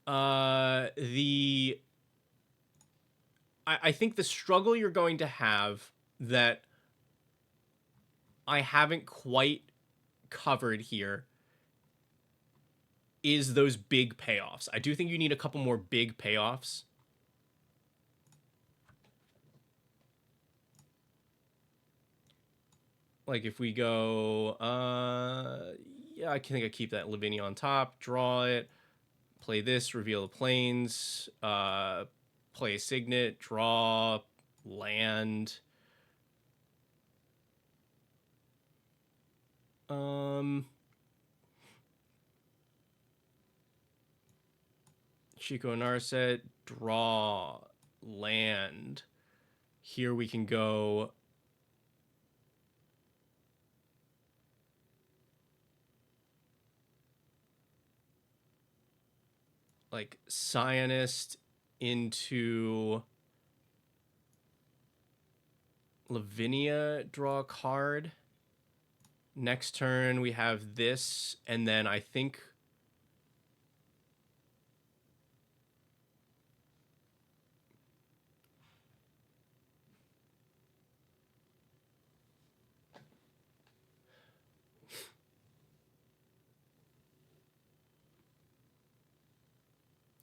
I think the struggle you're going to have that I haven't quite covered here is those big payoffs. I do think you need a couple more big payoffs. Like if we go, yeah, I think I keep that Lavinia on top, draw it, play this, reveal the planes, play a Signet, draw, land. Chico Narset, draw, land. Here we can go. Like Scionist into Lavinia, draw a card. Next turn we have this, and then I think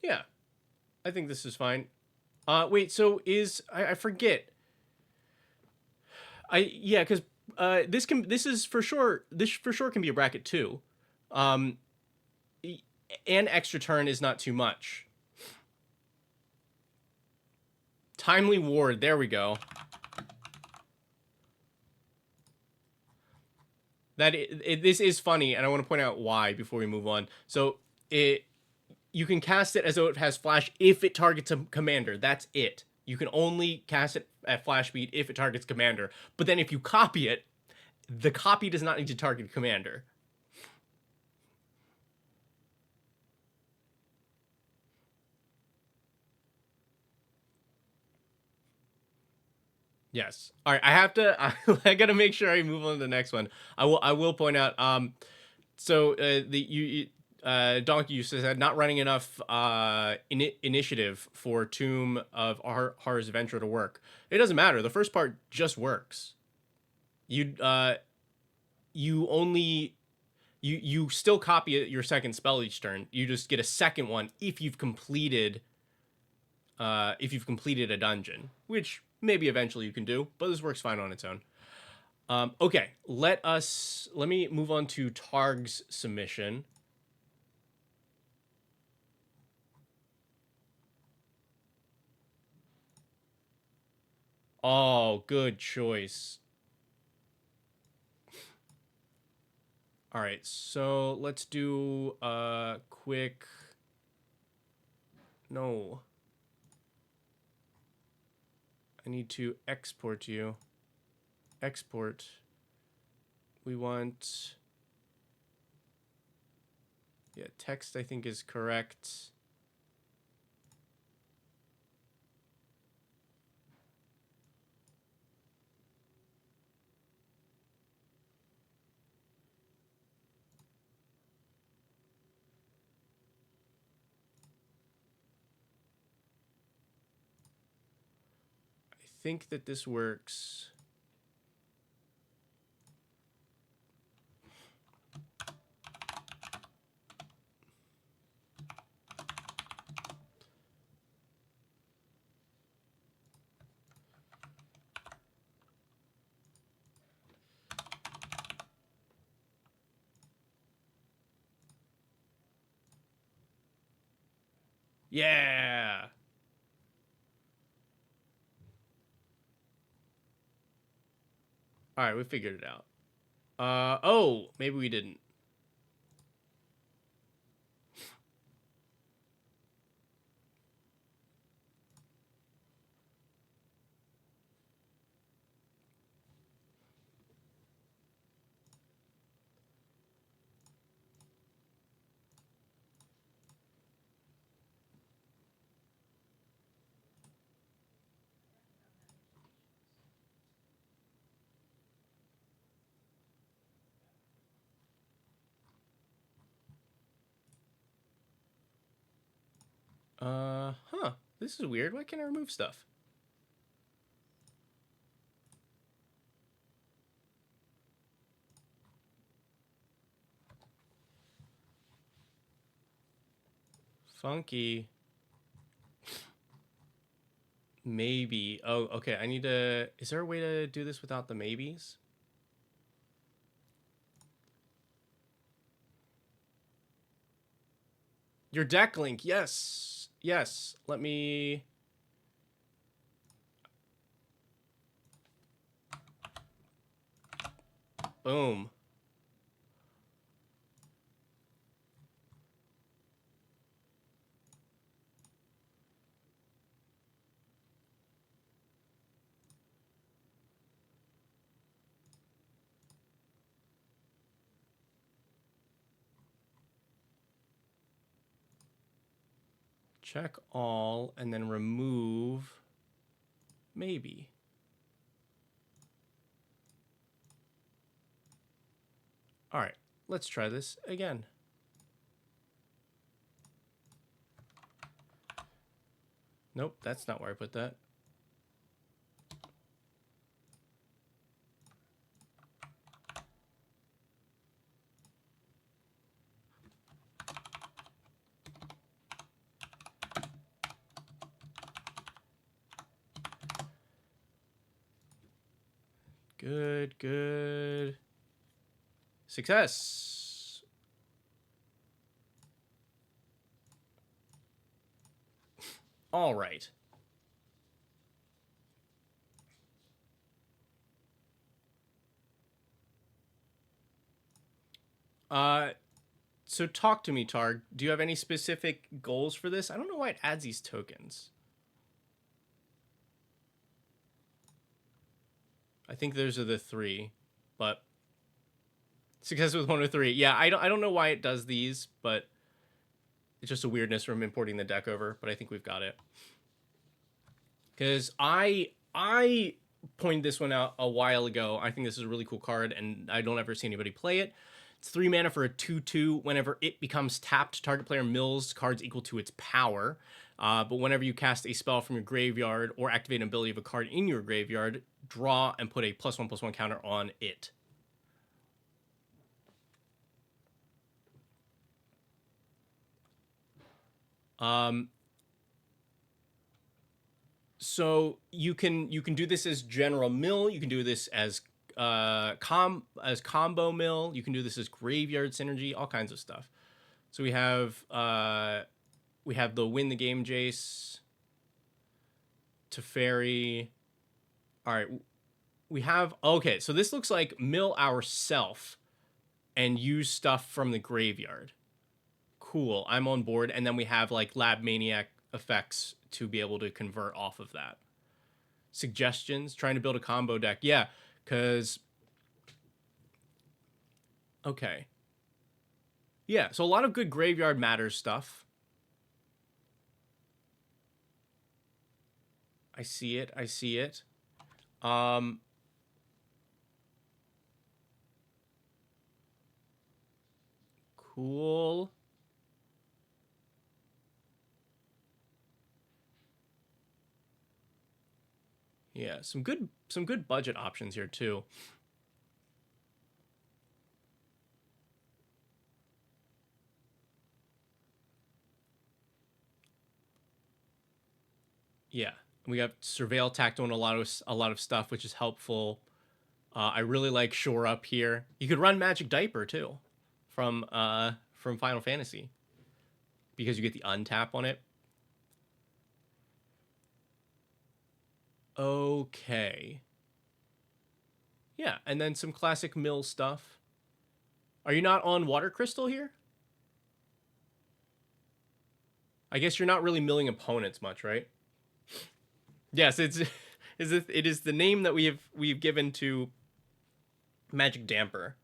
Yeah, I think this is fine. Wait, so I forget. Yeah, because this is for sure, this for sure can be a bracket too. Um, an extra turn is not too much. Timely ward, there we go. This is funny, and I want to point out why before we move on. So you can cast it as though it has flash if it targets a commander. That's it. You can only cast it at flash speed if it targets commander. But then if you copy it, the copy does not need to target commander. Yes. All right. I have to. I gotta make sure I move on to the next one. I will point out. So Donkey used to said not running enough initiative for Tomb of Horror's Adventure to work. It doesn't matter. The first part just works. You only you still copy your second spell each turn. You just get a second one if you've completed a dungeon, which maybe eventually you can do, but this works fine on its own. Okay, let me move on to Targ's submission. Oh, good choice. All right, so let's do a quick. No. I need to export you. Export. We want. Yeah, text I think is correct. I think that this works. Yeah. All right, we figured it out. Oh, maybe we didn't. Huh. This is weird. Why can't I remove stuff? Funky. Maybe. Oh, okay. I need to. Is there a way to do this without the maybes? Your deck link. Yes. Yes. Let me. Boom. Check all and then remove maybe. All right. Let's try this again. Nope, that's not where I put that. Good, good. Success. All right. So talk to me, Targ. Do you have any specific goals for this? I don't know why it adds these tokens. I think those are the 3, but success with 103. Yeah, I don't know why it does these, but it's just a weirdness from importing the deck over, but I think we've got it. Because I pointed this one out a while ago. I think this is a really cool card, and I don't ever see anybody play it. It's 3 mana for a 2/2. Whenever it becomes tapped, target player mills cards equal to its power. But whenever you cast a spell from your graveyard or activate an ability of a card in your graveyard, draw and put a +1/+1 counter on it. So you can do this as general mill. You can do this as combo mill. You can do this as graveyard synergy. All kinds of stuff. So we have the win the game Jace, Teferi. All right, we have okay. So this looks like mill ourself and use stuff from the graveyard. Cool, I'm on board. And then we have like Lab Maniac effects to be able to convert off of that. Suggestions, trying to build a combo deck. Yeah, because okay. Yeah, so a lot of good graveyard matters stuff. I see it. I see it. Cool. Yeah, some good budget options here too. Yeah, we got Surveil tacked on a lot of stuff, which is helpful. I really like Shore Up here. You could run Magic Diaper too, from Final Fantasy, because you get the untap on it. Okay. Yeah, and then some classic mill stuff. Are you not on Water Crystal here? I guess you're not really milling opponents much, right? Yes, it is the name that we've given to Magic Damper.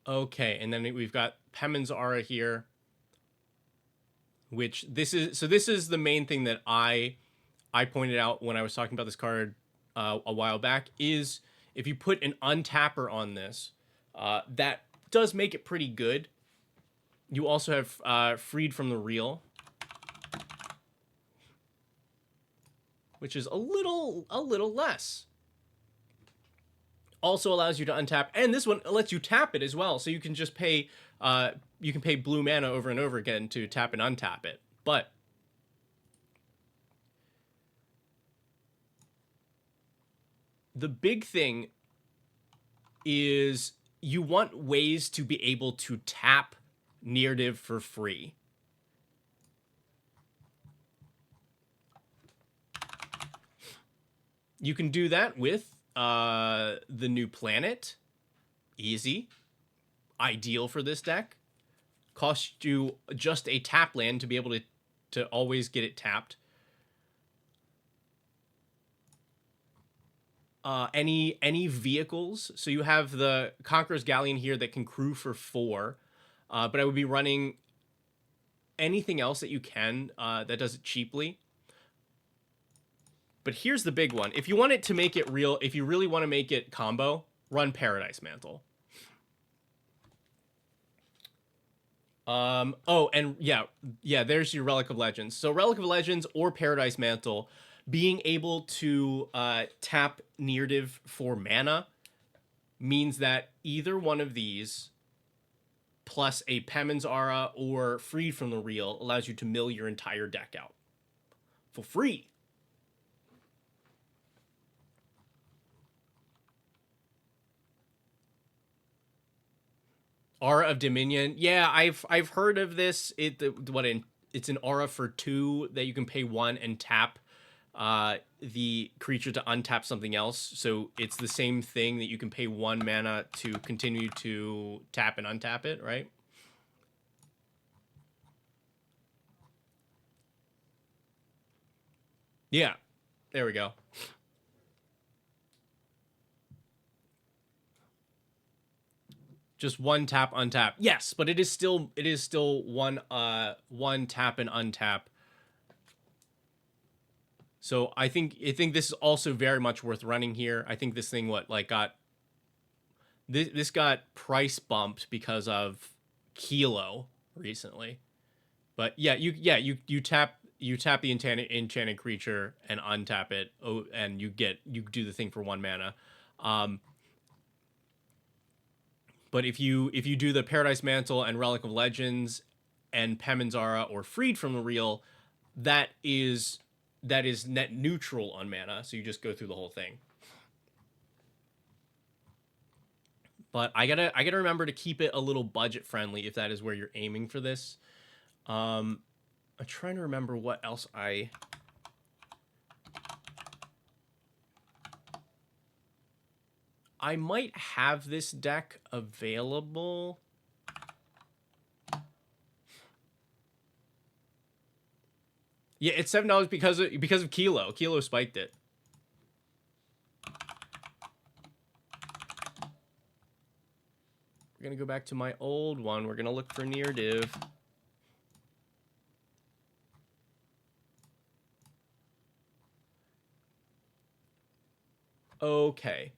Okay, and then we've got Pemin's Aura here, which this is the main thing that I pointed out when I was talking about this card a while back, is if you put an untapper on this, that does make it pretty good. You also have Freed from the Real, which is a little less. Also allows you to untap, and this one lets you tap it as well, so you can just pay blue mana over and over again to tap and untap it. But the big thing is you want ways to be able to tap Narrative for free. You can do that with the new planet. Easy. Ideal for this deck. Costs you just a tap land to be able to always get it tapped. Any vehicles. So you have the Conqueror's Galleon here that can crew for 4. But I would be running anything else that you can that does it cheaply. But here's the big one. If you want it to make it real, if you really want to make it combo, run Paradise Mantle. Oh, and yeah, there's your Relic of Legends. So Relic of Legends or Paradise Mantle, being able to tap Neardiv for mana means that either one of these plus a Pemin's Aura or Freed from the Reel allows you to mill your entire deck out for free. Aura of Dominion. Yeah, I've heard of this. It's an aura for 2 that you can pay 1 and tap the creature to untap something else. So it's the same thing that you can pay 1 mana to continue to tap and untap it, right? Yeah. There we go. Just 1 tap untap. Yes, but it is still one tap and untap. So I think this is also very much worth running here. I think this thing got this got price bumped because of Kilo recently. But yeah, you tap the enchanted creature and untap it, and you do the thing for 1 mana. But if you do the Paradise Mantle and Relic of Legends and Pemin's Aura or Freed from the Reel, that is net neutral on mana, so you just go through the whole thing. But I gotta remember to keep it a little budget friendly if that is where you're aiming for this. I'm trying to remember what else I might have this deck available. Yeah, it's $7 because of Kilo. Kilo spiked it. We're gonna go back to my old one. We're gonna look for Neardiv. Okay.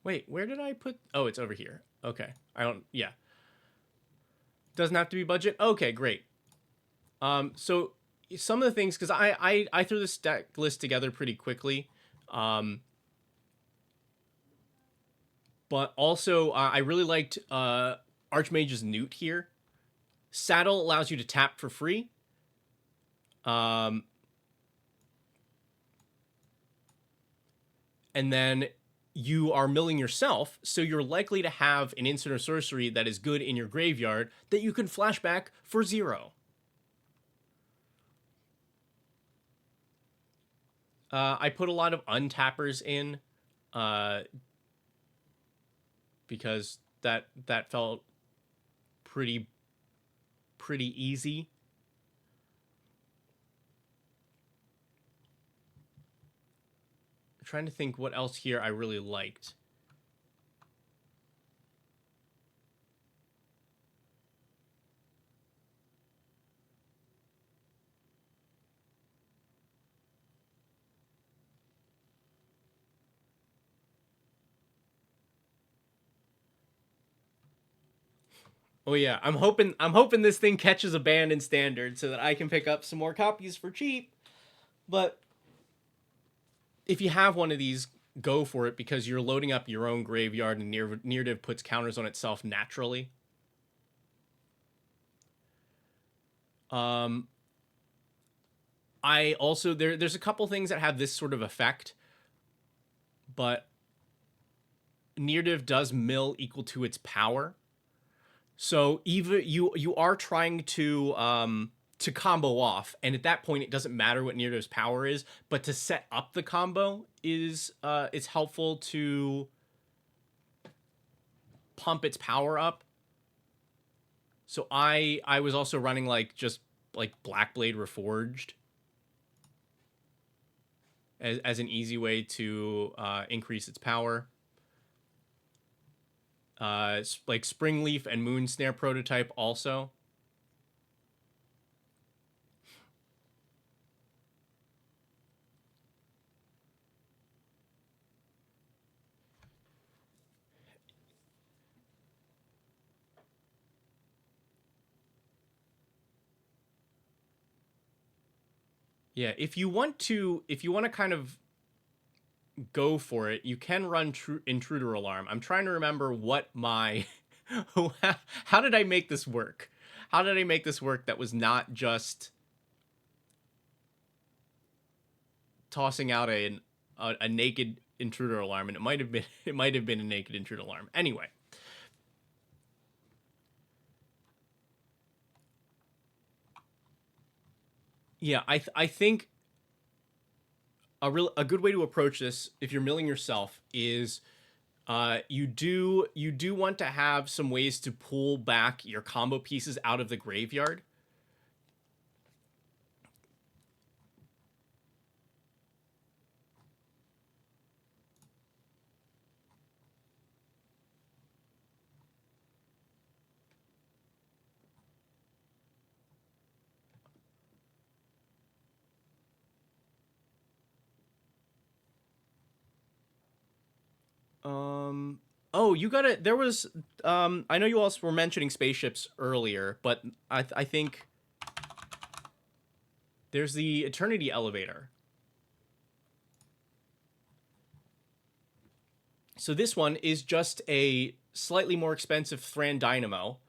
Wait, where did I put... Oh, it's over here. Okay. Yeah. Doesn't have to be budget? Okay, great. So some of the things, because I threw this deck list together pretty quickly. But also, I really liked Archmage's Newt here. Saddle allows you to tap for free. And then you are milling yourself, so you're likely to have an instant or sorcery that is good in your graveyard that you can flashback for 0. I put a lot of untappers in because that felt pretty easy. I'm trying to think what else here I really liked. Oh yeah, I'm hoping this thing catches a ban in Standard so that I can pick up some more copies for cheap. But if you have one of these, go for it, because you're loading up your own graveyard, and Neardiv puts counters on itself naturally. I also there's a couple things that have this sort of effect, but Neardiv does mill equal to its power. So even you are trying to combo off, and at that point it doesn't matter what Neardiv's power is, but to set up the combo is it's helpful to pump its power up. So I was also running just Blackblade Reforged as an easy way to increase its power. like Springleaf and Moonsnare prototype also. Yeah, if you want to kind of go for it, you can run Intruder Alarm. I'm trying to remember what my how did I make this work? How did I make this work that was not just tossing out a naked Intruder Alarm, and it might have been a naked Intruder Alarm. Anyway, yeah, I think a good way to approach this if you're milling yourself is you do want to have some ways to pull back your combo pieces out of the graveyard. Oh, you got it. There was. I know you also were mentioning spaceships earlier, but I think there's the Eternity Elevator. So this one is just a slightly more expensive Thran Dynamo,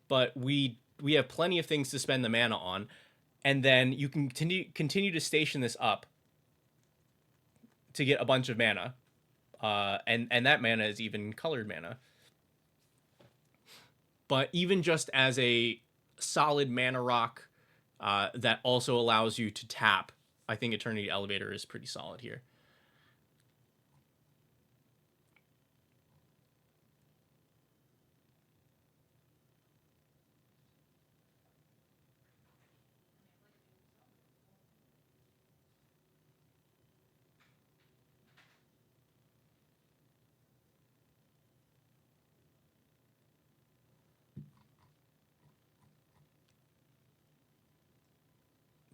but we have plenty of things to spend the mana on, and then you can continue to station this up to get a bunch of mana, and that mana is even colored mana. But even just as a solid mana rock that also allows you to tap, I think Eternity Elevator is pretty solid here.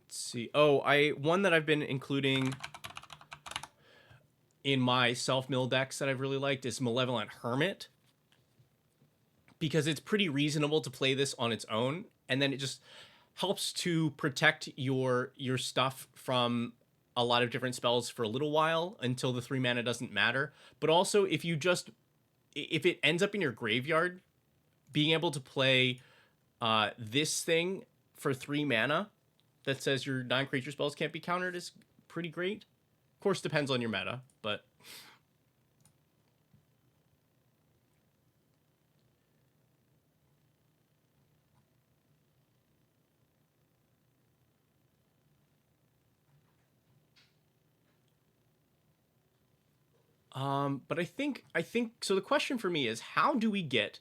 Let's see. Oh, one that I've been including in my self-mill decks that I've really liked is Malevolent Hermit, because it's pretty reasonable to play this on its own, and then it just helps to protect your stuff from a lot of different spells for a little while until the 3 mana doesn't matter. But also, if it ends up in your graveyard, being able to play this thing for 3 mana that says your 9 creature spells can't be countered is pretty great. Of course, depends on your meta, but but I think so. The question for me is, how do we get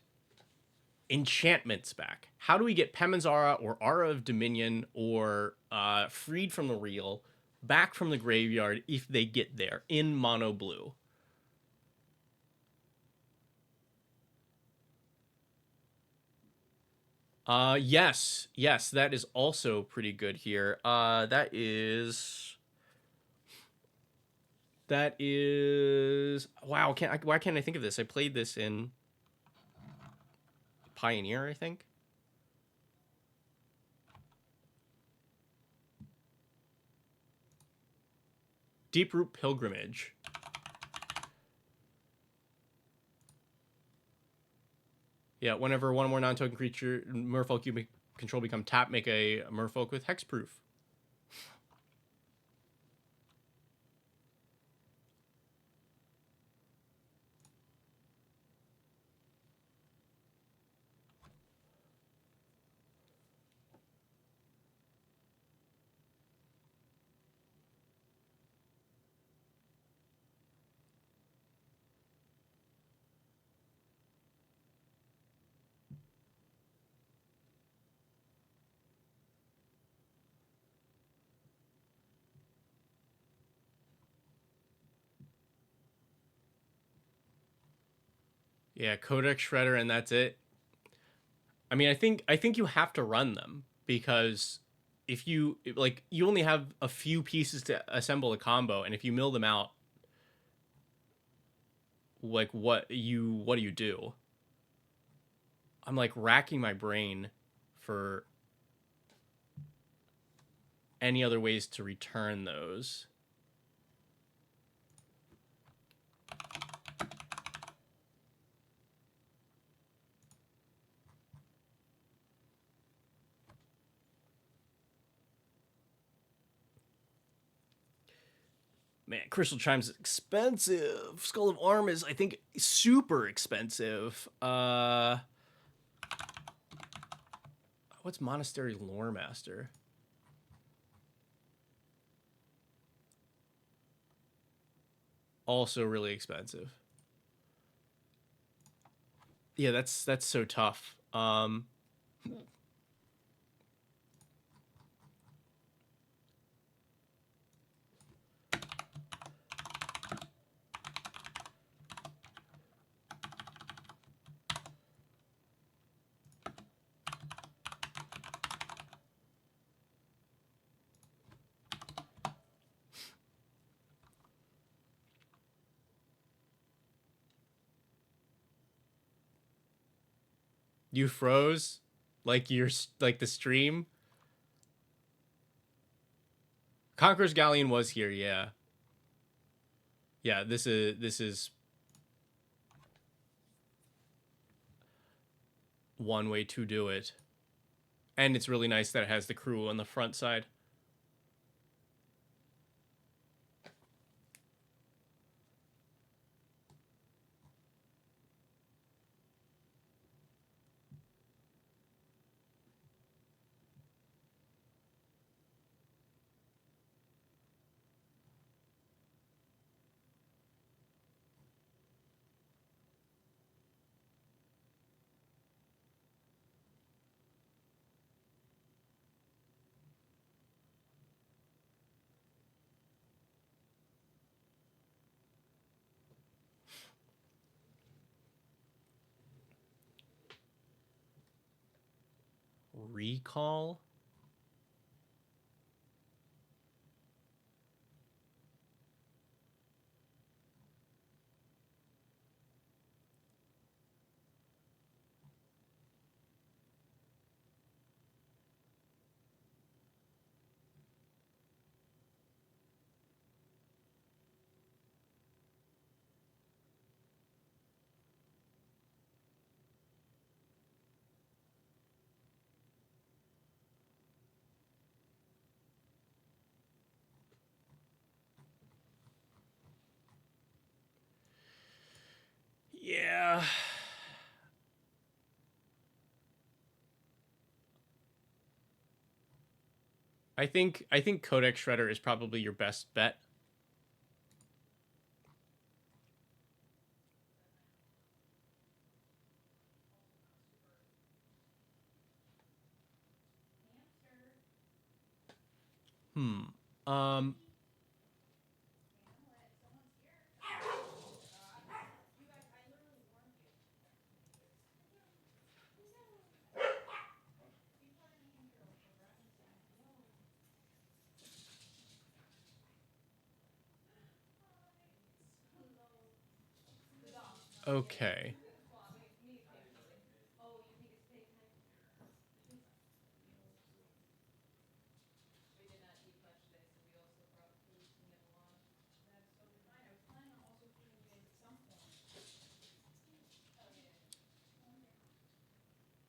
enchantments back? How do we get Pemazara or Aura of Dominion or Freed from the Real back from the graveyard if they get there in mono blue? Yes, that is also pretty good here. That is wow. Why can't I think of this? I played this in Pioneer, I think. Deeproot Pilgrimage. Yeah, whenever one more non-token creature merfolk you control become tap, make a merfolk with hexproof. Yeah, codec shredder, and that's it. I mean, I think you have to run them because if you like, you only have a few pieces to assemble a combo, and if you mill them out, like what do you do? I'm like racking my brain for any other ways to return those. Man, Crystal Chimes is expensive. Skull of Arm is, I think, super expensive. What's Monastery Lore Master? Also really expensive. Yeah, that's so tough. You froze, like you're like the stream. Conqueror's Galleon was here, yeah. Yeah, this is one way to do it. And it's really nice that it has the crew on the front side. Recall? Yeah. I think Codex Shredder is probably your best bet. Hmm. Um okay.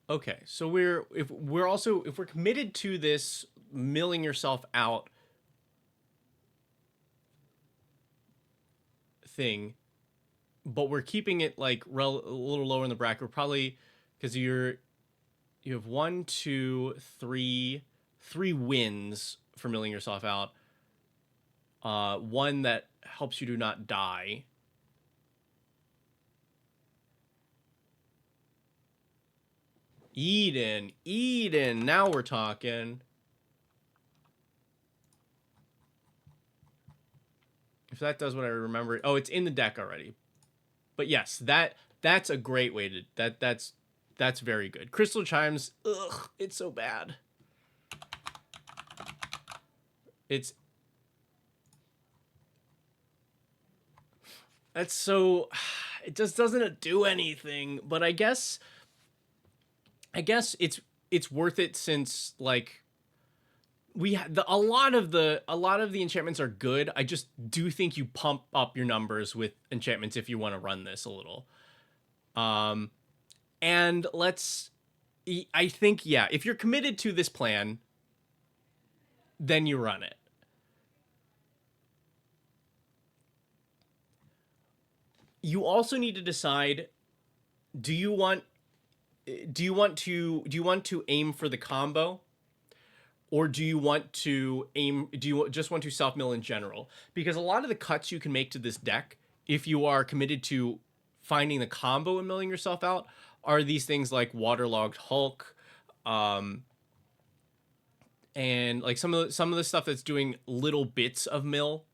Okay. So if we're committed to this milling yourself out thing, but we're keeping it like a little lower in the bracket. We're probably because you have one, two, three wins for milling yourself out. One that helps you to not die. Eden. Now we're talking. If that does what I remember, oh, it's in the deck already. But yes, that That's a great way to that's very good. Crystal Chimes, ugh, it's so bad. It's that's so it just doesn't do anything, but I guess it's worth it since like a lot of the enchantments are good. I just do think you pump up your numbers with enchantments if you want to run this a little. Um and I think, yeah, if you're committed to this plan, then you run it. You also need to decide, do you want do you want to aim for the combo, or do you just want to self mill in general? Because a lot of the cuts you can make to this deck, if you are committed to finding the combo and milling yourself out, are these things like Waterlogged Hulk, um, and like some of the stuff that's doing little bits of mill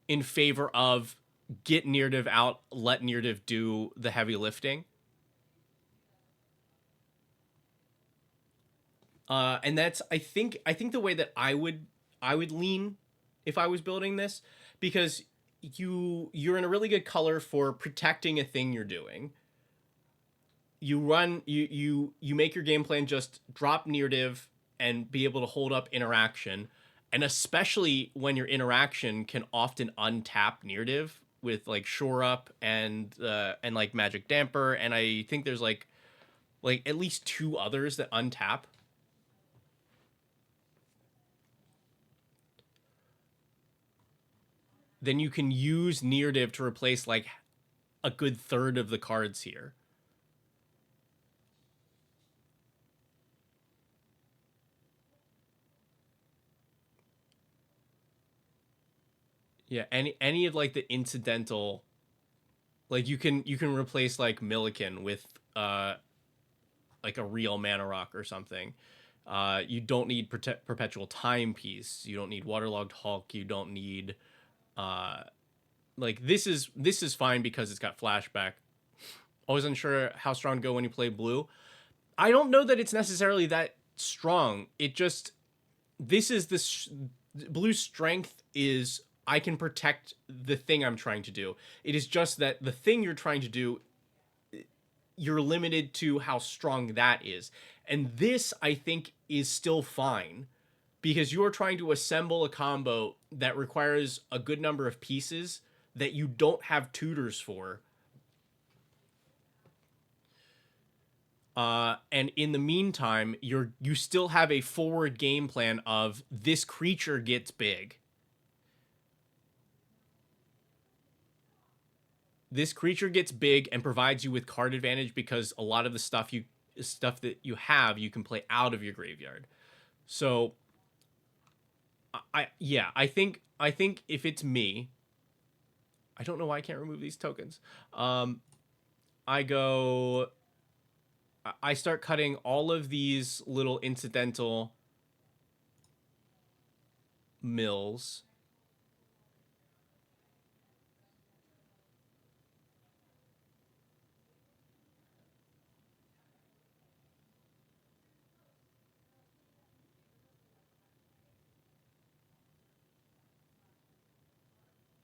in favor of get Neardiv out, let Neardiv do the heavy lifting. And that's I think the way that I would lean if I was building this, because you're in a really good color for protecting a thing you're doing. You make your game plan just drop Neardiv and be able to hold up interaction, and especially when your interaction can often untap Neardiv with like Shore Up and like Magic Damper, and I think there's like at least two others that untap. Then you can use Neardiv to replace like a good third of the cards here. Yeah, any of like the incidental, like you can replace like Milliken with like a real mana rock or something. You don't need perpetual timepiece. You don't need Waterlogged Hulk. You don't need uh like this is fine because it's got flashback. Always unsure how strong to go when you play blue. I don't know that it's necessarily that strong. It just this is this blue strength is I can protect the thing I'm trying to do. It is just that the thing you're trying to do, you're limited to how strong that is. And this I think is still fine because you are trying to assemble a combo that requires a good number of pieces that you don't have tutors for. And in the meantime, you still have a forward game plan of this creature gets big. This creature gets big and provides you with card advantage because a lot of the stuff that you have you can play out of your graveyard. So I think if it's me, I don't know why I can't remove these tokens. I go I start cutting all of these little incidental mills.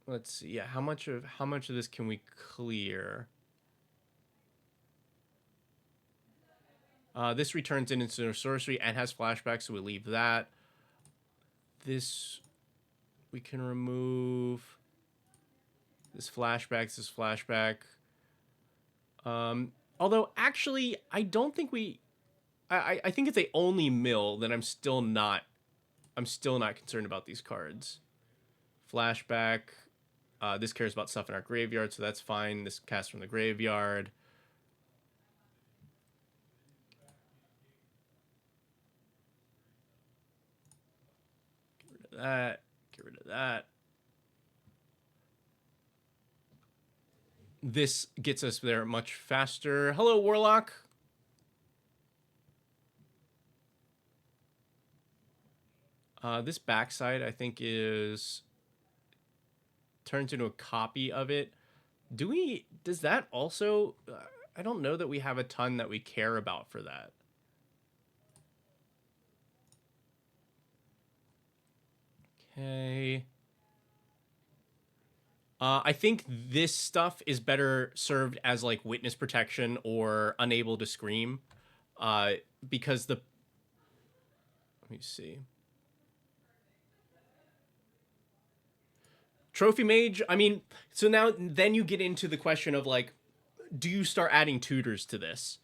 Let's see. Yeah, how much of this can we clear? This returns an instant or sorcery and has flashback, so we leave that. This we can remove. This flashback. This flashback. Although actually, I don't think we. I think if they only mill, then I'm still not. I'm still not concerned about these cards. Flashback. This cares about stuff in our graveyard, so that's fine. This cast from the graveyard. Get rid of that. Get rid of that. This gets us there much faster. Hello, Warlock. This backside, I think, is turns into a copy of it. Do we? Does that also? I don't know that we have a ton that we care about for that. Okay. I think this stuff is better served as like witness protection or unable to scream, uh, because the. Let me see. Trophy mage. I mean, so now then you get into the question of like, do you start adding tutors to this?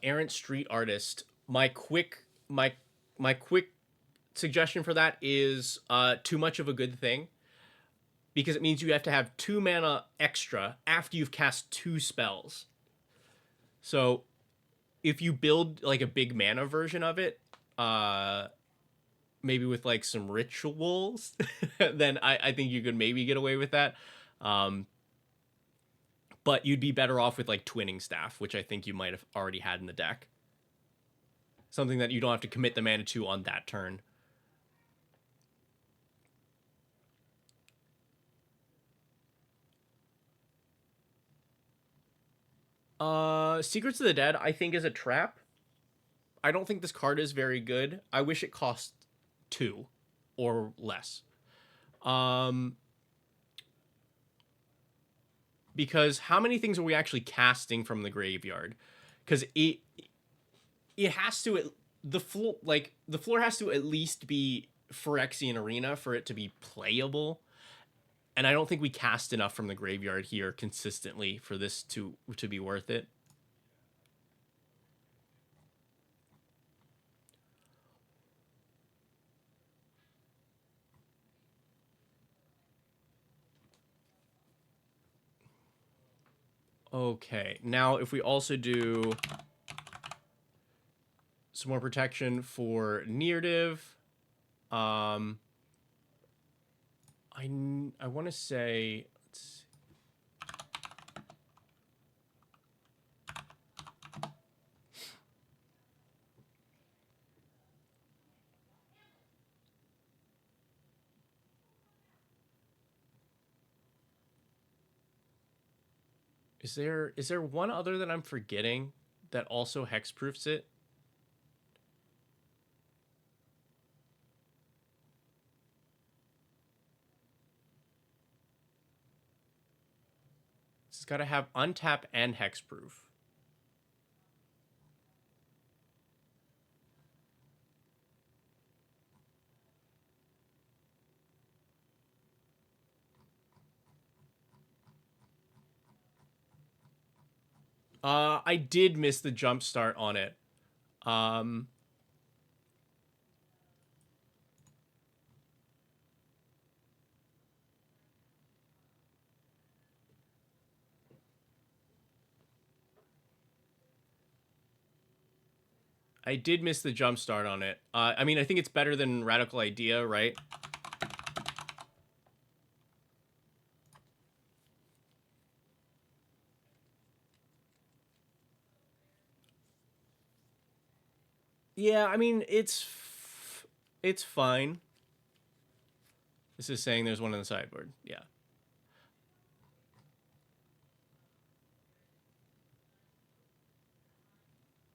Errant street artist. My quick suggestion for that is too much of a good thing, because it means you have to have 2 mana extra after you've cast 2 spells. So if you build like a big mana version of it, maybe with like some rituals, then I think you could maybe get away with that. Um, but you'd be better off with like twinning staff, which I think you might have already had in the deck. Something that you don't have to commit the mana to on that turn. Secrets of the Dead, I think, is a trap. I don't think this card is very good. I wish it cost 2 or less. Um, because how many things are we actually casting from the graveyard? Because it has to, the floor has to at least be Phyrexian Arena for it to be playable. And I don't think we cast enough from the graveyard here consistently for this to be worth it. Okay, now if we also do some more protection for Neardiv, I want to say, let's is there one other that I'm forgetting that also hexproofs it? It's got to have untap and hexproof. I did miss the jump start on it. Um, I did miss the jump start on it. I mean, I think it's better than Radical Idea, right? Yeah, I mean, it's fine. This is saying there's one in the sideboard. Yeah.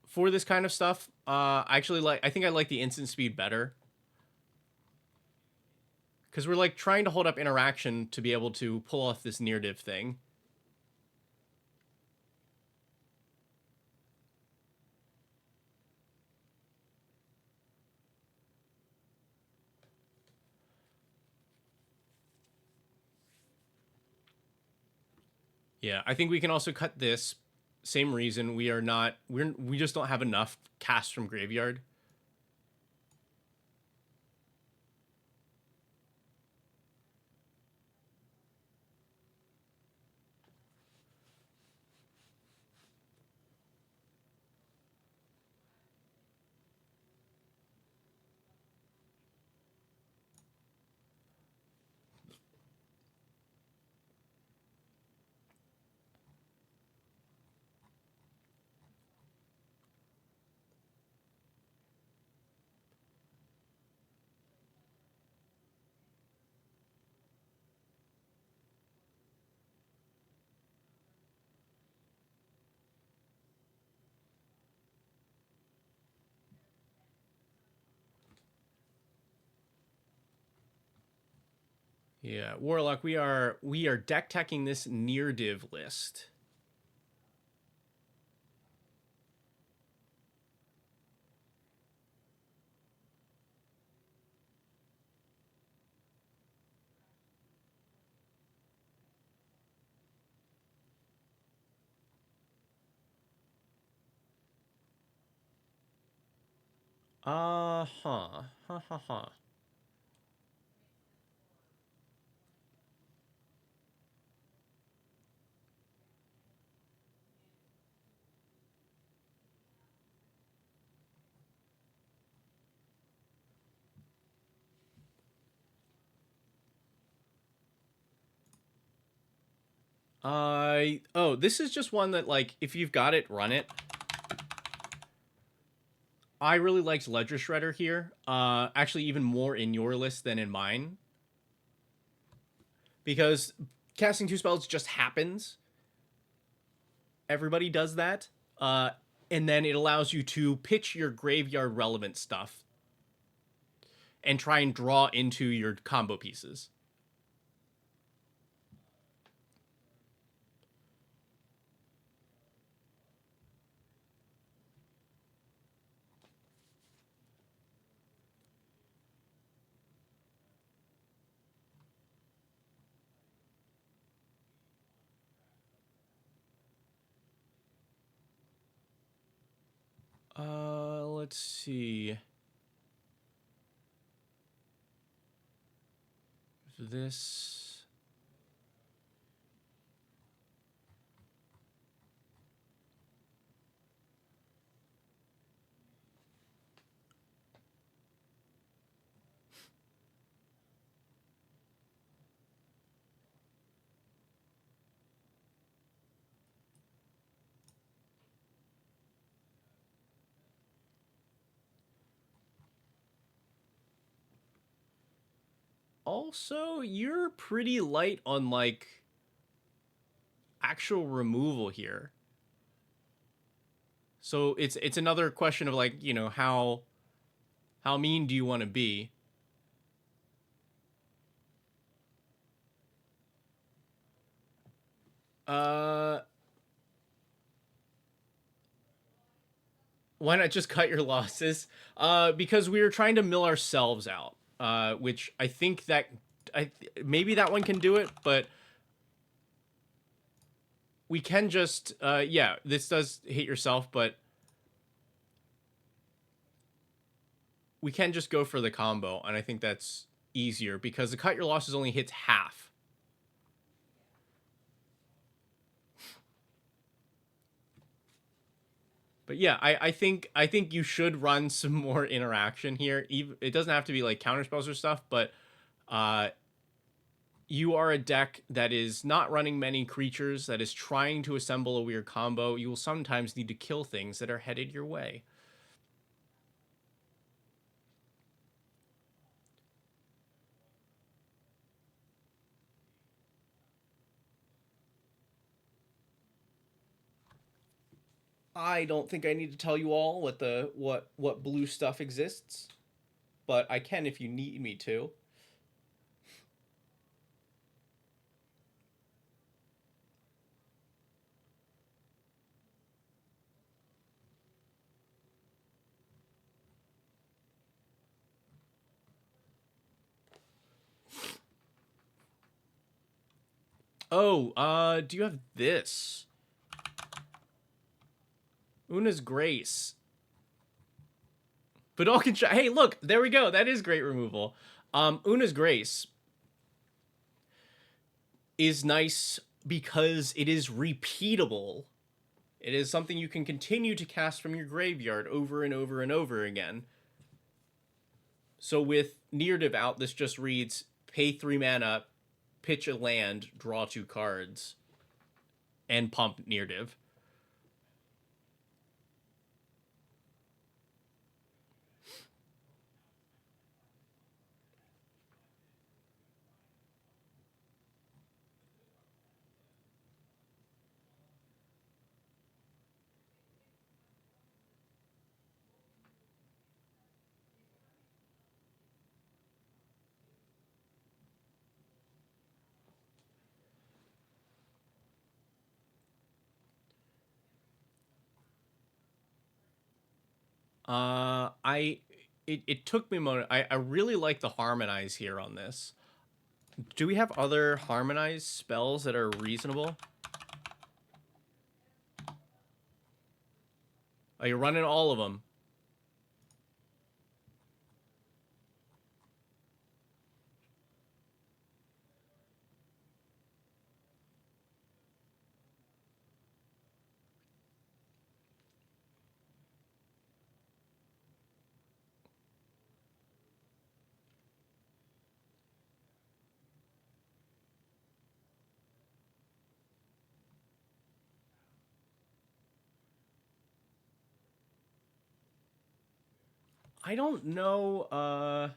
For this kind of stuff, I think I like the instant speed better. Because we're like trying to hold up interaction to be able to pull off this near div thing. Yeah, I think we can also cut this. Same reason, we just don't have enough casts from graveyard. Yeah, Warlock, we are deck teching this near div list. Uh-huh. Ha ha ha. Oh, this is just one that, like, if you've got it, run it. I really liked Ledger Shredder here. Actually, even more in your list than in mine. Because casting two spells just happens. Everybody does that. And then it allows you to pitch your graveyard relevant stuff and try and draw into your combo pieces. Let's see. This. Also, you're pretty light on, like, actual removal here. So it's another question of, like, how mean do you want to be? Uh why not just cut your losses? Because we were trying to mill ourselves out. Which I think that maybe that one can do it, but we can just yeah, this does hit yourself, but we can just go for the combo, and I think that's easier because the cut your losses only hits half. But yeah, I think you should run some more interaction here. It doesn't have to be like counterspells or stuff, but uh, you are a deck that is not running many creatures, that is trying to assemble a weird combo. You will sometimes need to kill things that are headed your way. I don't think I need to tell you all what blue stuff exists, but I can if you need me to. Oh, do you have this? Una's Grace. But all can try. Hey, look, there we go. That is great removal. Una's Grace is nice because it is repeatable. It is something you can continue to cast from your graveyard over and over and over again. So with Neardiv out, this just reads pay 3 mana, pitch a land, draw 2 cards, and pump Neardiv. It took me a moment. I really like the harmonize here on this. Do we have other harmonize spells that are reasonable? Are you running all of them? I don't know.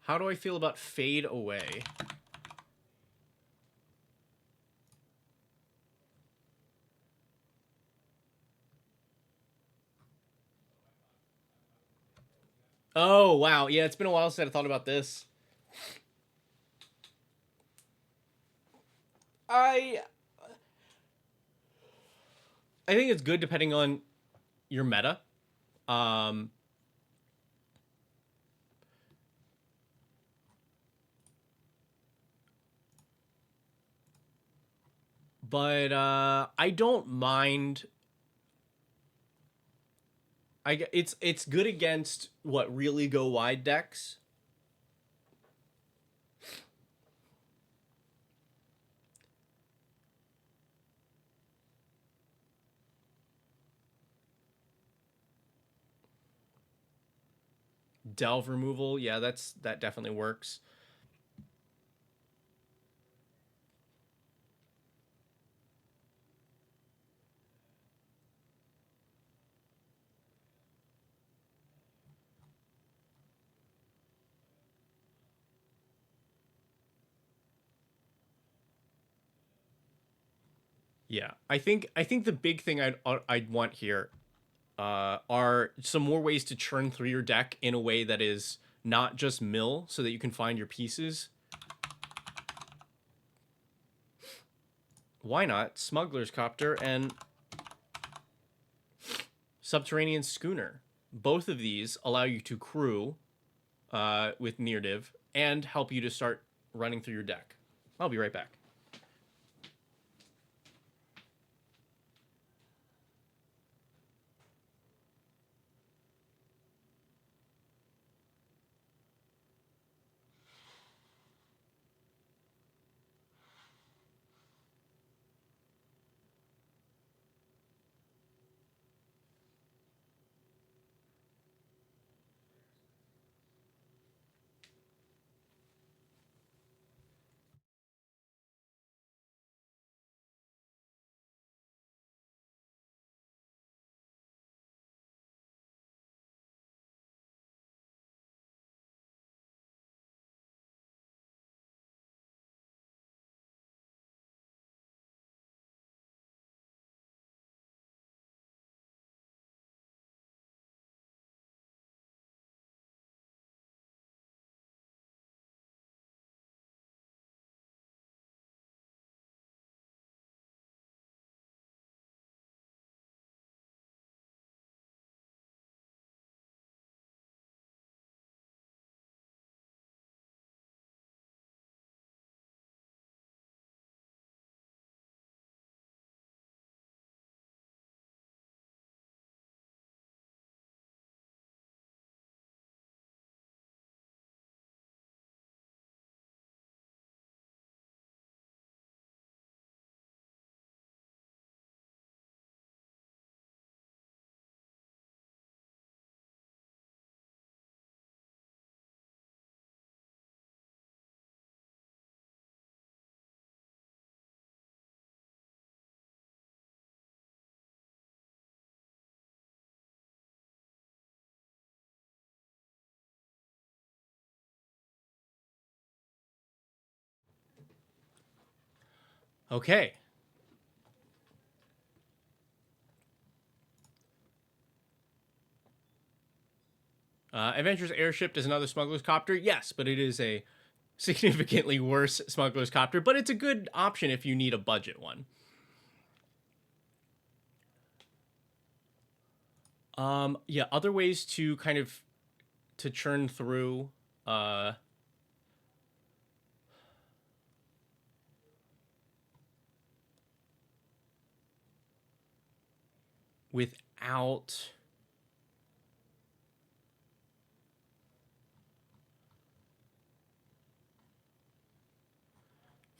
How do I feel about fade away? Oh wow, yeah, it's been a while since I thought about this. I I think it's good depending on your meta. Um, but I don't mind. It's good against what really go wide decks. Delve removal, yeah, that definitely works. Yeah, I think the big thing I'd want here are some more ways to churn through your deck in a way that is not just mill, so that you can find your pieces. Why not Smuggler's Copter and Subterranean Schooner? Both of these allow you to crew with near div and help you to start running through your deck. I'll be right back. Okay. Adventurous Airship is another smuggler's copter. Yes, but it is a significantly worse smuggler's copter, but it's a good option if you need a budget one. Yeah, other ways to kind of to churn through without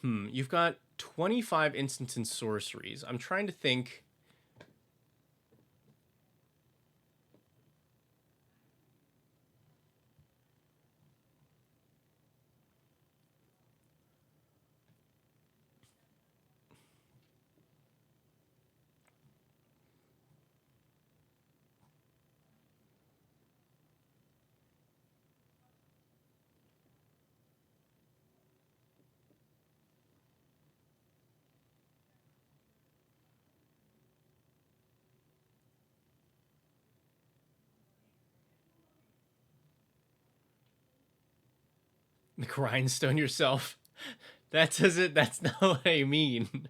you've got 25 instants and sorceries. I'm trying to think. The grindstone yourself. That doesn't. That's not what I mean.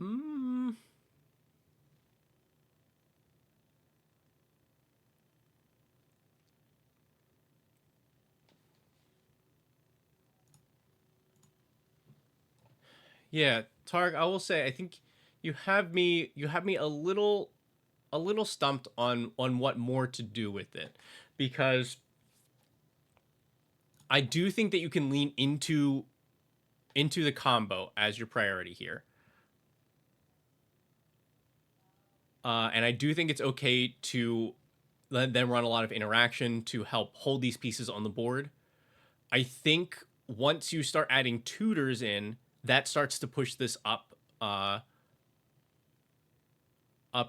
Mm. Yeah, Targ. I will say. I think you have me. You have me a little stumped on what more to do with it, because I do think that you can lean into the combo as your priority here. And I do think it's okay to let them run a lot of interaction to help hold these pieces on the board. I think once you start adding tutors in, that starts to push this up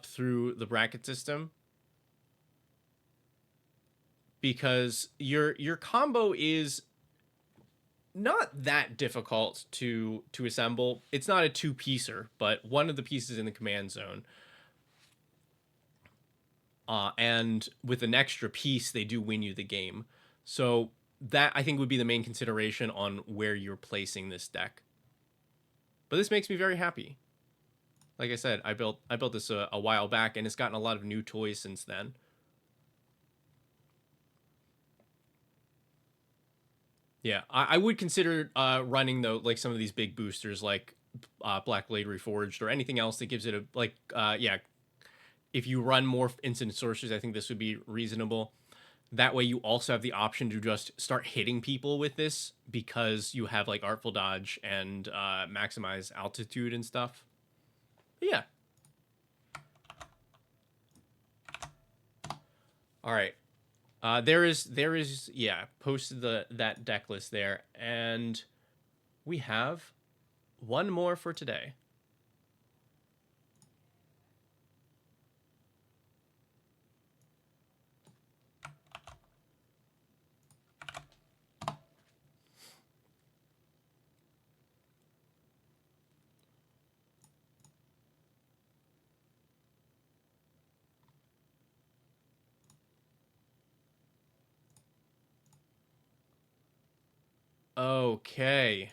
through the bracket system, because your combo is not that difficult to assemble. It's not a two-piecer, but one of the pieces in the command zone. And with an extra piece, they do win you the game. So that, I think, would be the main consideration on where you're placing this deck. But this makes me very happy. Like I said, I built this a while back, and it's gotten a lot of new toys since then. Yeah, I would consider running though, like some of these big boosters, like Black Blade Reforged or anything else that gives it a yeah. If you run more instant sorceries, I think this would be reasonable. That way, you also have the option to just start hitting people with this, because you have like Artful Dodge and maximize altitude and stuff. But yeah. All right. There is yeah, posted that deck list there, and we have one more for today. Okay.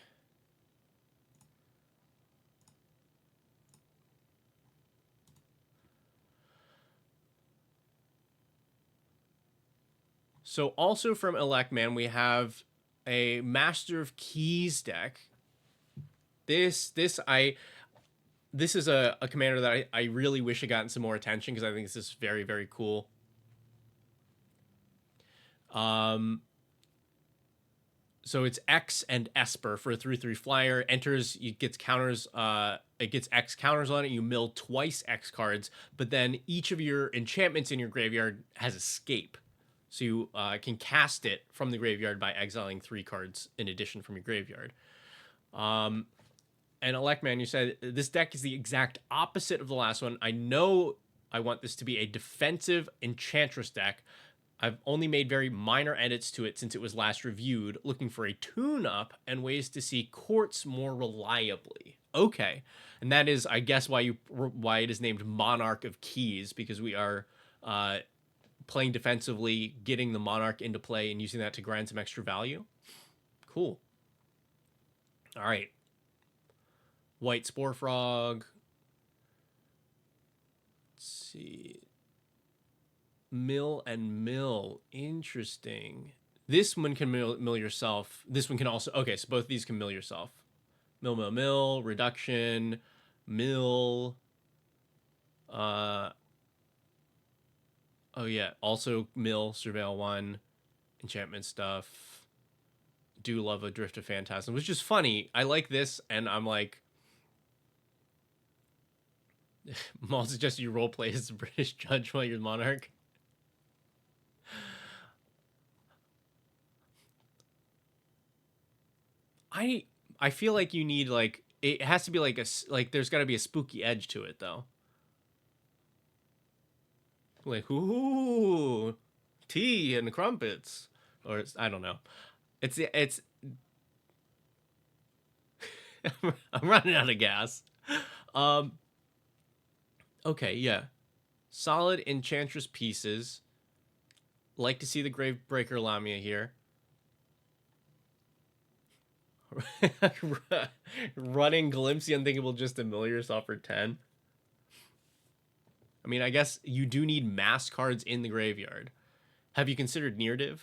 So also from Electman, we have a Master of Keys deck. This is a commander that I really wish had gotten some more attention, because I think this is very, very cool. So it's X and Esper for a 3/3 flyer. Enters, it gets counters. It gets X counters on it. You mill twice X cards, but then each of your enchantments in your graveyard has escape. So you can cast it from the graveyard by exiling 3 cards in addition from your graveyard. And Electman, you said this deck is the exact opposite of the last one. I know I want this to be a defensive Enchantress deck. I've only made very minor edits to it since it was last reviewed, looking for a tune-up and ways to see courts more reliably. Okay, and that is, I guess, why it is named Monarch of Keys, because we are playing defensively, getting the Monarch into play, and using that to grind some extra value. Cool. All right. White Spore Frog. Let's see. Mill and mill. Interesting. This one can mill yourself. This one can also... Okay, so both of these can mill yourself. Mill, mill, mill. Reduction. Mill. Oh, yeah. Also mill. Surveil 1. Enchantment stuff. Do love a Drift of Phantasm, which is funny. I like this, and I'm like... Maul suggests you roleplay as a British judge while you're the monarch. I feel like you need, like, it has to be like there's got to be a spooky edge to it, though. Like, ooh, tea and crumpets, or I don't know. It's I'm running out of gas. Okay, yeah, solid Enchantress pieces. Like to see the Gravebreaker Lamia here. Running Glimpse the Unthinkable just to mill yourself for 10. I mean, I guess you do need mass cards in the graveyard. Have you considered Neardiv?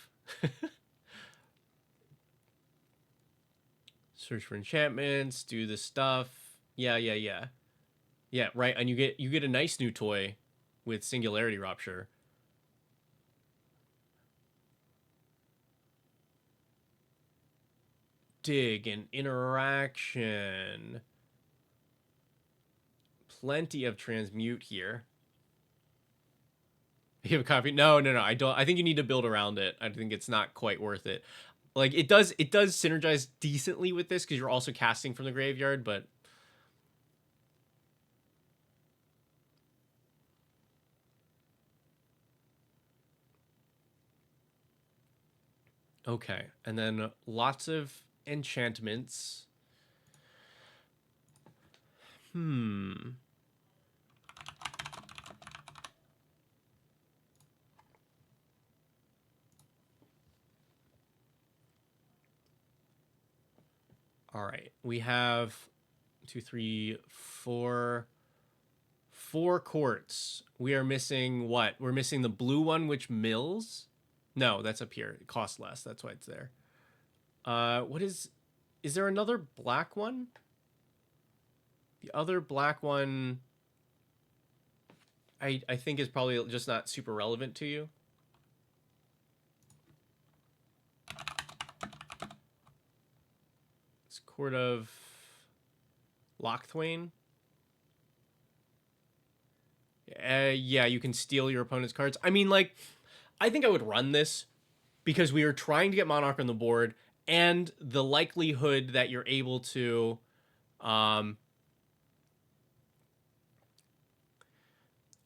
Search for enchantments, do this stuff. Yeah. Yeah, right, and you get a nice new toy with Singularity Rupture. Dig and interaction. Plenty of transmute here. You have a copy? No, I don't. I think you need to build around it. I think it's not quite worth it. Like, it does synergize decently with this because you're also casting from the graveyard, but okay. And then lots of enchantments. All right, we have 2, 3, 4 courts. We are missing what? We're missing the blue one, which mills. No, that's up here. It costs less. That's why it's there. What is there another black one? The other black one, I think is probably just not super relevant to you. It's Court of Lochthwain. Yeah, you can steal your opponent's cards. I mean, like, I think I would run this because we are trying to get Monarch on the board, and the likelihood that you're able to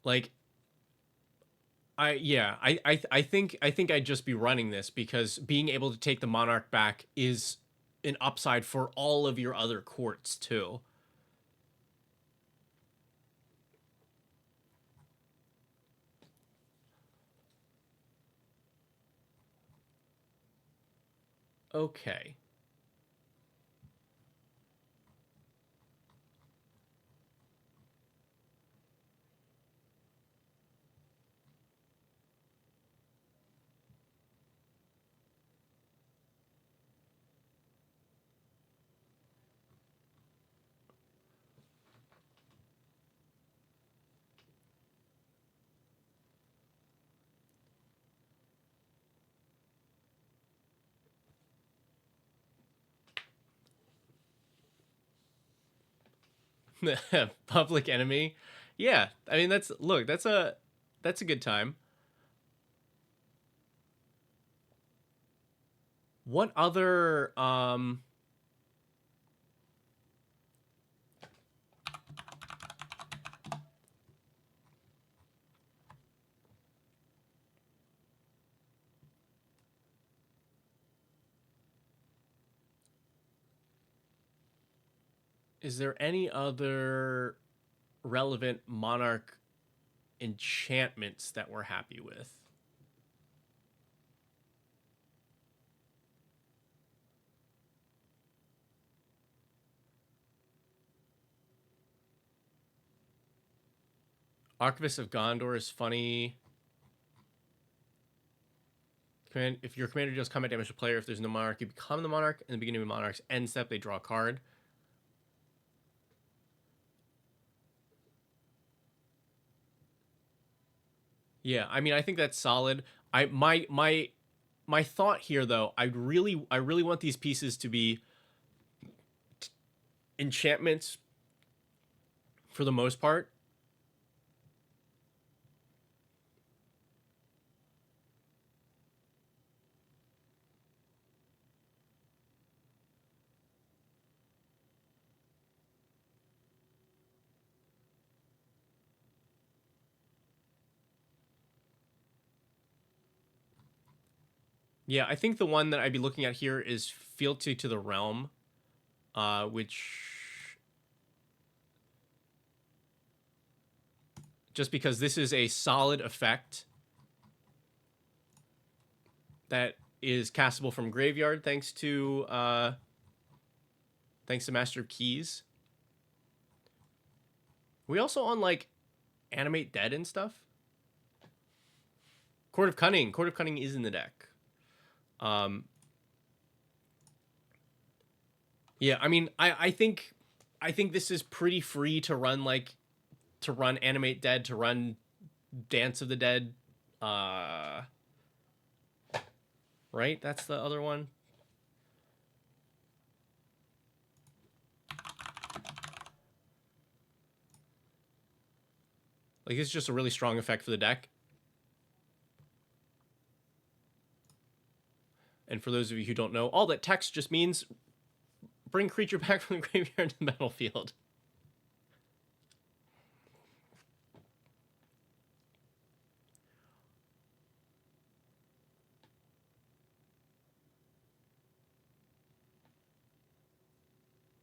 like I think I'd just be running this because being able to take the Monarch back is an upside for all of your other courts too. Okay. Public Enemy. Yeah, I mean that's a good time. What other is there any other relevant monarch enchantments that we're happy with? Archivist of Gondor is funny. If your commander deals combat damage to a player, if there's no monarch, you become the monarch. In the beginning of the monarch's end step, they draw a card. Yeah, I mean, I think that's solid. My thought here, though, I really want these pieces to be enchantments for the most part. Yeah, I think the one that I'd be looking at here is Fealty to the Realm, which just because this is a solid effect that is castable from graveyard thanks to Master of Keys. We also on like Animate Dead and stuff. Court of Cunning. Court of Cunning is in the deck. Yeah, I mean, I think this is pretty free to run, like to run Animate Dead, to run Dance of the Dead. Right? That's the other one. Like, it's just a really strong effect for the deck. And for those of you who don't know, all that Tecks just means bring creature back from the graveyard to the battlefield.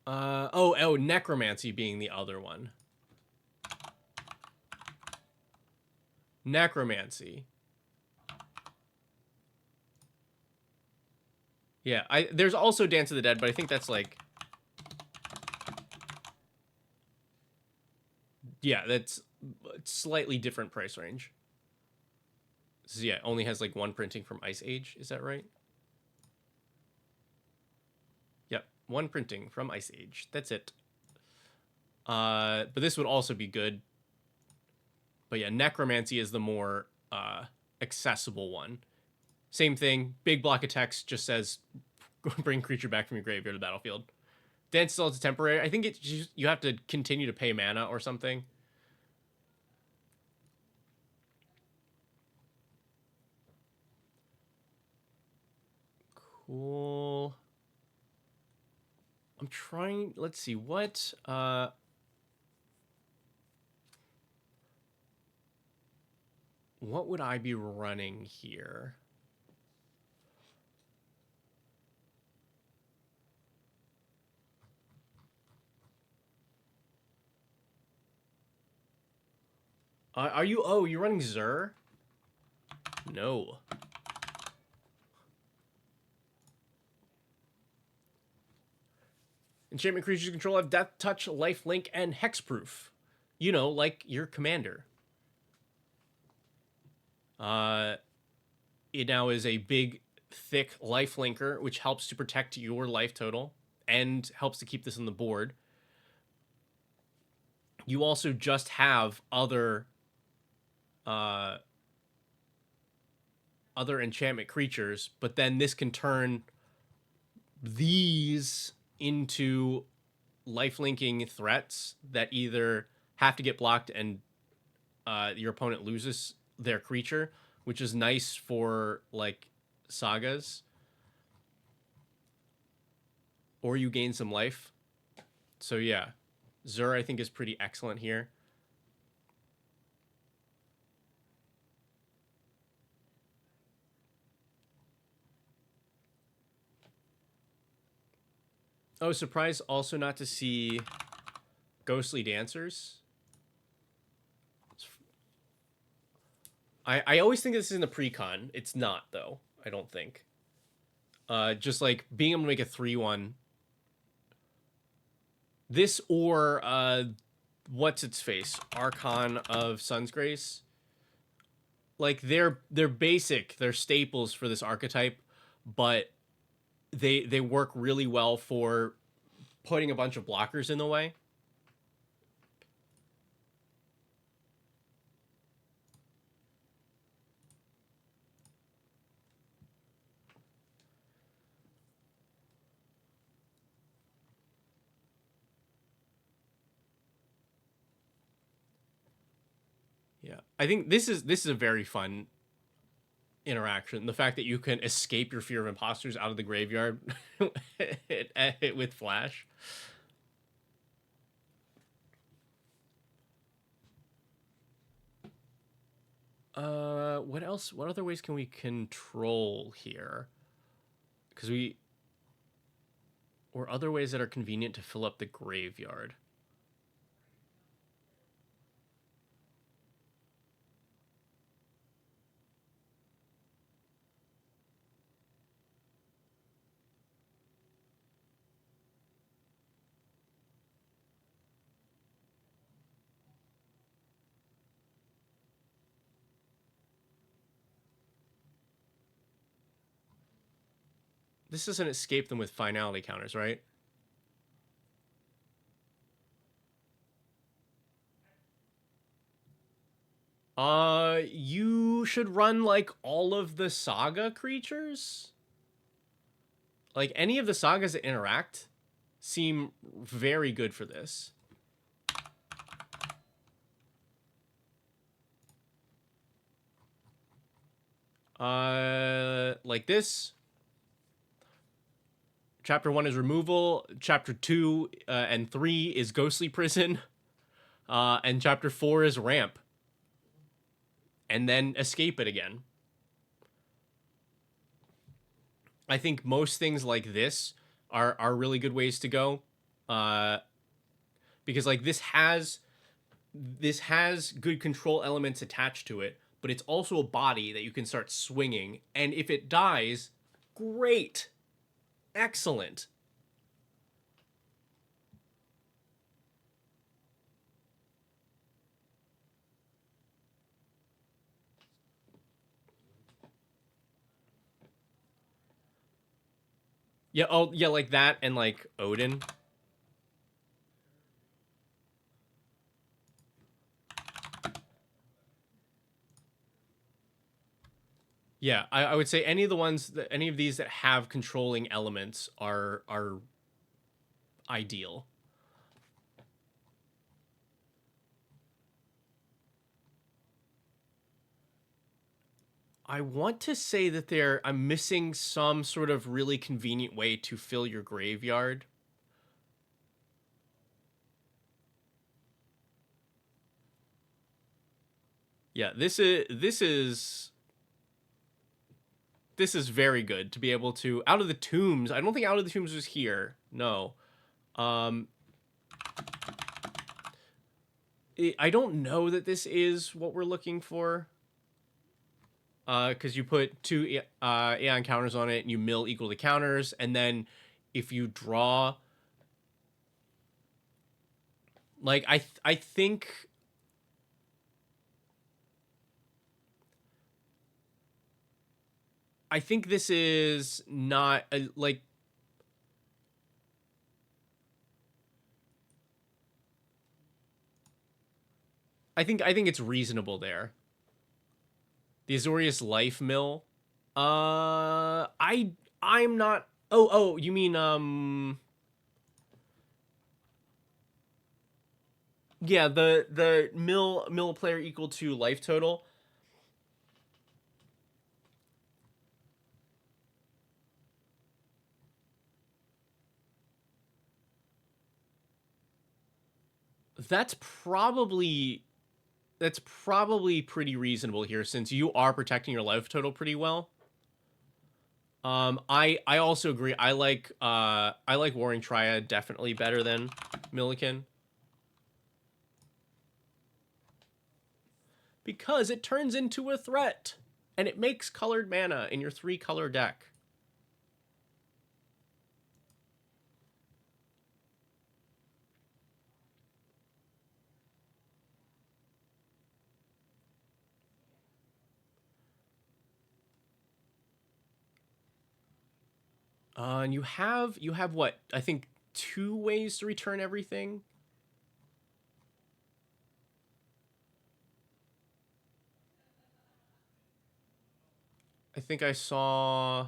Oh, Necromancy being the other one. Necromancy. Yeah, there's also Dance of the Dead, but I think that's like, yeah, that's slightly different price range. So yeah, only has like one printing from Ice Age. Is that right? Yep, one printing from Ice Age. That's it. But this would also be good. But yeah, Necromancy is the more accessible one. Same thing. Big block of text just says bring creature back from your graveyard to the battlefield. Dance still is temporary. I think it's just, you have to continue to pay mana or something. Cool. I'm trying. Let's see what. What would I be running here? Are you? Oh, you're running Zur? No. Enchantment creatures you control have Death Touch, Life Link, and Hexproof. You know, like your commander. It now is a big, thick life linker, which helps to protect your life total and helps to keep this on the board. You also just have other enchantment creatures, but then this can turn these into life linking threats that either have to get blocked and your opponent loses their creature, which is nice for like sagas. or you gain some life. So yeah, Zur I think is pretty excellent here. Oh, surprised also not to see Ghostly Dancers. I always think this is in the pre-con. It's not, though. I don't think. Just like being able to make a 3/1. This or what's its face? Archon of Sun's Grace. Like they're basic, they're staples for this archetype, but they work really well for putting a bunch of blockers in the way. Yeah, I think this is a very fun interaction. The fact that you can escape your fear of imposters out of the graveyard with Flash. What else? What other ways can we control here? Because or other ways that are convenient to fill up the graveyard. This doesn't escape them with finality counters, right? You should run like all of the saga creatures. Like any of the sagas that interact seem very good for this. Like this. Chapter 1 is removal. Chapter 2 and 3 is ghostly prison. And chapter 4 is ramp. And then escape it again. I think most things like this are really good ways to go. Because like this has good control elements attached to it, but it's also a body that you can start swinging. And if it dies, great. Excellent. Yeah, oh yeah, like that and like Odin. Yeah, I would say any of these that have controlling elements are ideal. I want to say that I'm missing some sort of really convenient way to fill your graveyard. Yeah, this is very good to be able to Out of the Tombs. I don't think Out of the Tombs was here. No. I don't know that this is what we're looking for. Because you put 2 Aeon counters on it and you mill equal to counters, and then if you draw, like I think this is not like I think it's reasonable there. The Azorius Life Mill. I'm not. Oh, you mean Yeah, the mill player equal to life total. That's probably pretty reasonable here since you are protecting your life total pretty well. I also agree. I like Warring Triad definitely better than Milliken. Because it turns into a threat and it makes colored mana in your 3-color deck. And you have what? I think 2 ways to return everything. I think I saw...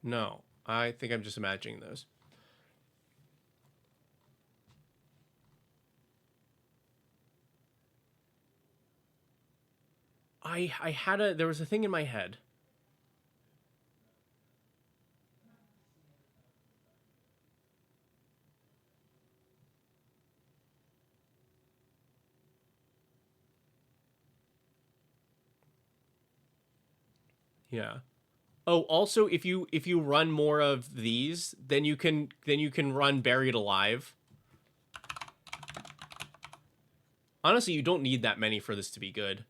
No, I think I'm just imagining those. I had there was a thing in my head. Yeah. Oh, also if you run more of these, then you can run Buried Alive. Honestly, you don't need that many for this to be good.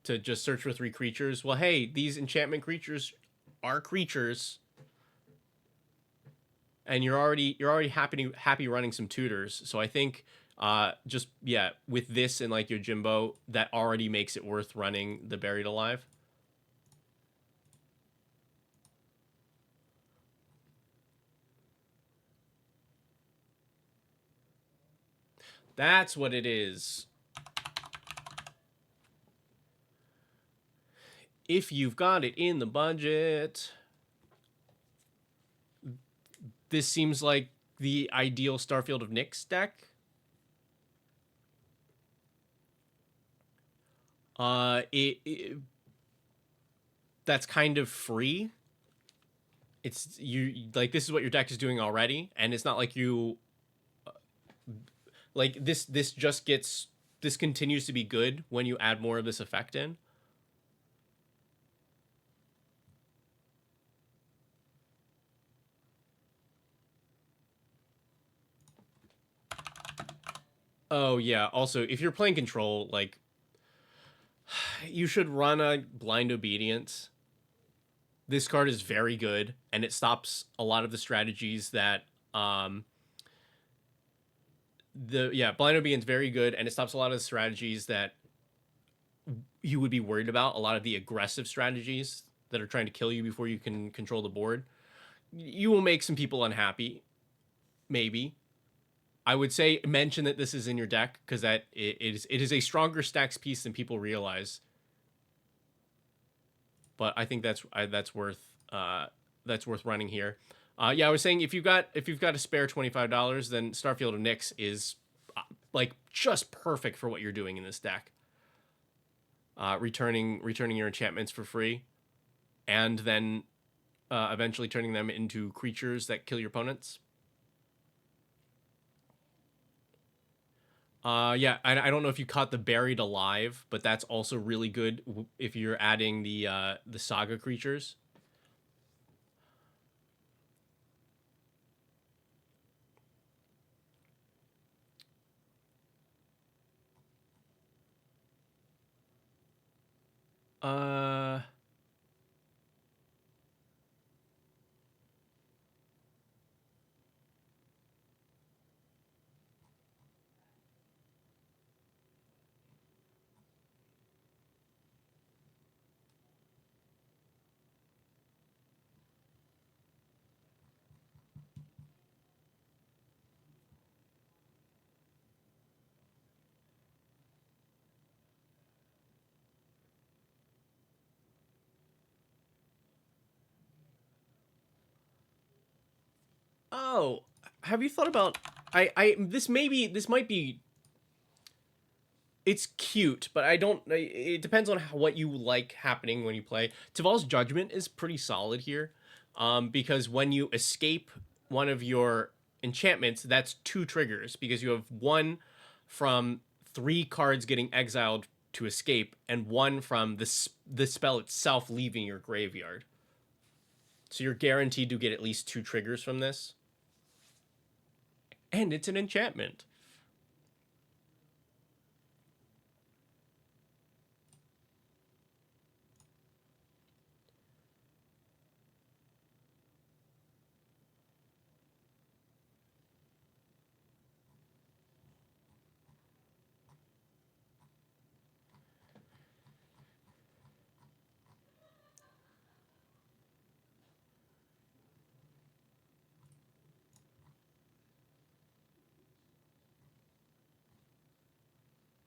To just search for 3 creatures. Well, hey, these enchantment creatures are creatures. And you're already happy running some tutors. So I think just yeah, with this and like your Jimbo, that already makes it worth running the Buried Alive. That's what it is. If you've got it in the budget, this seems like the ideal Starfield of Nyx deck. That's kind of free. It's you like this is what your deck is doing already, and it's not like you like this continues to be good when you add more of this effect in. Oh yeah, also if you're playing control, like you should run a Blind Obedience. This card is very good and it stops a lot of the strategies that Blind Obedience very good and it stops a lot of the strategies that you would be worried about, a lot of the aggressive strategies that are trying to kill you before you can control the board. You will make some people unhappy, maybe. I would say mention that this is in your deck because that it is a stronger stacks piece than people realize. But I think that's worth running here. Yeah, I was saying if you've got a spare $25, then Starfield of Nyx is like just perfect for what you're doing in this deck. Returning your enchantments for free, and then eventually turning them into creatures that kill your opponents. Yeah, I don't know if you caught the Buried Alive, but that's also really good if you're adding the Saga creatures. Uh... Oh, have you thought about this might be it's cute, but I don't it depends on what you like happening when you play. Tival's Judgment is pretty solid here. Because when you escape one of your enchantments, that's 2 triggers because you have one from 3 cards getting exiled to escape and one from the spell itself leaving your graveyard. So you're guaranteed to get at least 2 triggers from this. And it's an enchantment.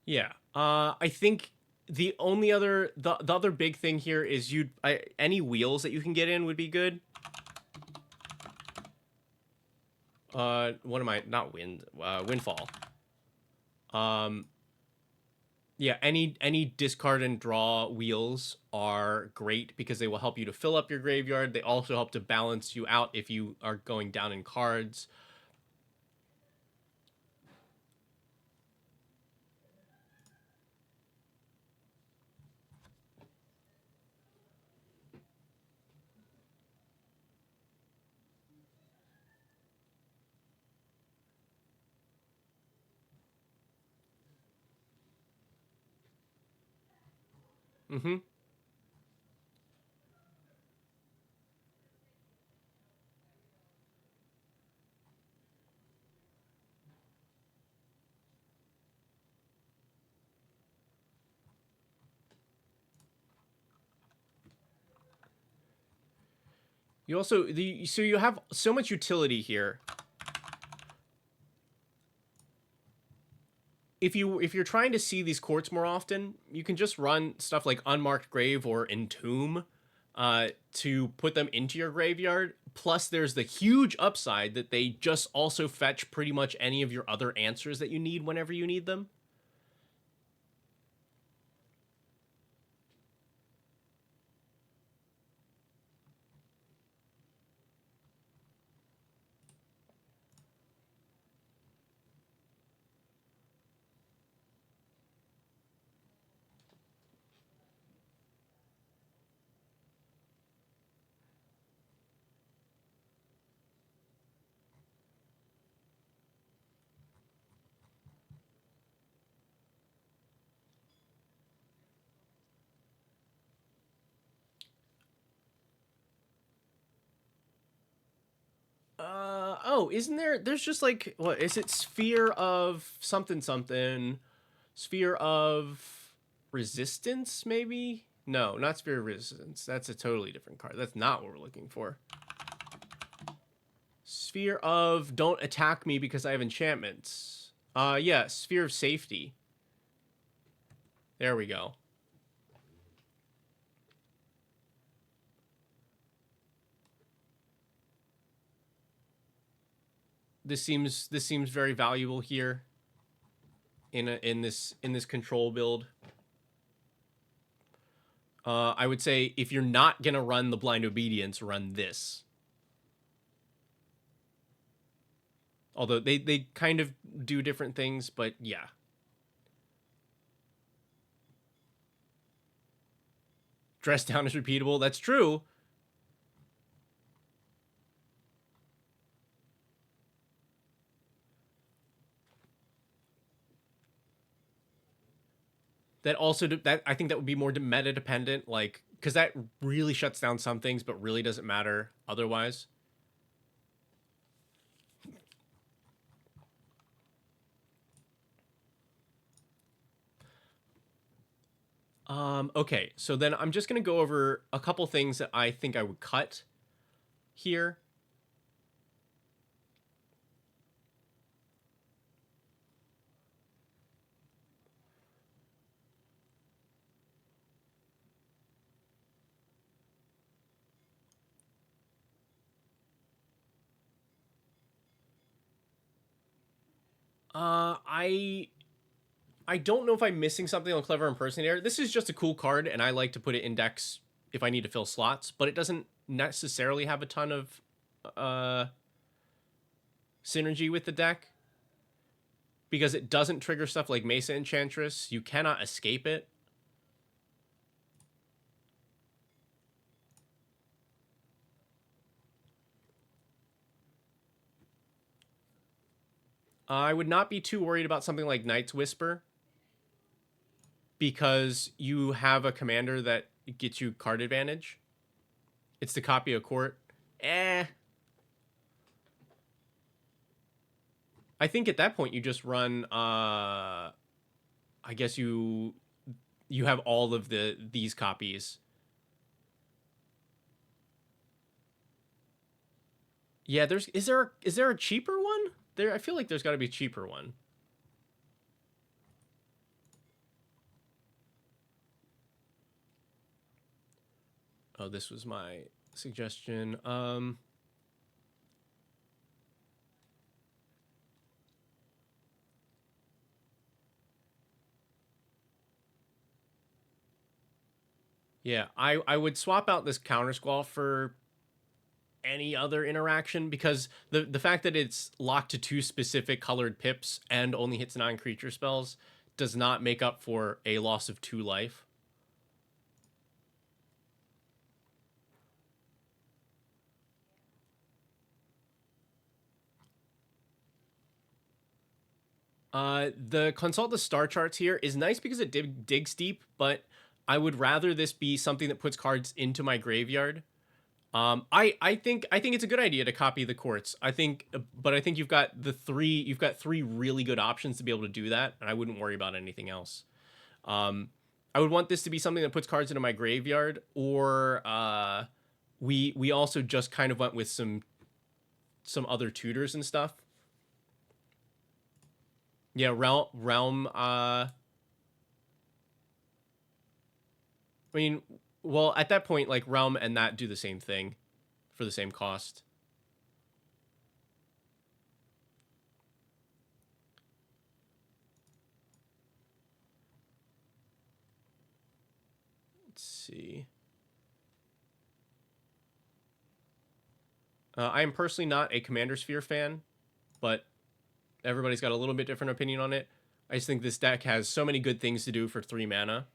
Yeah. I think the only other the other big thing here is any wheels that you can get in would be good. What am I? Not windfall. Yeah, any discard and draw wheels are great because they will help you to fill up your graveyard. They also help to balance you out if you are going down in cards. Mm-hmm. You also so you have so much utility here. If you're trying to see these courts more often, you can just run stuff like Unmarked Grave or Entomb to put them into your graveyard. Plus, there's the huge upside that they just also fetch pretty much any of your other answers that you need whenever you need them. Oh, isn't there? There's just like what is it? Sphere of something something. Sphere of resistance, maybe? No, not sphere of resistance. That's a totally different card. That's not what we're looking for. Sphere of don't attack me because I have enchantments. Yeah, sphere of safety. There we go. This seems very valuable here in this control build. I would say if you're not gonna run the blind obedience, run this. Although they kind of do different things, but yeah. Dress down is repeatable. That's true. That also that I think that would be more meta dependent, like because that really shuts down some things, but really doesn't matter otherwise. Okay, so then I'm just gonna go over a couple things that I think I would cut here. I don't know if I'm missing something on Clever Impersonator. This is just a cool card, and I like to put it in decks if I need to fill slots, but it doesn't necessarily have a ton of synergy with the deck because it doesn't trigger stuff like Mesa Enchantress. You cannot escape it. I would not be too worried about something like Night's Whisper because you have a commander that gets you card advantage. It's the copy of court. I think at that point you just run I guess you have all of these copies. Yeah, is there a cheaper one? I feel like there's got to be a cheaper one. Oh, this was my suggestion. Yeah, I would swap out this counter squall for any other interaction because the fact that it's locked to 2 specific colored pips and only hits non-creature spells does not make up for a loss of 2 life. The consult the star charts here is nice because it digs deep, but I would rather this be something that puts cards into my graveyard. I think it's a good idea to copy the courts. But I think you've got three really good options to be able to do that, and I wouldn't worry about anything else. I would want this to be something that puts cards into my graveyard, or we also just kind of went with some other tutors and stuff. Yeah, realm. I mean, well, at that point, like realm and that do the same thing for the same cost. Let's see. I am personally not a Commander Sphere fan, but everybody's got a little bit different opinion on it. I just think this deck has so many good things to do for 3 mana.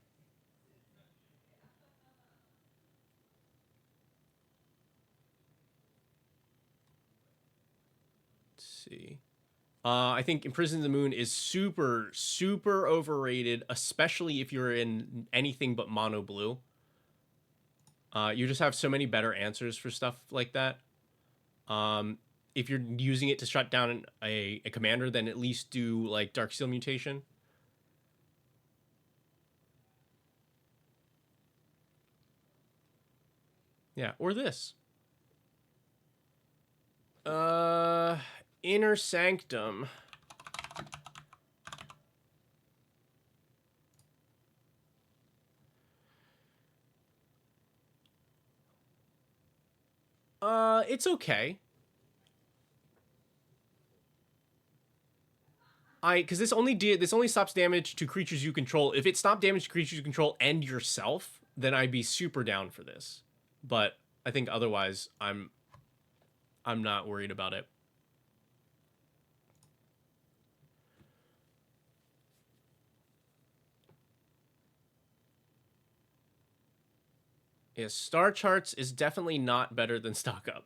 Let's see. I think Imprison the Moon is super, super overrated, especially if you're in anything but mono blue. You just have so many better answers for stuff like that. If you're using it to shut down a commander, then at least do like Darksteel Mutation. Yeah, or this. Inner Sanctum. It's okay. Because this only stops damage to creatures you control. If it stopped damage to creatures you control and yourself, then I'd be super down for this. But I think otherwise, I'm not worried about it. Yeah, Star Charts is definitely not better than Stock Up.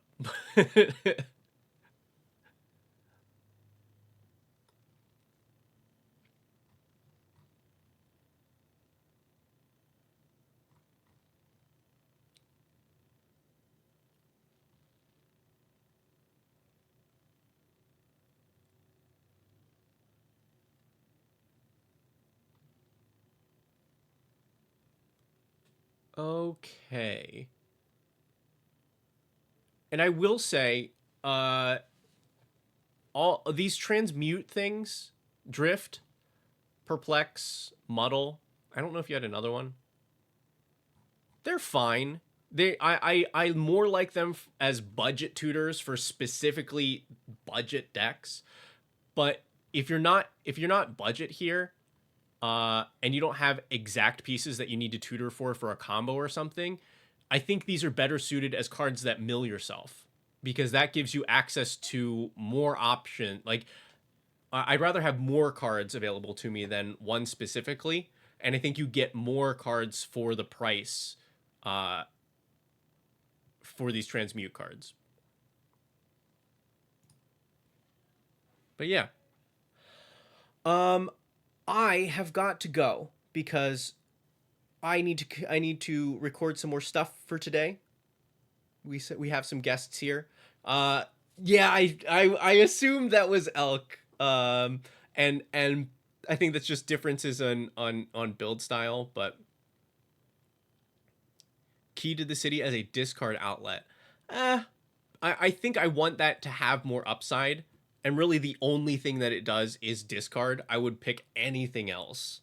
Okay. And I will say, all these transmute things, drift, perplex, muddle. I don't know if you had another one. They're fine. I more like them as budget tutors for specifically budget decks. But if you're not budget here, and you don't have exact pieces that you need to tutor for a combo or something, I think these are better suited as cards that mill yourself. because that gives you access to more option. Like, I'd rather have more cards available to me than one specifically, and I think you get more cards for the price for these transmute cards. But yeah. I have got to go because I need to record some more stuff for today. We have some guests here. Yeah, I assumed that was Elk. And I think that's just differences on build style, but key to the city as a discard outlet. I think I want that to have more upside. And really the only thing that it does is discard. I would pick anything else.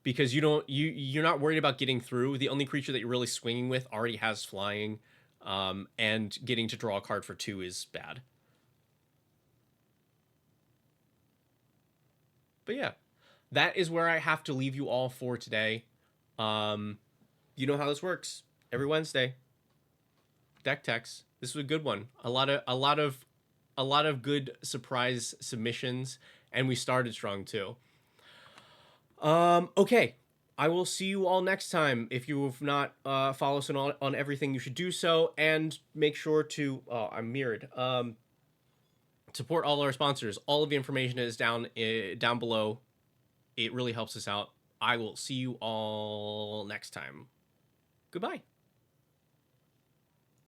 Because you're not worried about getting through. The only creature that you're really swinging with already has flying, and getting to draw a card for 2 is bad. But yeah, that is where I have to leave you all for today. You know how this works. Every Wednesday, deck Tecks. This was a good one. A lot of good surprise submissions, and we started strong too. Okay. I will see you all next time. If you have not followed us on everything, you should do so, and make sure to I'm mirrored. Support all our sponsors. All of the information is down below. It really helps us out. I will see you all next time. Goodbye.